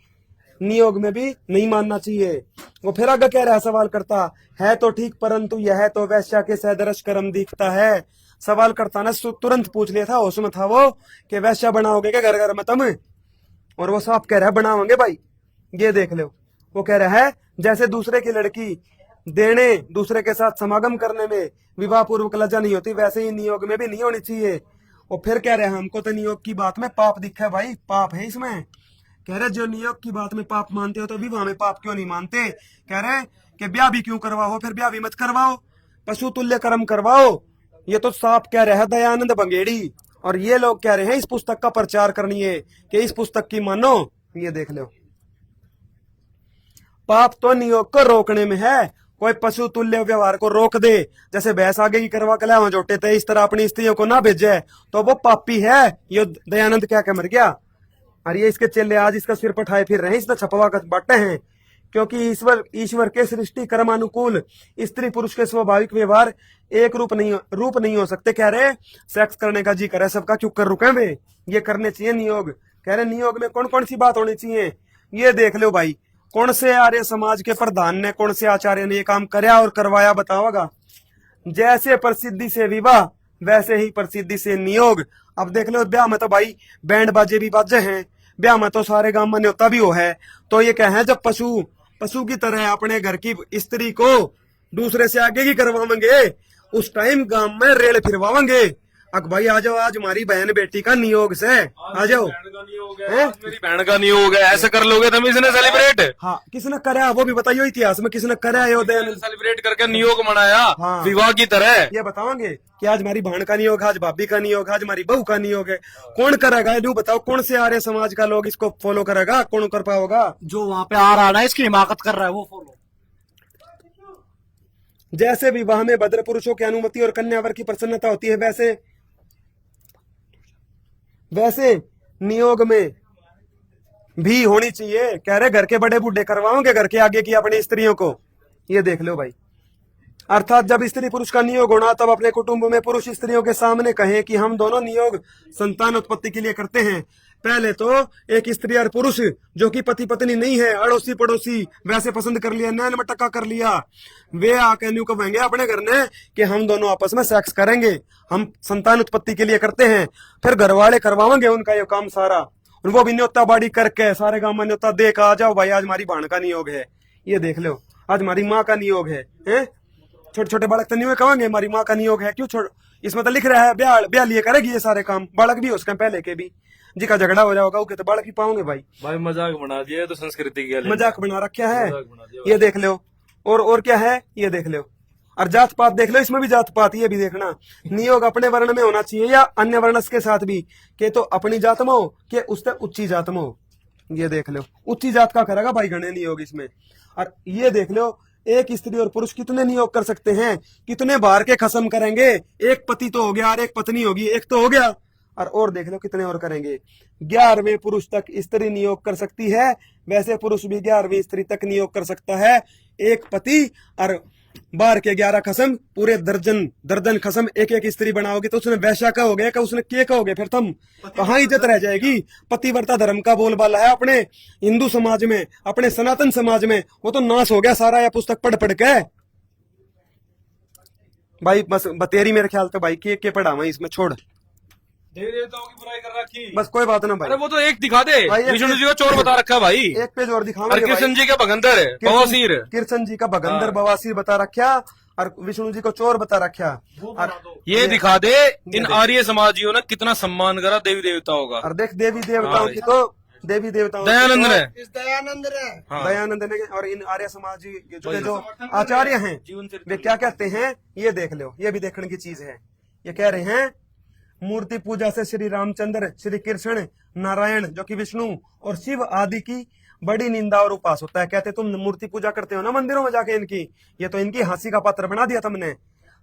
नियोग में भी नहीं मानना चाहिए। वो फिर आगे कह रहा है, सवाल करता है तो ठीक, परंतु यह तो वैश्या के सदृश कर्म दिखता है। सवाल करता ने तुरंत पूछ लिया था, होश में था वो, कि वैश्या बनाओगे क्या घर घर में तुम? और वो साफ कह रहा है बनाओगे भाई। ये देख लो, वो कह रहा है जैसे दूसरे की लड़की देने दूसरे के साथ समागम करने में विवाह पूर्वक लज्जा नहीं होती, वैसे ही नियोग में भी नहीं होनी चाहिए। और फिर कह रहे हैं हमको तो नियोग की बात में पाप दिखा है भाई, पाप है इसमें। कह रहे जो नियोग की बात में पाप मानते हो तो विवाह में पाप क्यों नहीं मानते? कह रहे कि ब्याह भी क्यों करवाओ, फिर ब्याह भी मत करवाओ, पशु तुल्य कर्म करवाओ। ये तो साफ कह रहे हैं दयानंद बंगेड़ी। और ये लोग कह रहे हैं इस पुस्तक का प्रचार करनी है कि इस पुस्तक की मानो। ये देख लो, पाप तो नियोग को रोकने में है। कोई पशु तुल्य व्यवहार को रोक दे, जैसे भैंस आगे की करवा कला जोटे थे इस तरह अपनी स्त्रियों को ना भेजे, तो वो पापी है। ये दयानंद क्या कह मर गया। और ये इसके चेले आज इसका सिर पठाए फिर रहे हैं, इसने छपवा कर बांटे हैं। क्योंकि ईश्वर के सृष्टि कर्मानुकूल स्त्री पुरुष के स्वाभाविक व्यवहार एक रूप नहीं हो सकते। कह रहे सेक्स करने का जी करे सबका, क्यों कर रुके वे? ये करने चाहिए नियोग। कह रहे नियोग में कौन कौन सी बात होनी चाहिए? ये देख लो भाई, कौन से आर्य समाज के प्रधान ने, कौन से आचार्य ने ये काम कराया और करवाया बताओगा। जैसे प्रसिद्धि से विवाह वैसे ही प्रसिद्धि से नियोग। अब देख लो ब्याह में तो भाई बैंड बाजे भी बाजे हैं, ब्याह में तो सारे गांव में न्योता भी हो है। तो ये कहें जब पशु की तरह अपने घर की स्त्री को दूसरे से आगे की करवाएंगे, उस टाइम गांव में रेल फिरवाएंगे। अक भाई आ जाओ, आज हमारी बहन बेटी का नियोग से आ जाओ। मेरी बहन का नियोग है, ऐसे कर लोगे तुम इसने सेलिब्रेट? हाँ, किसने करा वो भी बताइए, इतिहास में किसने करा है? सेलिब्रेट करके नियोग मनाया। हाँ। विवाह की तरह ये बताओगे कि आज हमारी बहन का नियोग, आज भाभी का नियोग, आज हमारी बहू का नियोग है। कौन करेगा? यू बताओ, कौन से आर्य समाज का लोग इसको फॉलो करेगा? कौन कर पाओगा? जो वहाँ पे आ रहा है ना, इसकी हिमाकत कर रहा है, वो फॉलो। जैसे विवाह में भद्र पुरुषों की अनुमति और कन्यावर की प्रसन्नता होती है, वैसे नियोग में भी होनी चाहिए। कह रहे घर के बड़े बूढ़े करवाओगे घर के आगे की अपनी स्त्रियों को। ये देख लो भाई, अर्थात जब स्त्री पुरुष का नियोग होना तब अपने कुटुंब में पुरुष स्त्रियों के सामने कहें कि हम दोनों नियोग संतान उत्पत्ति के लिए करते हैं। पहले तो एक स्त्री और पुरुष जो कि पति पत्नी नहीं है, अड़ोसी पड़ोसी वैसे पसंद कर लिया, नैन मटक्का कर लिया, वे आके न्यू कहेंगे अपने घर ने कि हम दोनों आपस में सेक्स करेंगे, हम संतान उत्पत्ति के लिए करते हैं। फिर घर वाले करवाएंगे उनका ये काम सारा, वो भी न्योता बाड़ी करके सारे गांव में न्योता दे आ जाओ भाई, आज हमारी बहन का नियोग है। ये देख लो, आज हमारी माँ का नियोग है। छोटे छोटे बालक तो नहीं कहेंगे हमारी माँ का नियोग है। क्यों? इसमें तो लिख रहा है ब्याह लिए करेगी ये सारे काम, बालक भी उसका पहले के भी जी का झगड़ा हो जाओगा तो बालक ही पाओगे भाई। मजाक बना दिया तो संस्कृति के मजाक बना रखा है। ये देख लो, और क्या है ये देख लो। और जात पात देख लो, इसमें भी जात पात ये भी देखना, नियोग अपने वर्ण में होना चाहिए या अन्य वर्ण के साथ भी, के तो अपनी जात में हो के उससे उच्ची जात में हो। ये देख लो, उच्ची जात का करेगा भाई गणे नियोग इसमें। और ये देख लो, एक स्त्री और पुरुष कितने नियोग कर सकते हैं, कितने बार के खसम करेंगे। एक पति तो हो गया और एक पत्नी होगी, एक तो हो गया। और देख लो कितने और करेंगे। 11वें पुरुष तक स्त्री नियोग कर सकती है, वैसे पुरुष भी 11वीं स्त्री तक नियोग कर सकता है। एक पति और बाहर के 11 खसम, पूरे दर्जन खसम, एक एक स्त्री बनाओगे तो उसने वैश्या का हो गया का उसने के का हो गया, फिर तुम कहाँ इज्जत रह जाएगी। पतिव्रता धर्म का बोलबाला है अपने हिंदू समाज में, अपने सनातन समाज में, वो तो नाश हो गया सारा यह पुस्तक पढ़ पढ़ के। भाई बस बतेरी मेरे ख्याल तो भाई के पढ़ा मैं इसमें छोड़, देवी देवताओं की बुराई कर रखी। बस कोई बात ना भाई। अरे वो तो एक दिखा दे, भाई, एक विष्णु जी को चोर बता रखा है भाई, एक पेज और दिखाऊंगे और कृष्ण भाई। जी का भगंदर बवासीर। कृष्ण जी का भगंदर हाँ। बवासीर बता रखा और विष्णु जी को चोर बता रखा। और ये दिखा दे इन आर्य समाजियों ने कितना सम्मान करा देवी देवताओं का। और देख देवी देवताओं हाँ की तो देवी देवताओं दयानंद ने, इस दयानंद ने हाँ। दयानंद ने और इन आर्य समाज के जो आचार्य हैं वे क्या कहते हैं ये देख लो, ये भी देखने की चीज है। ये कह रहे हैं मूर्ति पूजा से श्री रामचंद्र, श्री कृष्ण, नारायण जो कि विष्णु और शिव आदि की बड़ी निंदा और उपास होता है। कहते तुम मूर्ति पूजा करते हो ना मंदिरों में जाके इनकी, ये तो इनकी हंसी का पात्र बना दिया तुमने।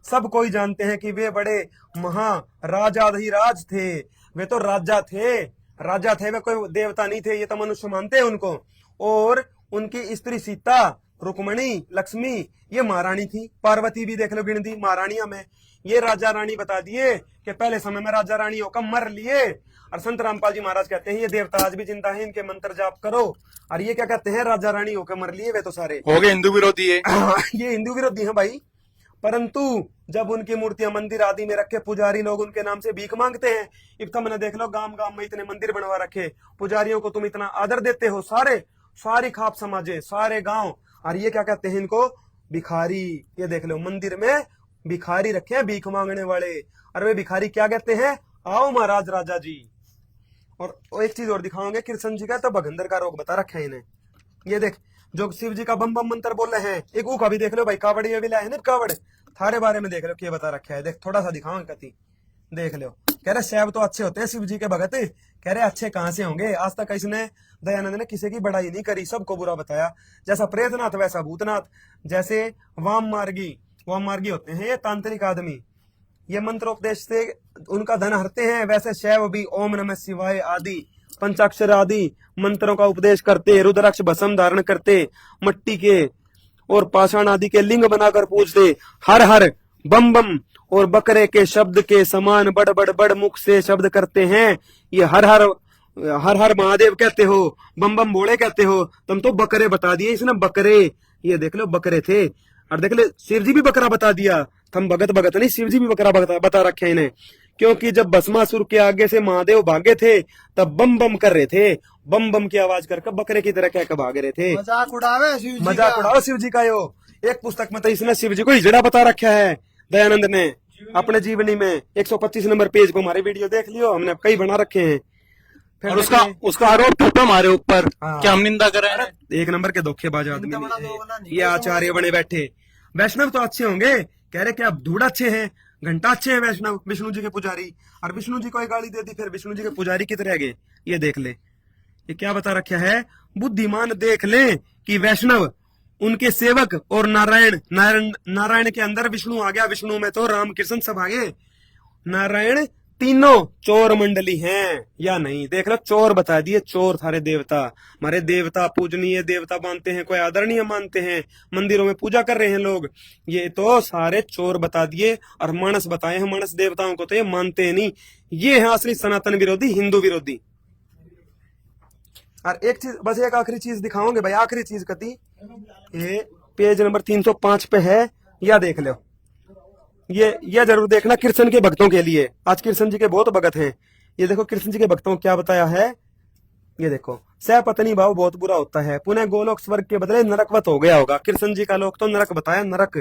सब कोई जानते हैं कि वे बड़े महाराजाधिराज थे, वे तो राजा थे, वे कोई देवता नहीं थे, ये तो मनुष्य मानते हैं उनको। और उनकी स्त्री सीता, रुक्मणी, लक्ष्मी ये महारानी थी। पार्वती भी देख लो गिनती महारानियां में। ये राजा रानी बता दिए कि पहले समय में राजा रानी होकर मर लिए। और संत रामपाल जी महाराज कहते हैं ये देवता आज भी जिंदा है, इनके मंत्र जाप करो। और ये क्या कहते हैं राजा रानी होकर मर लिए वे तो सारे हो गए हिंदू विरोधी है। ये हिंदू विरोधी हैं भाई। परंतु जब उनकी मूर्तियां मंदिर आदि में रखे, पुजारी लोग उनके नाम से भीख मांगते हैं। इतना मैंने देख लो गांव गांव में इतने मंदिर बनवा रखे, पुजारियों को तुम इतना आदर देते हो, सारी खाप समाजे, सारे गांव। और ये क्या कहते हैं इनको भिखारी। ये देख लो मंदिर में भिखारी रखे हैं, भीख मांगने वाले। और वे भिखारी क्या कहते हैं, आओ महाराज राजा जी। और एक चीज और दिखाओगे, कृष्ण जी का तो भगंदर का रोग बता रखा है इन्हें। ये देख जो शिव जी का बम बम मंत्र बोल रहे हैं, एक का भी देख लो भाई, कावड़ ये भी लाए हैं ना कावड़, थारे बारे में देख लो क्या बता रखा है। देख थोड़ा सा दिखाओ कति, देख लो। कह रहे शैव तो अच्छे होते हैं शिव जी के भगत, कह रहे अच्छे कहां से होंगे। आज तक इसने दयानंद ने किसी की बड़ाई नहीं करी, सबको बुरा बताया। जैसा प्रेतनाथ वैसा भूतनाथ, जैसे वाम मार्गी होते हैं ये तांत्रिक आदमी, ये मंत्रोपदेश से उनका धन हरते हैं। वैसे शैव भी ओम नमः शिवाय आदि पंचाक्षर आदि मंत्रों का उपदेश करते, रुद्राक्ष भस्म धारण करते, मट्टी के और पाषाण आदि के लिंग बनाकर पूजते, हर हर बम बम और बकरे के शब्द के समान बड़ बड़ बड़ मुख से शब्द करते हैं। ये हर हर महादेव कहते हो, बम बम भोले कहते हो, तुम तो बकरे बता दिए इसने, बकरे। ये देख लो बकरे थे। और देख ले शिव जी भी बकरा बता दिया, तुम भगत नहीं, शिव जी भी बकरा बता रखे हैं इन्हें। क्योंकि जब भस्मासुर के आगे से महादेव भागे थे तब बम बम कर रहे थे, बम बम की आवाज करके बकरे की तरह कह भाग रहे थे। मजाक उड़ावे शिव जी मजाक उड़ाओ शिव जी का। यो एक पुस्तक में तो इसने शिव जी को हिजड़ा बता रखा है दयानंद ने अपने जीवनी में। 125 नंबर पेज पर हमारे वीडियो देख लियो, हमने कई बना रखे हैं। फिर और उसका आरोप ठोका हमारे ऊपर, हाँ। क्या हम निंदा कर रहे हैं। एक नंबर के धोखेबाज आदमी इनका बड़ा नहीं दोगला है। नहीं ये है, आचार्य बने बैठे। वैष्णव तो अच्छे होंगे, कह रहे क्या धूड़ अच्छे हैं, घंटा अच्छे हैं वैष्णव, विष्णु जी के पुजारी। और विष्णु जी को एक गाली दे दी, फिर विष्णु जी के पुजारी की तरह गए। ये देख ले ये क्या बता रखा है, बुद्धिमान देख ले कि वैष्णव उनके सेवक और नारायण के अंदर विष्णु आ गया, विष्णु में तो राम कृष्ण सब आ गए। नारायण तीनों चोर मंडली हैं या नहीं, देख लो चोर बता दिए, चोर सारे देवता। हमारे देवता पूजनीय देवता मानते हैं, कोई आदरणीय मानते हैं, मंदिरों में पूजा कर रहे हैं लोग, ये तो सारे चोर बता दिए। और मानस बताए हैं, मानस देवताओं को तो ये मानते नहीं। ये है असली सनातन विरोधी, हिंदू विरोधी। और एक चीज बस, एक आखिरी चीज दिखाओगे भाई, आखिरी चीज कती, ये पेज नंबर 305 पे है, या देख लो। ये जरूर देखना कृष्ण के भक्तों के लिए। आज कृष्ण जी के बहुत भगत हैं। ये देखो कृष्ण जी के भक्तों को क्या बताया है, ये देखो सह पत्नी भाव बहुत बुरा होता है, पुनः गोलोक स्वर्ग के बदले नरकवत हो गया होगा। कृष्ण जी का लोक तो नरक बताया, नरक।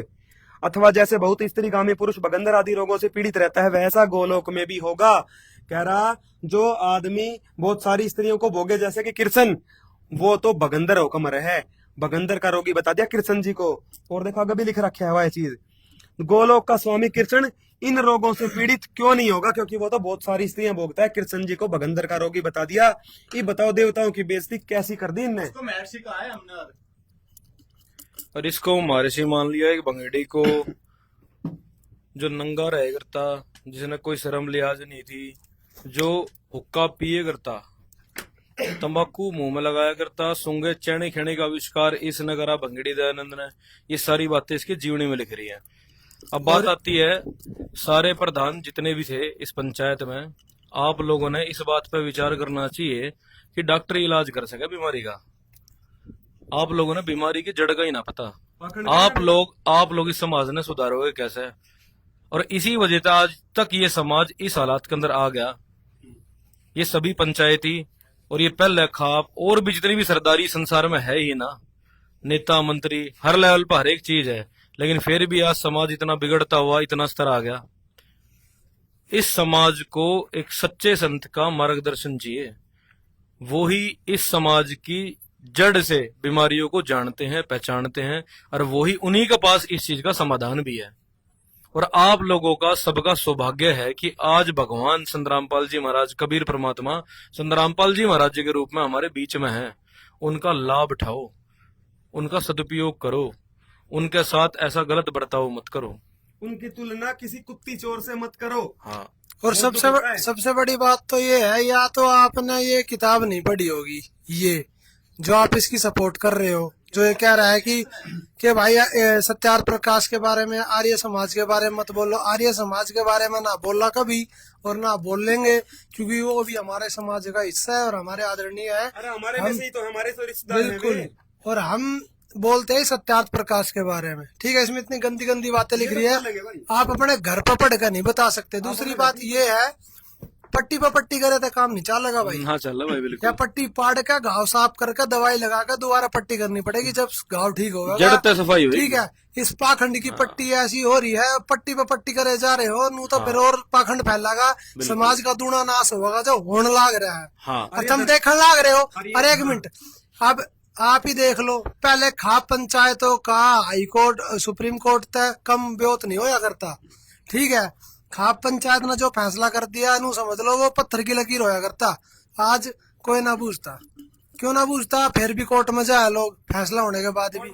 अथवा जैसे बहुत स्त्रीगामी पुरुष भगंदर आदि रोगों से पीड़ित रहता है, वैसा गोलोक में भी होगा। कह रहा जो आदमी बहुत सारी स्त्रियों को भोगे जैसे कि कृष्ण, वो तो भगंदर होकर मरे है। भगंदर का रोगी बता दिया कृष्ण जी को। और देखो आगे भी लिख रखा है ये चीज, गोलोक का स्वामी कृष्ण इन रोगों से पीड़ित क्यों नहीं होगा, क्योंकि वो तो बहुत सारी स्त्रियां भोगता है। कृष्ण जी को भगंदर का रोगी बता दिया। ये बताओ देवताओं की बेइज्जती कैसी कर दी इनने। महर्षि का है हमने, और इसको महर्षि मान लिया एक भंगड़ी को, जो नंगा रह करता, जिसने कोई शर्म लिहाज नहीं थी, जो हुक्का पिए करता, तंबाकू मुंह में लगाया करता, सूंगे चैने खेने का आविष्कार इसने करा भंगड़ी दयानंद ने। ये सारी बातें इसकी जीवनी में लिख रही है। अब बात आती है, सारे प्रधान जितने भी थे इस पंचायत में, आप लोगों ने इस बात पर विचार करना चाहिए कि डॉक्टर इलाज कर सके बीमारी का। आप लोगों ने बीमारी की जड़ का ही ना पता। आप लोग इस समाज ने सुधारोगे कैसे? और इसी वजह से आज तक ये समाज इस हालात के अंदर आ गया। ये सभी पंचायती और ये पहले खाप और भी जितनी भी सरदारी संसार में है ही ना, नेता मंत्री हर लेवल पर हर एक चीज है, लेकिन फिर भी आज समाज इतना बिगड़ता हुआ इतना स्तर आ गया। इस समाज को एक सच्चे संत का मार्गदर्शन चाहिए। वो ही इस समाज की जड़ से बीमारियों को जानते हैं, पहचानते हैं, और वो ही उन्हीं के पास इस चीज का समाधान भी है। और आप लोगों का सबका सौभाग्य है कि आज भगवान संत रामपाल जी महाराज, कबीर परमात्मा संत रामपाल जी महाराज जी के रूप में हमारे बीच में हैं। उनका लाभ उठाओ, उनका सदुपयोग करो, उनके साथ ऐसा गलत बर्ताव मत करो, उनकी तुलना किसी कुत्ती चोर से मत करो। हाँ। और सबसे बड़ी बात तो ये है, या तो आपने ये किताब नहीं पढ़ी होगी, ये जो आप इसकी सपोर्ट कर रहे हो, जो ये कह रहा है कि भाई सत्यार्थ प्रकाश के बारे में, आर्य समाज के बारे में मत बोलो। आर्य समाज के बारे में ना बोला कभी और ना बोल लेंगे, क्योंकि वो भी हमारे समाज का हिस्सा है और हमारे आदरणीय है। अरे हमारे में से ही तो, हमारे तो रिश्तेदार हैं बिल्कुल। वे। और हम बोलते हैं सत्यार्थ प्रकाश के बारे में, ठीक है। इसमें इतनी गंदी गंदी बातें लिख रही है, आप अपने घर पर पढ़ कर नहीं बता सकते। दूसरी बात ये है, पट्टी पर पट्टी करे तो काम नहीं चलेगा भाई। हाँ चल रहा भाई, बिल्कुल। या पट्टी पाड़ के घाव साफ करके दवाई लगा कर दोबारा पट्टी करनी पड़ेगी जब घाव ठीक होगा, जड़ तक सफाई हुई। ठीक है। इस पाखंड की पट्टी ऐसी हो रही है, पट्टी पर पट्टी करे जा रहे हो, नू तो फिर और पाखंड फैलागा, समाज का दूना नाश होगा जो होने लाग रहा है। हाँ। और तुम देखने लाग रहे हो। अरे एक मिनट, अब आप ही देख लो, पहले खाप पंचायतों का हाई कोर्ट सुप्रीम कोर्ट तक कम ब्योत नहीं होया करता, ठीक है। खाप पंचायत ने जो फैसला कर दिया, नू समझ लो वो पत्थर की लकीर होया करता। आज कोई ना पूछता, क्यों ना पूछता, फिर भी कोर्ट में जाए लोग फैसला होने के बाद भी।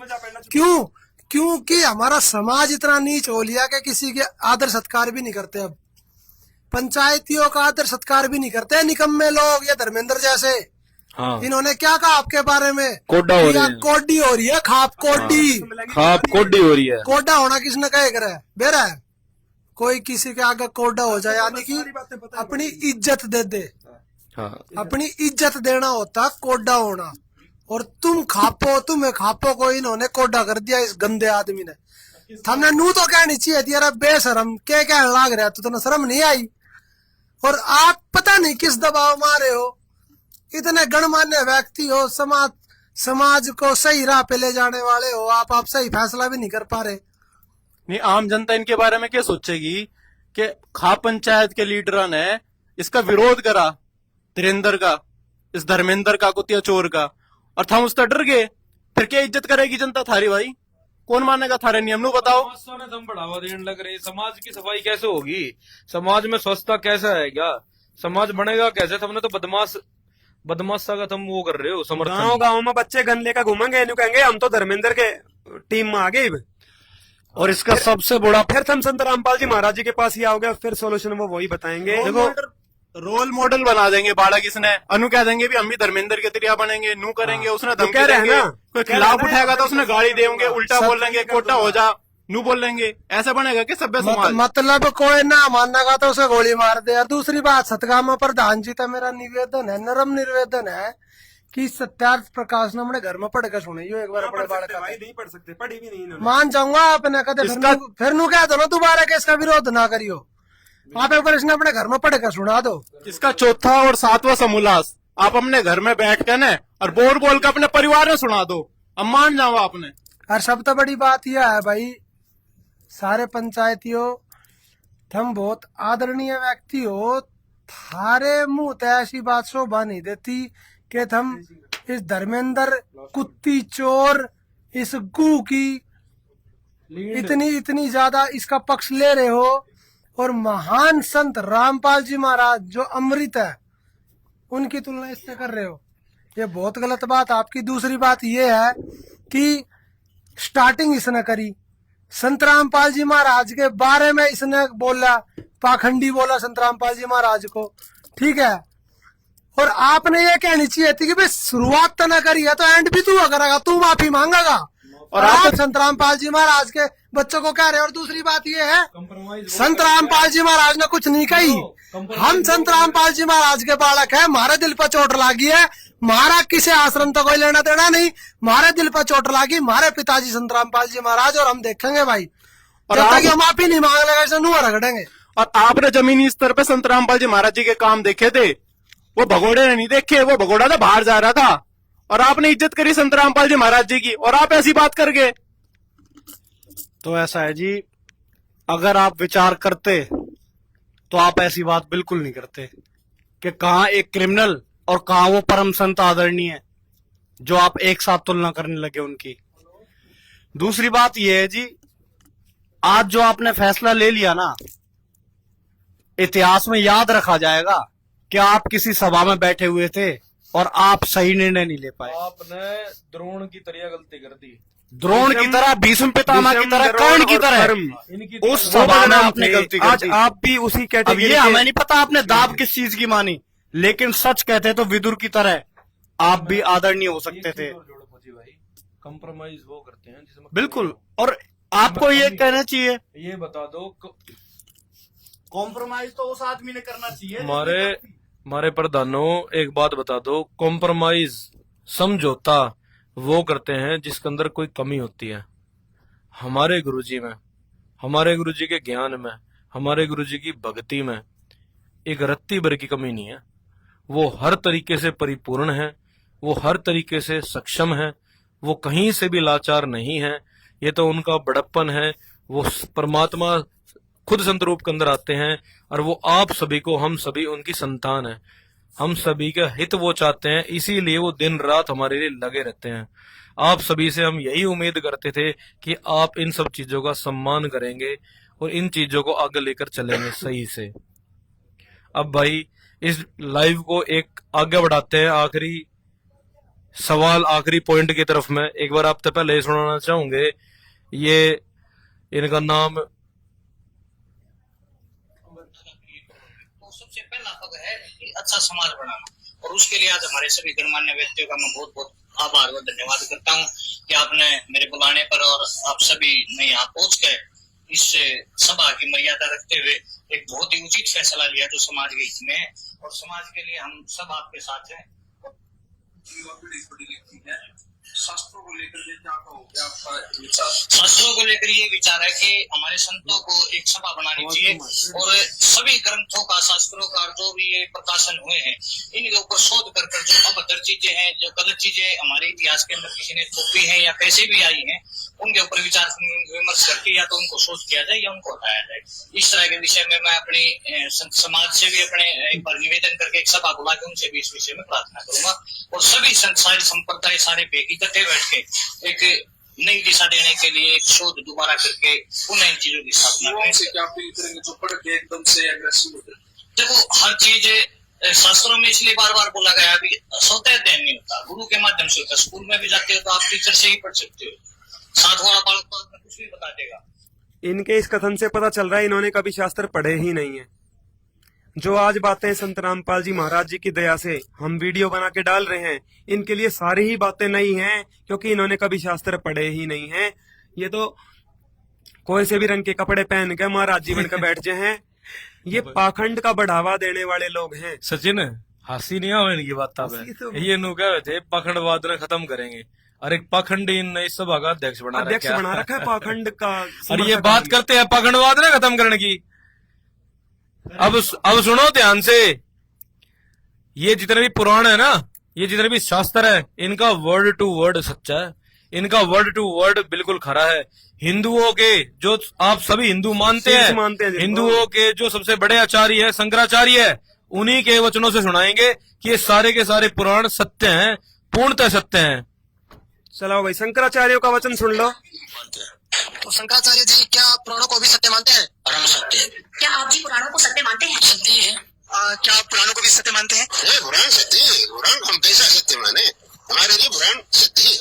क्यों? क्योंकि हमारा समाज इतना नीच हो लिया कि किसी के आदर सत्कार भी नहीं करते। अब पंचायतियों का आदर सत्कार भी नहीं करते निकम्मे लोग, ये धर्मेंद्र जैसे। हाँ। इन्होंने क्या कहा आपके बारे में? कोड्डा हो रही है। कोड्डी हो रही है, खाप कोड्डी। खाप कोड्डी हो रही है। कोड्डा होना किसने कहे करे बेरा है? कोई किसी के आगे कोड्डा हो जाए, यानी कि अपनी इज्जत दे दे। हाँ। अपनी इज्जत देना होता कोड्डा होना। और तुम्हें खापो को इन्होंने कोड्डा कर दिया इस गंदे आदमी ने। हमने नू तो कहनी चाहिए थी, यार बेशरम क्या कहने लाग रहा है, तो शर्म नहीं आई। और आप पता नहीं किस दबाव मारे हो, इतने गणमान्य व्यक्ति हो, समाज को सही राह पे ले जाने वाले हो, आप सही फैसला भी नहीं कर पा रहे। नहीं, आम जनता इनके बारे में क्या सोचेगी कि खाप पंचायत के लीडर ने इसका विरोध करा, धीरेन्द्र का, इस धर्मेंद्र का, कुतिया चोर का, और हम उससे डर गए। फिर क्या इज्जत करेगी जनता थारी भाई? कौन मानेगा थारे नियम? नु बताओ। ने तुम बढ़ावा देने लग रहे, समाज की सफाई कैसे होगी? समाज में स्वच्छता कैसे आएगा? समाज बनेगा कैसे? तुमने तो बदमाशा का तुम वो कर रहे हो समर्थन। गाँव में बच्चे गन लेकर घूमेंगे, यूं कहेंगे हम तो धर्मेंद्र के टीम में आ गए। और इसका सबसे बड़ा, फिर हम संत रामपाल जी महाराज जी के पास ही आओगे, फिर सोल्यूशन वो वही बताएंगे। देखो, रोल मॉडल बना देंगे बालक इसने। अनु कह देंगे भी हम भी धर्मेंद्र के तरिया बनेंगे, नू करेंगे, उसने धमकी देंगे, कोई खिलाफ उठाएगा तो उसने गाड़ी देंगे, उल्टा बोल लेंगे, कोटा हो जा, नू बोल लेंगे। ऐसा बनेगा कि सभ्य समाज? मतलब कोई ना मानेगा तो उसे गोली मार दे। और दूसरी बात, सतगामा प्रधान जी का मेरा निवेदन है, नरम निवेदन है कि सत्यार्थ प्रकाश ने अपने घर में पढ़ कर सुनियो एक बार अपने बालक का। नहीं पढ़ सकते, पढ़ी भी नहीं इन्होंने। मान जाऊंगा आपने कदे, फिर नू कह दो ना दोबारा के इसका विरोध ना करियो। आप एक बार इसने अपने घर में पढ़ कर सुना दो। इसका चौथा और सातवां समोल्लास आप अपने घर में बैठ कर न और बोल कर अपने परिवार में सुना दो, अब मान जाओ आपने। और सबसे बड़ी बात यह है भाई, सारे पंचायतियों, तुम बहुत आदरणीय व्यक्ति हो, थारे मुंह तो ऐसी बात शोभा नहीं देती कि तुम इस धर्मेंद्र कुत्ती चोर, इस गू की इतनी ज्यादा इसका पक्ष ले रहे हो। और महान संत रामपाल जी महाराज जो अमृत है, उनकी तुलना इससे कर रहे हो, ये बहुत गलत बात आपकी। दूसरी बात ये है कि स्टार्टिंग इसने करी, संत रामपाल जी महाराज के बारे में इसने बोला, पाखंडी बोला संत रामपाल जी महाराज को, ठीक है। और आपने ये कहनी चाहिए थी कि भाई शुरुआत तो ना करी है तो एंड भी तू करेगा, तू माफी मांगेगा। और आप संत रामपाल जी महाराज के बच्चों को कह रहे हैं। और दूसरी बात ये है, संत रामपाल जी महाराज ने कुछ नहीं कही। हम संत रामपाल जी महाराज के बालक है, हमारे दिल पर चोट लागी है, हमारा किसी आश्रम तो कोई लेना देना नहीं, हमारे दिल पर चोट लागी, हमारे पिताजी संत रामपाल जी महाराज, और हम देखेंगे भाई। और जब तक हम माफी नहीं मांग लेगा ऐसे नुआ रगड़ेंगे। और आपने जमीनी स्तर पे संत रामपाल जी महाराज जी के काम देखे थे, वो भगोड़े ने नहीं देखे। वो भगोड़ा तो बाहर जा रहा था और आपने इज्जत करी संत रामपाल जी महाराज जी की, और आप ऐसी बात कर गए। तो ऐसा है जी, अगर आप विचार करते तो आप ऐसी बात बिल्कुल नहीं करते कि कहाँ एक क्रिमिनल और कहाँ वो परम संत आदरणीय है, जो आप एक साथ तुलना करने लगे उनकी। दूसरी बात यह है जी, आज जो आपने फैसला ले लिया ना, इतिहास में याद रखा जाएगा कि आप किसी सभा में बैठे हुए थे और आप सही निर्णय नहीं ले पाए। आपने द्रोण की तरह गलती कर दी, द्रोण की तरह, भीष्म पितामह की तरह, कर्ण की तरह उस सभा में आपने गलती कर दी। आप भी उसी अब कैटेगरी ये हमें नहीं पता आपने दाब किस चीज की मानी, लेकिन सच कहते तो विदुर की तरह आप भी आदरणीय हो सकते थे। कंप्रोमाइज वो करते हैं जिसमें बिल्कुल। और आपको ये कहना चाहिए, ये बता दो, कॉम्प्रोमाइज तो उस आदमी ने करना चाहिए। हमारे प्रधानों एक बात बता दो, कॉम्प्रोमाइज समझौता वो करते हैं जिसके अंदर कोई कमी होती है। हमारे गुरुजी में, हमारे गुरुजी के ज्ञान में, हमारे गुरुजी की भक्ति में एक रत्ती भर की कमी नहीं है। वो हर तरीके से परिपूर्ण है, वो हर तरीके से सक्षम है, वो कहीं से भी लाचार नहीं है। ये तो उनका बड़प्पन है। वो परमात्मा खुद संत रूप के अंदर आते हैं और वो आप सभी को, हम सभी उनकी संतान है, हम सभी का हित वो चाहते हैं, इसीलिए वो दिन रात हमारे लिए लगे रहते हैं। आप सभी से हम यही उम्मीद करते थे कि आप इन सब चीजों का सम्मान करेंगे और इन चीजों को आगे लेकर चलेंगे सही से। अब भाई इस लाइव को एक आगे बढ़ाते हैं, आखिरी सवाल, आखिरी पॉइंट की तरफ मैं एक बार आप तो पहले सुनाना चाहूंगे। ये इनका नाम, तो सबसे पहला पग है कि अच्छा समाज बनाना, और उसके लिए आज हमारे सभी गणमान्य व्यक्तियों का मैं बहुत बहुत आभार और धन्यवाद करता हूँ कि आपने मेरे बुलाने पर और आप सभी ने यहाँ पहुंच कर इस सभा की मर्यादा रखते हुए एक बहुत ही उचित फैसला लिया जो समाज के हित में है, और समाज के लिए हम सब आपके साथ हैं। शास्त्रों को लेकर क्या कहोगे, आपका विचार? शास्त्रों को लेकर ये विचार है कि हमारे संतों को एक सभा बनानी चाहिए और सभी ग्रंथों का, शास्त्रों का जो भी ये प्रकाशन हुए हैं इनके ऊपर शोध कर जो अभद्र चीजें हैं, जो गलत चीजें हमारे इतिहास के अंदर किसी ने थोपी है या कैसे भी आई हैं, उनके ऊपर विचार विमर्श करके या तो उनको शोध किया जाए या उनको हटाया जाए। इस तरह के विषय में मैं अपनी समाज से भी अपने एक बार निवेदन करके एक सभा बुला के उनसे भी इस विषय में प्रार्थना करूंगा, और सभी सारी संप्रदाय, सारे इकट्ठे बैठ के एक नई दिशा देने के लिए एक शोध दोबारा करके पुनः इन चीजों की स्थापना करेंगे जो पढ़ के एकदम से अग्रेसिव होते। देखो, हर चीज शास्त्रों में इसलिए बार बार बोला गया, अभी स्वतः अध्ययन नहीं होता, गुरु के माध्यम से होता। स्कूल में भी जाते हो तो आप टीचर से ही पढ़ सकते हो, साथ वाला बालक तो आपको कुछ भी बता देगा। इनके इस कथन से पता चल रहा है इन्होंने कभी शास्त्र पढ़े ही नहीं है। जो आज बातें संत रामपाल जी महाराज जी की दया से हम वीडियो बना के डाल रहे हैं, इनके लिए सारी ही बातें नई हैं, क्योंकि इन्होंने कभी शास्त्र पढ़े ही नहीं हैं। ये तो कोई से भी रंग के कपड़े पहन के महाराज जी बनकर बैठ जाए हैं। ये पाखंड का बढ़ावा देने वाले लोग हैं। सचिन हंसी नहीं आवे इनकी बात पे, ये नु कहे थे पाखंडवाद ने खत्म करेंगे, और एक पाखंडी ने इस सभा का अध्यक्ष बना रखा है पाखंड का। और ये बात करते हैं पाखंडवाद ने खत्म करने की। अब सुनो ध्यान से, ये जितने भी पुराण है ना, ये जितने भी शास्त्र है, इनका वर्ड टू वर्ड सच्चा है, इनका वर्ड टू वर्ड बिल्कुल खरा है। हिंदुओं के जो आप सभी हिंदू मानते हैं, हिंदुओं के जो सबसे बड़े आचार्य है शंकराचार्य है, उन्हीं के वचनों से सुनाएंगे कि ये सारे के सारे पुराण सत्य हैं, पूर्णतः सत्य हैं। चलो भाई, शंकराचार्यों का वचन सुन लो। तो शंकराचार्य जी, क्या आप पुराणों को भी सत्य मानते हैं? परम सत्य। क्या आप जी पुराणों को सत्य मानते हैं? सत्य है। क्या आप पुराणों को भी सत्य मानते हैं? पुराण सत्य है। पुराण हम कैसा सत्य माने, हमारे लिए पुराण सत्य है।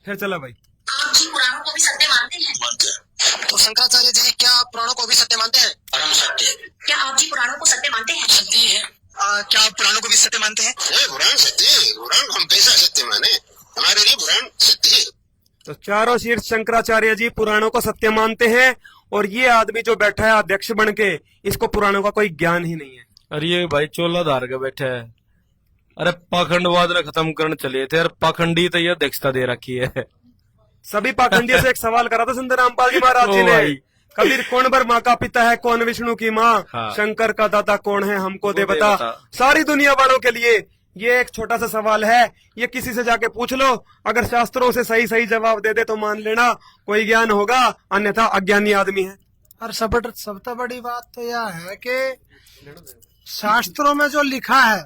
फिर चलो भाई, आप जी पुराणों को भी सत्य मानते हैं? मानते हैं। तो शंकराचार्य जी, क्या आप पुराणों को भी सत्य मानते हैं? परम सत्य। क्या आप जी पुराणों को सत्य मानते हैं? सत्य है। क्या आप पुराणों को भी सत्य मानते हैं? पुराण सत्य, पुराण हम कैसा सत्य माने, हमारे लिए पुराण सत्य है। तो चारों शीर्ष शंकराचार्य जी पुराणों को सत्य मानते हैं, और ये आदमी जो बैठा है अध्यक्ष बन के, इसको पुराणों का कोई ज्ञान ही नहीं है। अरे ये भाई चोला धार के बैठे है। अरे पाखंडवाद ने खत्म करने चले थे, और पाखंडी तो ये अध्यक्षता दे रखी है। सभी पाखंडियों से एक सवाल करा था संत रामपाल जी महाराज जी ओ ने, भाई। कबीर कौन ब्रह्मा का पिता है, कौन विष्णु की माँ, हाँ। शंकर का दाता कौन है, हमको दे दे बता। बता। सारी दुनिया वालों के लिए ये एक छोटा सा सवाल है, ये किसी से जाके पूछ लो, अगर शास्त्रों से सही सही जवाब दे दे तो मान लेना कोई ज्ञान होगा, अन्यथा अज्ञानी आदमी है। और सबसे बड़ी बात तो यह है कि शास्त्रों में जो लिखा है,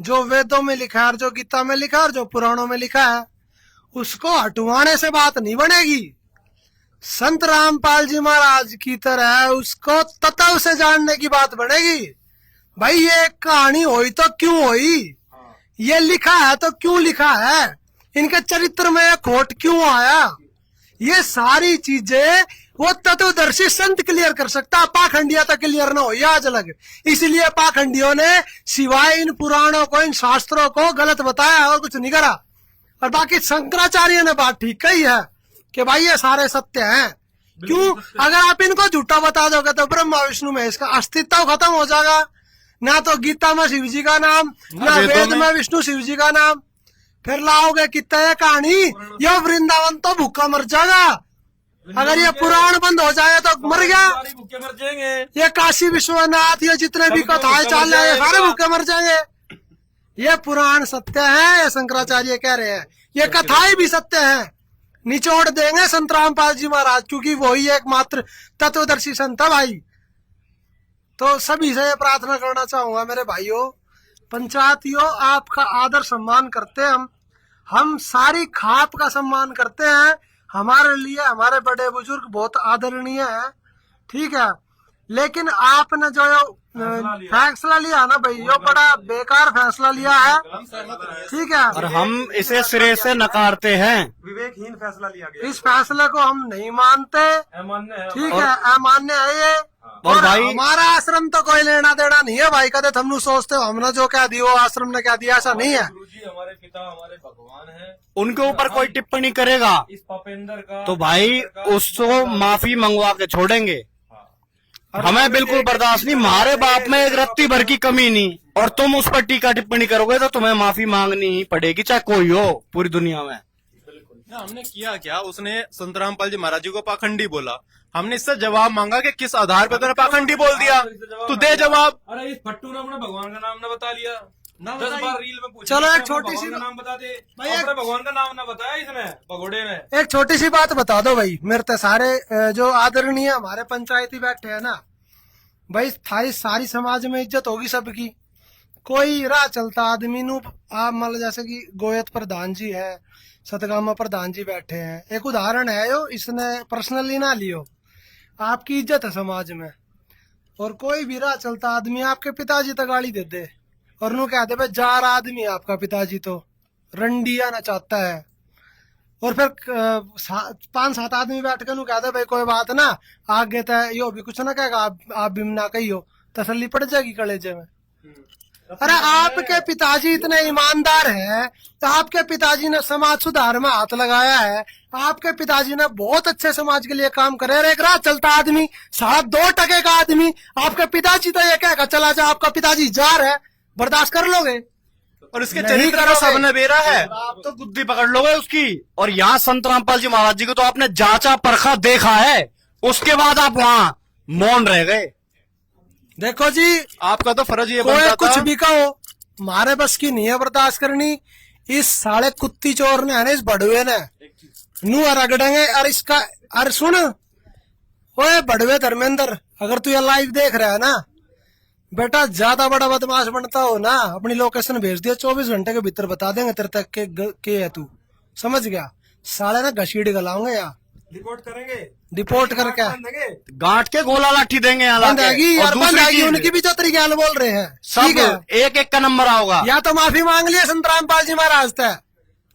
जो वेदों में लिखा है, और जो गीता में लिखा है, और जो पुराणों में लिखा है, उसको हटवाने से बात नहीं बनेगी। संत रामपाल जी महाराज की तरह उसको तत्व से जानने की बात बनेगी। भाई ये कहानी हुई तो क्यों हुई, ये लिखा है तो क्यों लिखा है, इनके चरित्र में खोट क्यों आया, ये सारी चीजें वो तत्वदर्शी संत क्लियर कर सकता, पाखंडिया तक क्लियर ना हो, ये आज अलग। इसलिए पाखंडियों ने सिवाय इन पुराणों को, इन शास्त्रों को गलत बताया और कुछ नहीं करा। और बाकी शंकराचार्य ने बात ठीक कही है कि भाई ये सारे सत्य हैं। क्यों? अगर आप इनको झूठा बता दोगे तो ब्रह्मा विष्णु में इसका अस्तित्व खत्म हो जाएगा। ना तो गीता में शिव जी का नाम, ना वेद में विष्णु शिव जी का नाम, फिर लाओगे कितना ये कहानी, ये वृंदावन तो भूखा मर जाएगा। अगर ये पुराण बंद हो जाए तो मर गया। भूखे मर जाएंगे। ये काशी विश्वनाथ, ये जितने भी कथाएं चल रहे हैं सारे भूखे मर जाएंगे। ये पुराण सत्य है, ये शंकराचार्य कह रहे हैं, ये कथाएं भी सत्य है। निचोड़ देंगे संत रामपाल जी महाराज, क्योंकि वही एकमात्र तत्वदर्शी संत है भाई। तो सभी से ये प्रार्थना करना चाहूंगा मेरे भाइयों, पंचायतियों, आपका आदर सम्मान करते हैं हम सारी खाप का सम्मान करते हैं। हमारे लिए हमारे बड़े बुजुर्ग बहुत आदरणीय है, ठीक है, लेकिन आपने जो फैसला लिया ना भाई, ये बड़ा बेकार फैसला लिया है, ठीक है, और हम इसे सिरे से नकारते हैं। विवेकहीन फैसला लिया गया। इस फैसले को हम नहीं मानते, ठीक है, अमान्य है ये। और भाई हमारा आश्रम तो कोई लेना देना नहीं है भाई, कदे हम सोचते हो हमने जो कह दिया वो आश्रम ने कह दिया, ऐसा नहीं है। गुरुजी हमारे पिता, हमारे भगवान है, उनके ऊपर कोई टिप्पणी करेगा इस पापेंद्र का तो भाई उसको माफी मंगवा के छोड़ेंगे। हमें बिल्कुल बर्दाश्त नहीं, हमारे बाप में एक रत्ती भर की कमी नहीं, और तुम उस पर टीका टिप्पणी करोगे तो तुम्हें माफी मांगनी ही पड़ेगी, चाहे कोई हो पूरी दुनिया में। हमने किया क्या, उसने संत रामपाल जी महाराज जी को पाखंडी बोला, हमने इससे जवाब मांगा कि किस आधार पर तूने पाखंडी बोल दिया, तू दे जवाब। अरे इस फट्टू ने अपने भगवान का नाम ना बता लिया, 10 बार रील में पूछा, चलो एक अपने छोटी भगवान सी का नाम बता दे, भाई, अपने भगवान का नाम ना बताया इसने भगोड़े में। एक छोटी सी बात बता दो भाई, मेरे तो सारे जो आदरणीय हमारे पंचायती बैठे हैं ना भाई, थारी सारी समाज में इज्जत होगी सबकी। कोई राह चलता आदमी नु आप मान लो जैसे कि गोयत प्रधान जी है, सतगामा प्रधान जी बैठे हैं, एक उदाहरण है यो, इसने पर्सनली ना लियो, आपकी इज्जत है समाज में। और कोई भी राह चलता आदमी आपके पिताजी तक गाली दे दे और नु कहते भाई जार आदमी है आपका पिताजी, तो रंडी आना चाहता है, और फिर 5-7 आदमी बैठ कर कहते भाई कोई बात ना, आगे तय यो भी कुछ ना कहेगा, आप भी ना कहियो, तसल्ली पड़ जाएगी कलेजे में। अरे आपके पिताजी इतने ईमानदार हैं, तो आपके पिताजी ने समाज सुधार में हाथ लगाया है, आपके पिताजी ने बहुत अच्छे समाज के लिए काम करे। और एक राह चलता आदमी, 2% का आदमी, आपके पिताजी तो ये कहेगा चला जा, आपका पिताजी जार है, बर्दाश्त कर लोगे? और इसके नहीं चरित्र का करोगे। सबने बेरा है, आप तो गुद्दी पकड़ लोगे उसकी। और यहाँ संत रामपाल जी महाराज जी को तो आपने जांचा परखा देखा है, उसके बाद आप वहाँ मौन रह गए। देखो जी, आपका तो फर्ज ये कोई बनता कुछ था। भी कहो, हमारे बस की नहीं है बर्दाश्त करनी। इस साले कुत्ती चोर ने है ना, इस बड़ुए ने नू रगड़ेंगे। और इसका अरे सुन, ओए बड़ुए धर्मेंद्र, अगर तू ये लाइव देख रहा है ना बेटा, ज्यादा बड़ा बदमाश बनता हो ना, अपनी लोकेशन भेज दिया, 24 घंटे के भीतर बता देंगे तेरे तक के है तू, समझ गया? साले ना घसीट गलाऊंगे यार, रिपोर्ट करेंगे, रिपोर्ट करके गांठ के गोला लाठी देंगे यहाँ बंद लाके। आएगी और यार, बंद दूसरी आएगी। चीज, उनकी भी जो तरीके हाल बोल रहे हैं, सब ठीक है, एक का नंबर आओगा। या तो माफी मांग लिया संत रामपाल जी महाराज से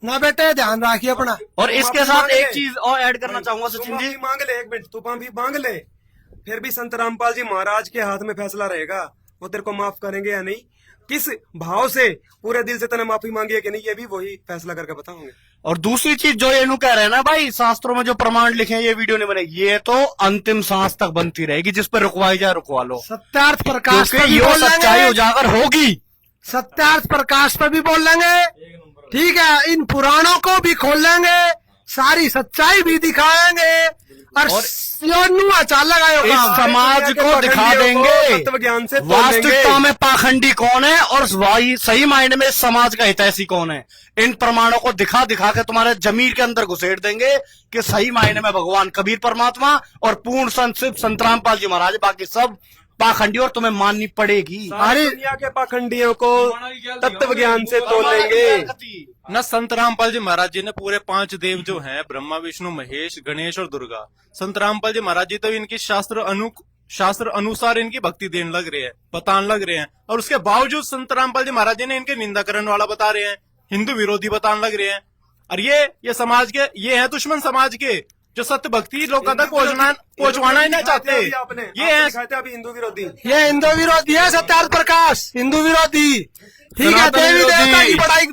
ना, बेटे ध्यान रखिए अपना। और इसके माफी साथ मांग एक ले। चीज और ऐड करना चाहूंगा तू सचिन जी। माफी मांग ले, 1 मिनट, तू माफी मांग ले, फिर भी संत रामपाल जी महाराज के हाथ में फैसला रहेगा। वो तेरे को माफ करेंगे या नहीं, किस भाव से पूरे दिल से तने माफी मांगी है कि नहीं, ये भी वही फैसला करके बताओगे। और दूसरी चीज जो ये कह रहे हैं ना भाई, शास्त्रों में जो प्रमाण लिखे हैं, ये वीडियो नहीं बनेगी, ये तो अंतिम सांस तक बनती रहेगी, जिस पर रुकवाई जाए रुकवा लो, सत्यार्थ प्रकाश पे क्योंकि भी ये बोल सच्चाई लेंगे, उजागर होगी। सत्यार्थ प्रकाश पे भी बोल लेंगे, ठीक है, इन पुराणों को भी खोल लेंगे, सारी सच्चाई भी दिखाएंगे, और अच्छा लगाए इस समाज को दिखा देंगे तत्व ज्ञान से वास्तविकता में पाखंडी कौन है और सही मायने में इस समाज का हितैषी कौन है। इन प्रमाणों को दिखा दिखा के तुम्हारे जमीर के अंदर घुसेड़ देंगे कि सही मायने में भगवान कबीर परमात्मा और पूर्ण संत सिर्फ संत रामपाल जी महाराज, बाकी सब पाखंडी, और तुम्हें माननी पड़ेगी। सारी दुनिया के पाखंडियों को तत्व ज्ञान से तोलेंगे। न संत रामपाल जी महाराज जी ने पूरे 5 देव जो हैं, ब्रह्मा विष्णु महेश गणेश और दुर्गा, संत रामपाल जी महाराज जी तो इनकी शास्त्र अनुसार इनकी भक्ति देने लग रहे हैं, बताने लग रहे हैं, और उसके बावजूद संत रामपाल जी महाराज जी ने इनके निंदा करने वाला बता रहे हैं, हिंदू विरोधी बताने लग रहे हैं। और ये समाज के, ये है दुश्मन समाज के, जो सत्य भक्ति लोगों तक पहुंचवाना ही नहीं चाहते। ये है अभी हिंदू विरोधी, ये हिंदू विरोधी है सत्यार्थ प्रकाश, हिंदू विरोधी, ठीक है, देवी देवता की बड़ाई,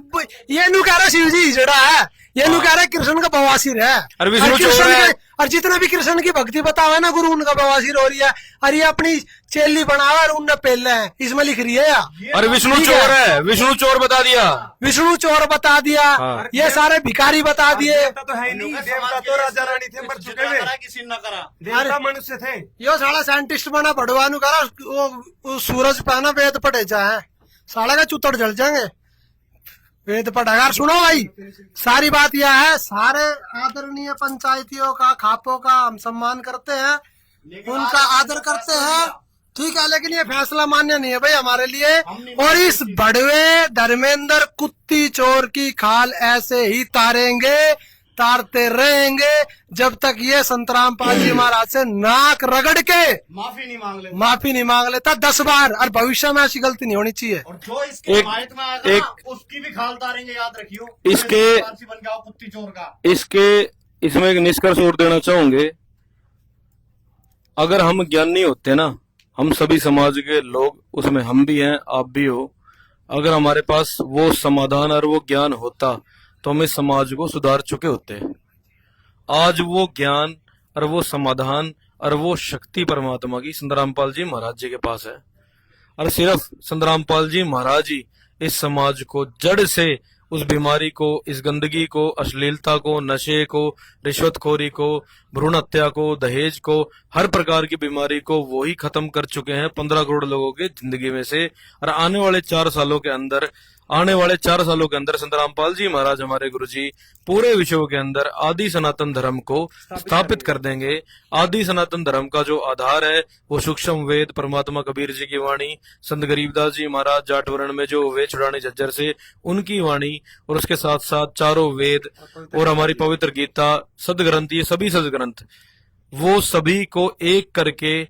ये नु कह रहे शिव जी जड़ा है, ये नु कह रहे कृष्ण का बवासीर है, और विष्णु चोर है। और जितना भी कृष्ण की भक्ति बतावे ना गुरु, उनका बवासीर हो रही है, और ये अपनी चेली बनावे और उनने पहले है, इसमें लिख रही है, और विष्णु चोर है, विष्णु चोर बता दिया, विष्णु चोर बता दिया, ये सारे भिखारी बता दिए। देवता तो है नहीं, देवता तो राजा रानी थे, मर चुके हुए, किसी न करा, देवता मनुष्य थे। यो साला साइंटिस्ट बना पढ़वानु करा, वो सूरज पहना वेद पढ़े जाए, साला का चुतड़ जल जाएंगे वेद पढ़ेगा। सुनो भाई, सारी बात यह है, सारे आदरणीय पंचायतियों का, खापों का हम सम्मान करते हैं, उनका आदर करते हैं, ठीक है, लेकिन ये फैसला मान्य नहीं है भाई हमारे लिए। और इस बड़वे धर्मेंद्र कुत्ती चोर की खाल ऐसे ही तारते रहेंगे जब तक ये संत रामपाल जी महाराज से नाक रगड़ के माफी नहीं मांग लेता 10 बार, और भविष्य में ऐसी गलती नहीं होनी चाहिए। और जो इसके हिमायत में आएगा ना, उसकी भी खाल तारेंगे, याद रखियो। इसके बन गया कुत्ती चोर का। इसमें एक निष्कर्ष और देना चाहूंगे, अगर हम ज्ञानी होते ना, हम सभी समाज के लोग, उसमें हम भी हैं, आप भी हो, अगर हमारे पास वो समाधान और वो ज्ञान होता तो हम इस समाज को सुधार चुके होते। आज वो ज्ञान और वो समाधान और वो शक्ति परमात्मा की संत रामपाल जी महाराज जी के पास है, और सिर्फ संत रामपाल जी महाराज ही इस समाज को जड़ से, उस बीमारी को, इस गंदगी को, अश्लीलता को, नशे को, रिश्वतखोरी को, भ्रूण हत्या को, दहेज को, हर प्रकार की बीमारी को वो ही खत्म कर चुके हैं 15 करोड़ लोगों की जिंदगी में से। और आने वाले 4 सालों के अंदर संत रामपाल जी महाराज हमारे गुरुजी पूरे विश्व के अंदर आदि सनातन धर्म को स्थापित कर देंगे। आदि सनातन धर्म का जो आधार है वो सूक्ष्म वेद, परमात्मा कबीर जी की वाणी, संत गरीबदास जी महाराज जाटवरण में जो वे छुड़ाने झज्जर से उनकी वाणी, और उसके साथ साथ चारों वेद और हमारी पवित्र गीता, सदग्रंथ, ये सभी सदग्रंथ, वो सभी को एक करके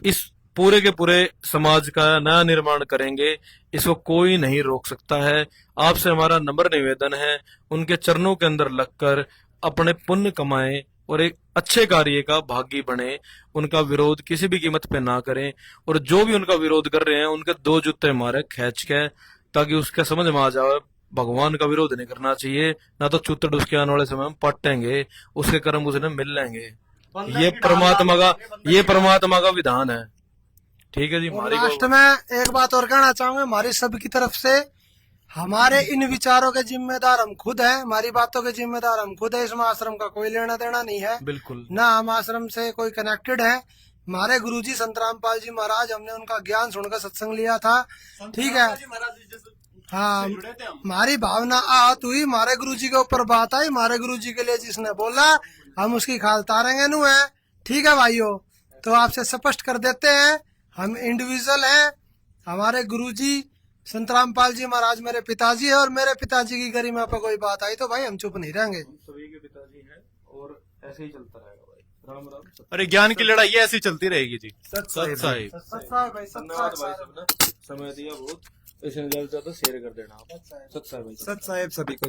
इस पूरे के पूरे समाज का नया निर्माण करेंगे। इसको कोई नहीं रोक सकता है। आपसे हमारा नम्र निवेदन है, उनके चरणों के अंदर लगकर अपने पुण्य कमाएं और एक अच्छे कार्य का भागी बने। उनका विरोध किसी भी कीमत पे ना करें, और जो भी उनका विरोध कर रहे हैं उनके 2 जूते मारे खींच के, ताकि उसके समझ में आ जाए भगवान का विरोध नहीं करना चाहिए, ना तो चूतड़ उसके आने वाले समय में पटेंगे, उसके कर्म उसने मिल लेंगे। ये परमात्मा का विधान है। ठीक है जी। लास्ट में एक बात और कहना चाहूंगा, हमारी सबकी तरफ से, हमारे इन विचारों के जिम्मेदार हम खुद हैं, हमारी बातों के जिम्मेदार हम खुद है। इसमें आश्रम का कोई लेना देना नहीं है, बिल्कुल ना हम आश्रम से कोई कनेक्टेड है। हमारे गुरुजी संत रामपाल जी महाराज, हमने उनका ज्ञान सुनकर सत्संग लिया था, ठीक है। हाँ, हमारी भावना आहत हुई, हमारे गुरुजी के ऊपर बात आई, हमारे गुरुजी के लिए जिसने बोला हम उसकी खाल तारेंगे नु है, ठीक है भाइयों। तो आपसे स्पष्ट कर देते हैं, हम इंडिविजुअल हैं। हमारे गुरुजी संत रामपाल जी महाराज मेरे पिताजी है, और मेरे पिताजी की गरिमा पर कोई बात आई तो भाई हम चुप नहीं रहेंगे। सभी के पिताजी हैं और ऐसे ही चलता रहेगा भाई। राम राम। अरे ज्ञान की लड़ाई ऐसी चलती रहेगी जी। सत साहिब साहिब भाई, धन्यवाद भाई, सबने समय दिया बहुत। इसे ज्यादा से ज्यादा शेयर कर देना आप। सत साहिब सत साहिब सभी को।